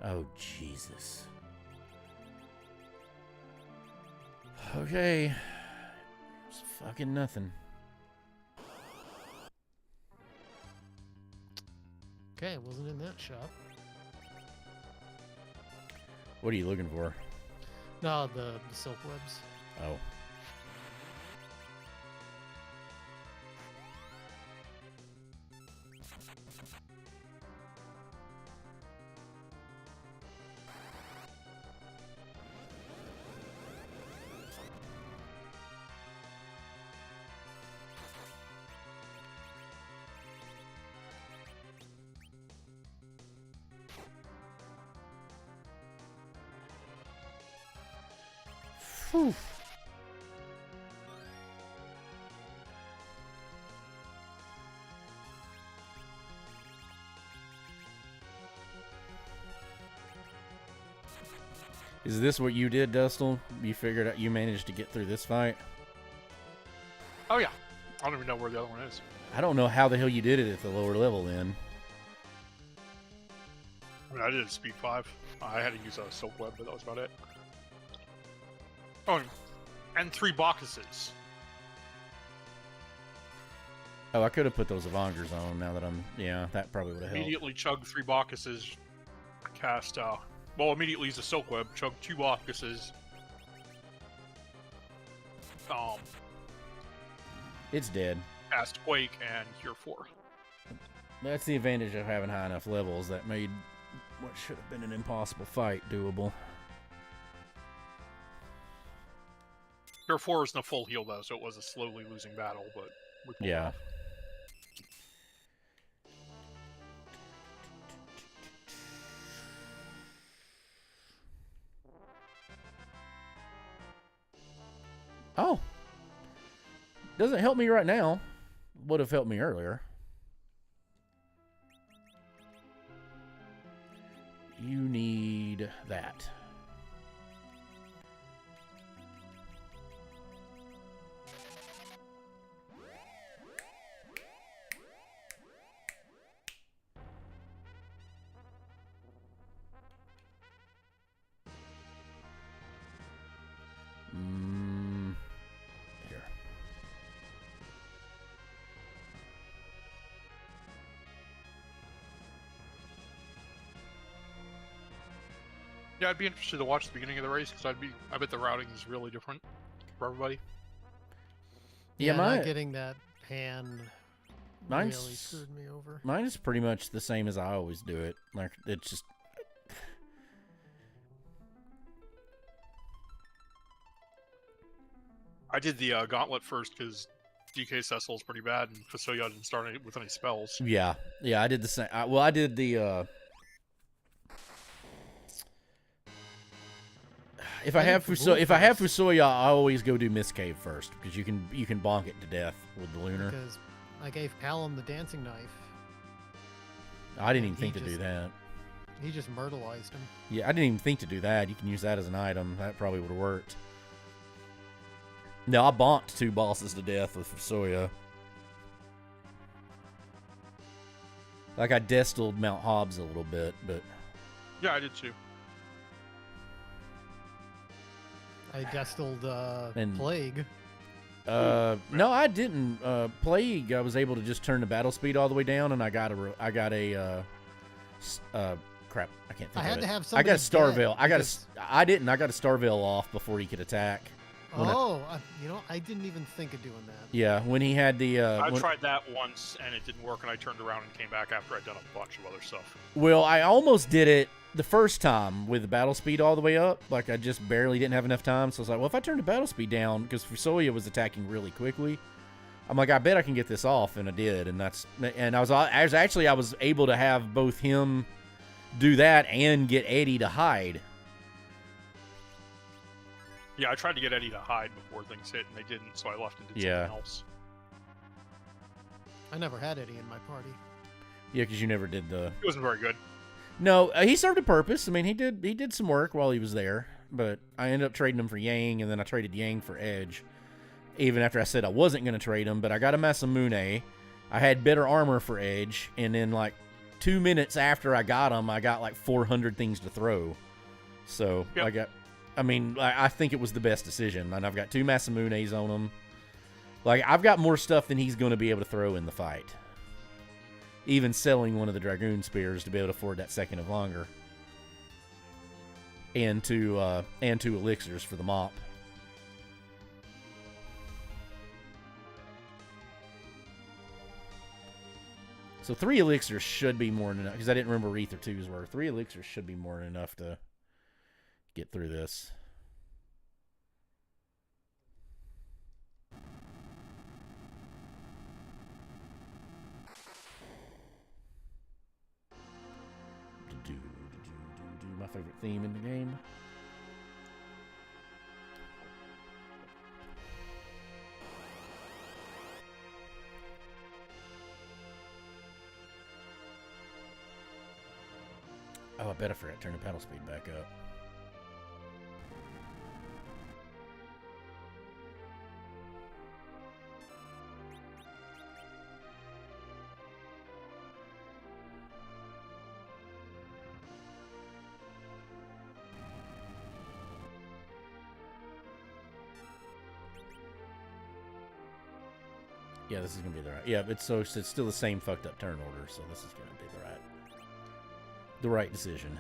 Oh, Jesus. Okay. It's fucking nothing. Okay, it wasn't in that shop. What are you looking for? No, the silk webs. Oh. Whew. Is this what you did, Dustle? You figured out you managed to get through this fight? Oh yeah. I don't even know where the other one is. I don't know how the hell you did it at the lower level then. I mean, I did it at speed 5. I had to use a silk web, but that was about it. Oh, and 3 Bacchuses. Oh, I could have put those Avengers on now that I'm... Yeah, that probably would have helped. Immediately chug 3 Bacchuses. Cast, well, immediately use a silk web. Chug 2 Bacchuses. It's dead. Cast Quake and Cure 4. That's the advantage of having high enough levels. That made what should have been an impossible fight doable. Cure 4 isn't a full heal, though, so it was a slowly losing battle, but... we pulled it Yeah. off. Oh. Doesn't help me right now. Would have helped me earlier. You need that. Here. Yeah, I'd be interested to watch the beginning of the race, because I bet the routing is really different for everybody. Yeah, not getting that pan mine's- really screwed me over. Mine is pretty much the same as I always do it. Like, it's just... I did the gauntlet first, because DK Cecil's pretty bad, and Fasoya didn't start with any spells. Yeah. Yeah, I did the same. Well, I did the... If I have Fusoya, I always go do Mist Cave first, because you can bonk it to death with the lunar. Because I gave Palom the dancing knife. I didn't even he think to do just- that. He just myrtleized him. Yeah, I didn't even think to do that. You can use that as an item. That probably would have worked. No, I bonked 2 bosses to death with Fusoya. Like, I destiled Mount Hobbs a little bit, but... Yeah, I did too. I destiled And- Plague. No, I didn't. Plague, I was able to just turn the battle speed all the way down, and I got a crap. I can't think I of had it. to have I got a somebody Starveil. dead I got because- a. I didn't. I got a Starveil off before he could attack. When you know, I didn't even think of doing that. Yeah, when he had the. I when- tried that once and it didn't work, and I turned around and came back after I'd done a bunch of other stuff. Well, I almost did it the first time with the battle speed all the way up. Like, I just barely didn't have enough time. So I was like, well, if I turn the battle speed down, because Fusoya was attacking really quickly, I'm like, I bet I can get this off, and I did. And I was able to have both him do that and get Eddie to hide. Yeah, I tried to get Eddie to hide before things hit, and they didn't, so I left and did Yeah. something else. I never had Eddie in my party. Yeah, because you never did the. It wasn't very good. No, he served a purpose. I mean, he did some work while he was there, but I ended up trading him for Yang, and then I traded Yang for Edge. Even after I said I wasn't going to trade him, but I got a Masamune. I had better armor for Edge, and then like 2 minutes after I got him, I got like 400 things to throw. So Yep. I think it was the best decision, and I've got 2 Masamunes on him. Like, I've got more stuff than he's going to be able to throw in the fight. Even selling one of the Dragoon Spears to be able to afford that second of longer. And 2 elixirs for the mop. So 3 elixirs should be more than enough, because I didn't remember what Ether 2s were. 3 elixirs should be more than enough to get through this. My favorite theme in the game. Oh, I bet I forgot to turn the paddle speed back up. Yeah, this is gonna be the right. Yeah, it's still the same fucked up turn order, so this is gonna be the right decision.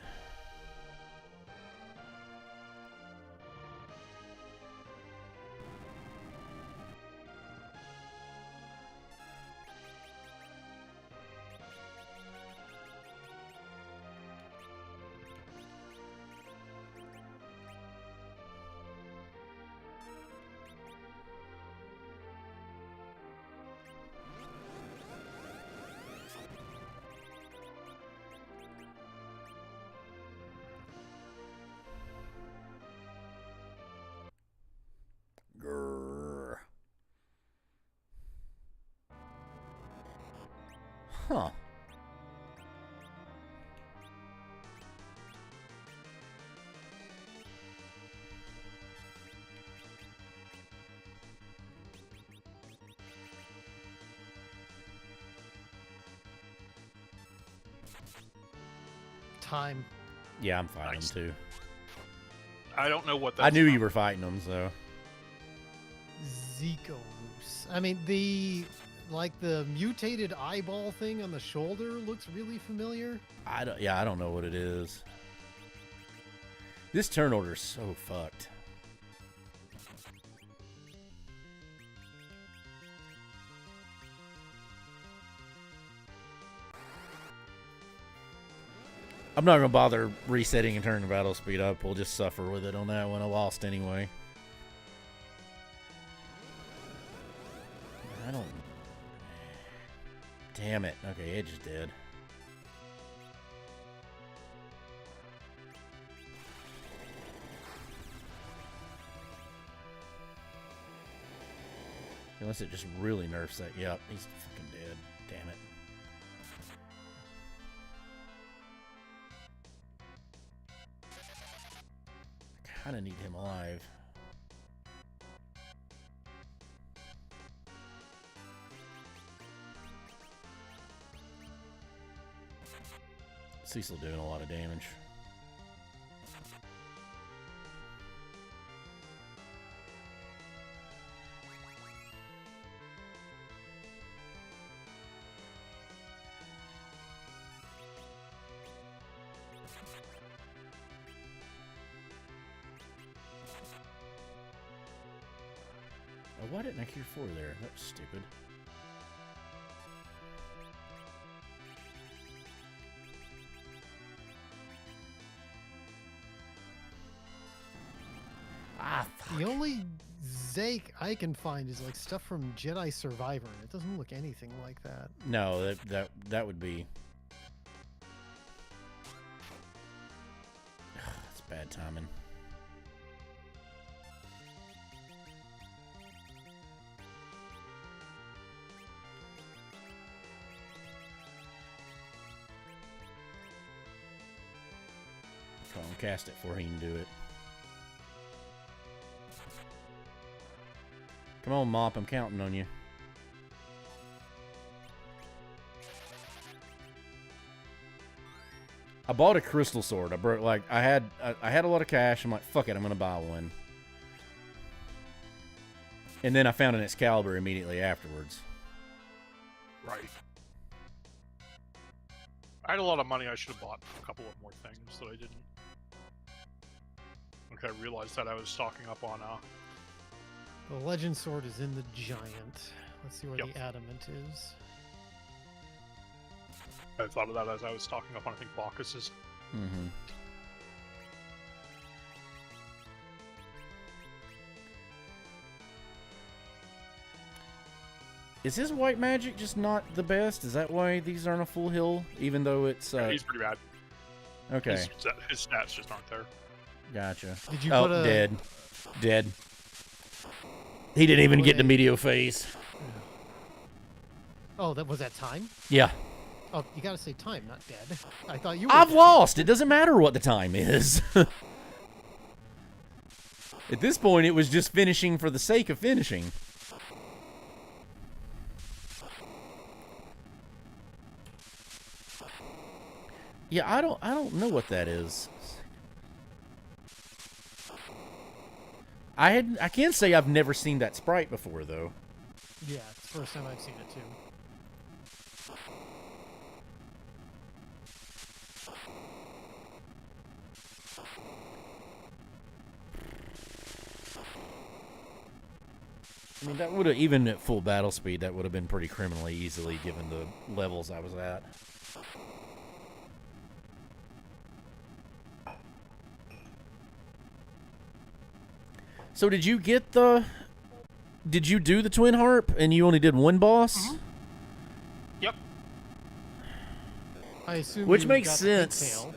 Grrr. Huh. Time. Yeah, I'm fighting Nice. them too. I don't know what that I knew you were fighting them, so. Zikoos. I mean, the mutated eyeball thing on the shoulder looks really familiar. I don't know what it is. This turn order is so fucked. I'm not gonna bother resetting and turning the battle speed up. We'll just suffer with it on that one. I lost anyway. I don't. Damn it. Okay, Edge is dead. Unless it just really nerfs that. Yep, he's fucking dead. Damn it. I kind of need him alive. Cecil doing a lot of damage. Oh, why didn't I cure 4 there? That was stupid. Ah, fuck. The only Zake I can find is like stuff from Jedi Survivor, and it doesn't look anything like that. No, that would be... That's bad timing. Come on, cast it before he can do it. Come on, Mop, I'm counting on you. I bought a crystal sword. I had a lot of cash. I'm like, fuck it, I'm gonna buy one. And then I found an Excalibur immediately afterwards. Right. I had a lot of money. I should have bought a couple of more things that I didn't. Okay, I realized that I was stocking up on The Legend Sword is in the Giant. Let's see where Yep. the Adamant is. I thought of that as I was stocking up on, I think, Bacchus's. Mm-hmm. Is his white magic just not the best? Is that why these aren't a full hill, even though it's... Yeah, he's pretty bad. Okay, His stats just aren't there. gotcha. Did you put a... dead. Dead. He didn't even get to Medio phase. Oh, was that time? Yeah. Oh, you gotta say time, not dead. I thought you were I've dead. lost. It doesn't matter what the time is. At this point, it was just finishing for the sake of finishing. Yeah, I don't know what that is. I can't say I've never seen that sprite before though. Yeah, it's the first time I've seen it too. I mean, that would have, even at full battle speed, that would have been pretty criminally easily given the levels I was at. So did you get the... Did you do the Twin Harp and you only did one boss? Mm-hmm. Yep. I assume Which you makes got sense. The pigtail,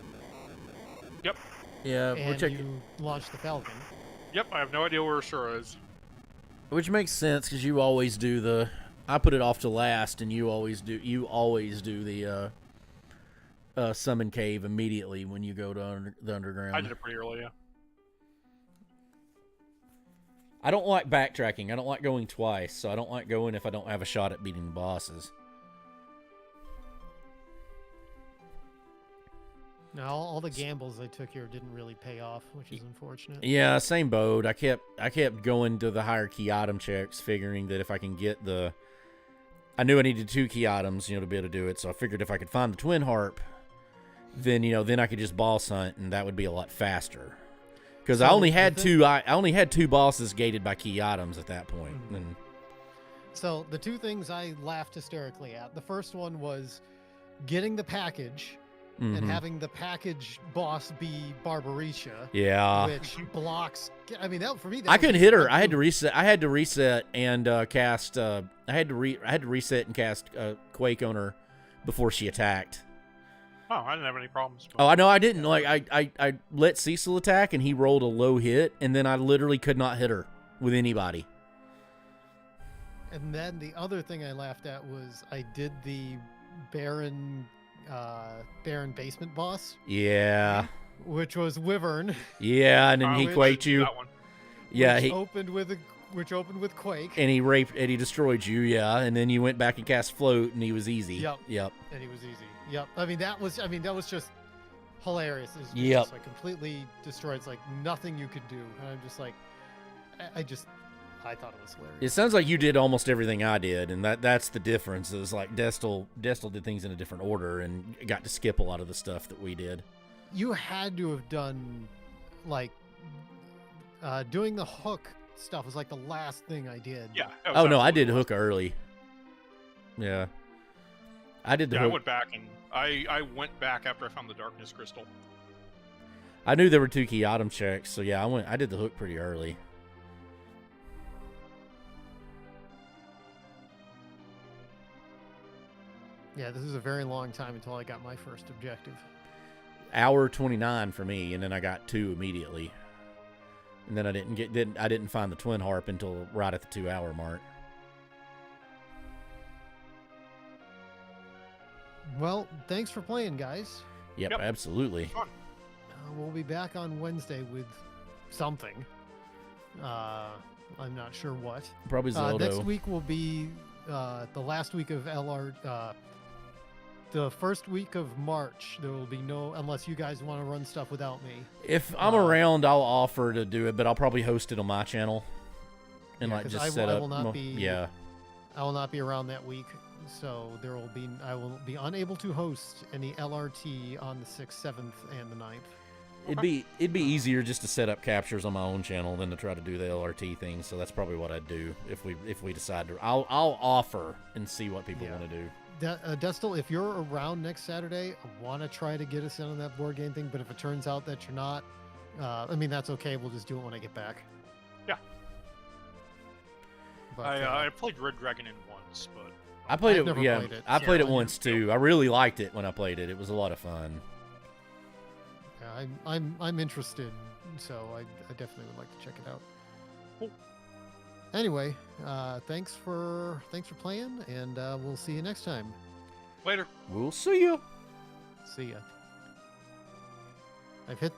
Yep. Yeah, and you launched the Falcon. Yep. I have no idea where Ashura is. which makes sense because you always do the... I put it off to last, and you always do the summon cave immediately when you go to the underground. I did it pretty early, yeah. I don't like backtracking. I don't like going twice, so I don't like going if I don't have a shot at beating the bosses. Now, all the gambles I took here didn't really pay off, which is unfortunate. Yeah, same boat. I kept going to the higher key item checks, figuring that if I can get the... I knew I needed 2 key items, to be able to do it, so I figured if I could find the Twin Harp, then, then I could just boss hunt, and that would be a lot faster. Because I only had two bosses gated by key items at that point. Mm-hmm. And So the 2 things I laughed hysterically at. The first one was getting the package and having the package boss be Barbaricia. Yeah. Which blocks. I mean, that for me. That I was couldn't just hit her. one I had to move. reset. I had to reset and cast. I had to reset and cast Quake on her before she attacked. Oh, I didn't have any problems. Oh, I know I didn't. Like I let Cecil attack and he rolled a low hit, and then I literally could not hit her with anybody. And then the other thing I laughed at was I did the Baron basement boss, Yeah. which was Wyvern. Yeah, and then he Which- quaked you. That one. Yeah, which he opened with Quake. and he raped and he destroyed you. Yeah, and then you went back and cast Float, and he was easy. Yep. And he was easy. Yep. I mean, that was just hilarious. It was Yep. just like completely destroyed. It's like nothing you could do. And I'm just like, I thought it was hilarious. It sounds like you did almost everything I did, and that's the difference. Is like Destel did things in a different order and got to skip a lot of the stuff that we did. You had to have done like doing the hook stuff was like the last thing I did. Yeah. that was Oh no, I absolutely did hook early. Yeah, I did the Yeah, I hook. went back and I went back after I found the darkness crystal. I knew there were 2 key item checks, so yeah, I did the hook pretty early. Yeah, this is a very long time until I got my first objective. Hour 29 for me, and then I got 2 immediately. And then I didn't find the twin harp until right at the 2-hour mark. Well, thanks for playing, guys. Yep, Yep. absolutely. Fun. We'll be back on Wednesday with something. I'm not sure what. Probably Zelda. Next week will be the last week of LR. The first week of March, there will be no, unless you guys want to run stuff without me. If I'm around, I'll offer to do it, but I'll probably host it on my channel and Yeah, like 'cause just I set will up. not be- Yeah, I will not be around that week, so I will be unable to host any LRT on the 6th, 7th, and the 9th. it'd be easier just to set up captures on my own channel than to try to do the LRT thing. So that's probably what I'd do if we decide to. I'll offer and see what people Yeah. want to do. Destil, if you're around next Saturday, I want to try to get us in on that board game thing, but if it turns out that you're not, I mean, that's okay. We'll just do it when I get back. Yeah. But, I played Red Dragon in once, but I played I've it. never Yeah, played it, I so played it I- once too. I really liked it when I played it. It was a lot of fun. yeah, I'm interested, so I definitely would like to check it out. Cool. Anyway, thanks for playing, and we'll see you next time. later. We'll see you. See ya. I've hit the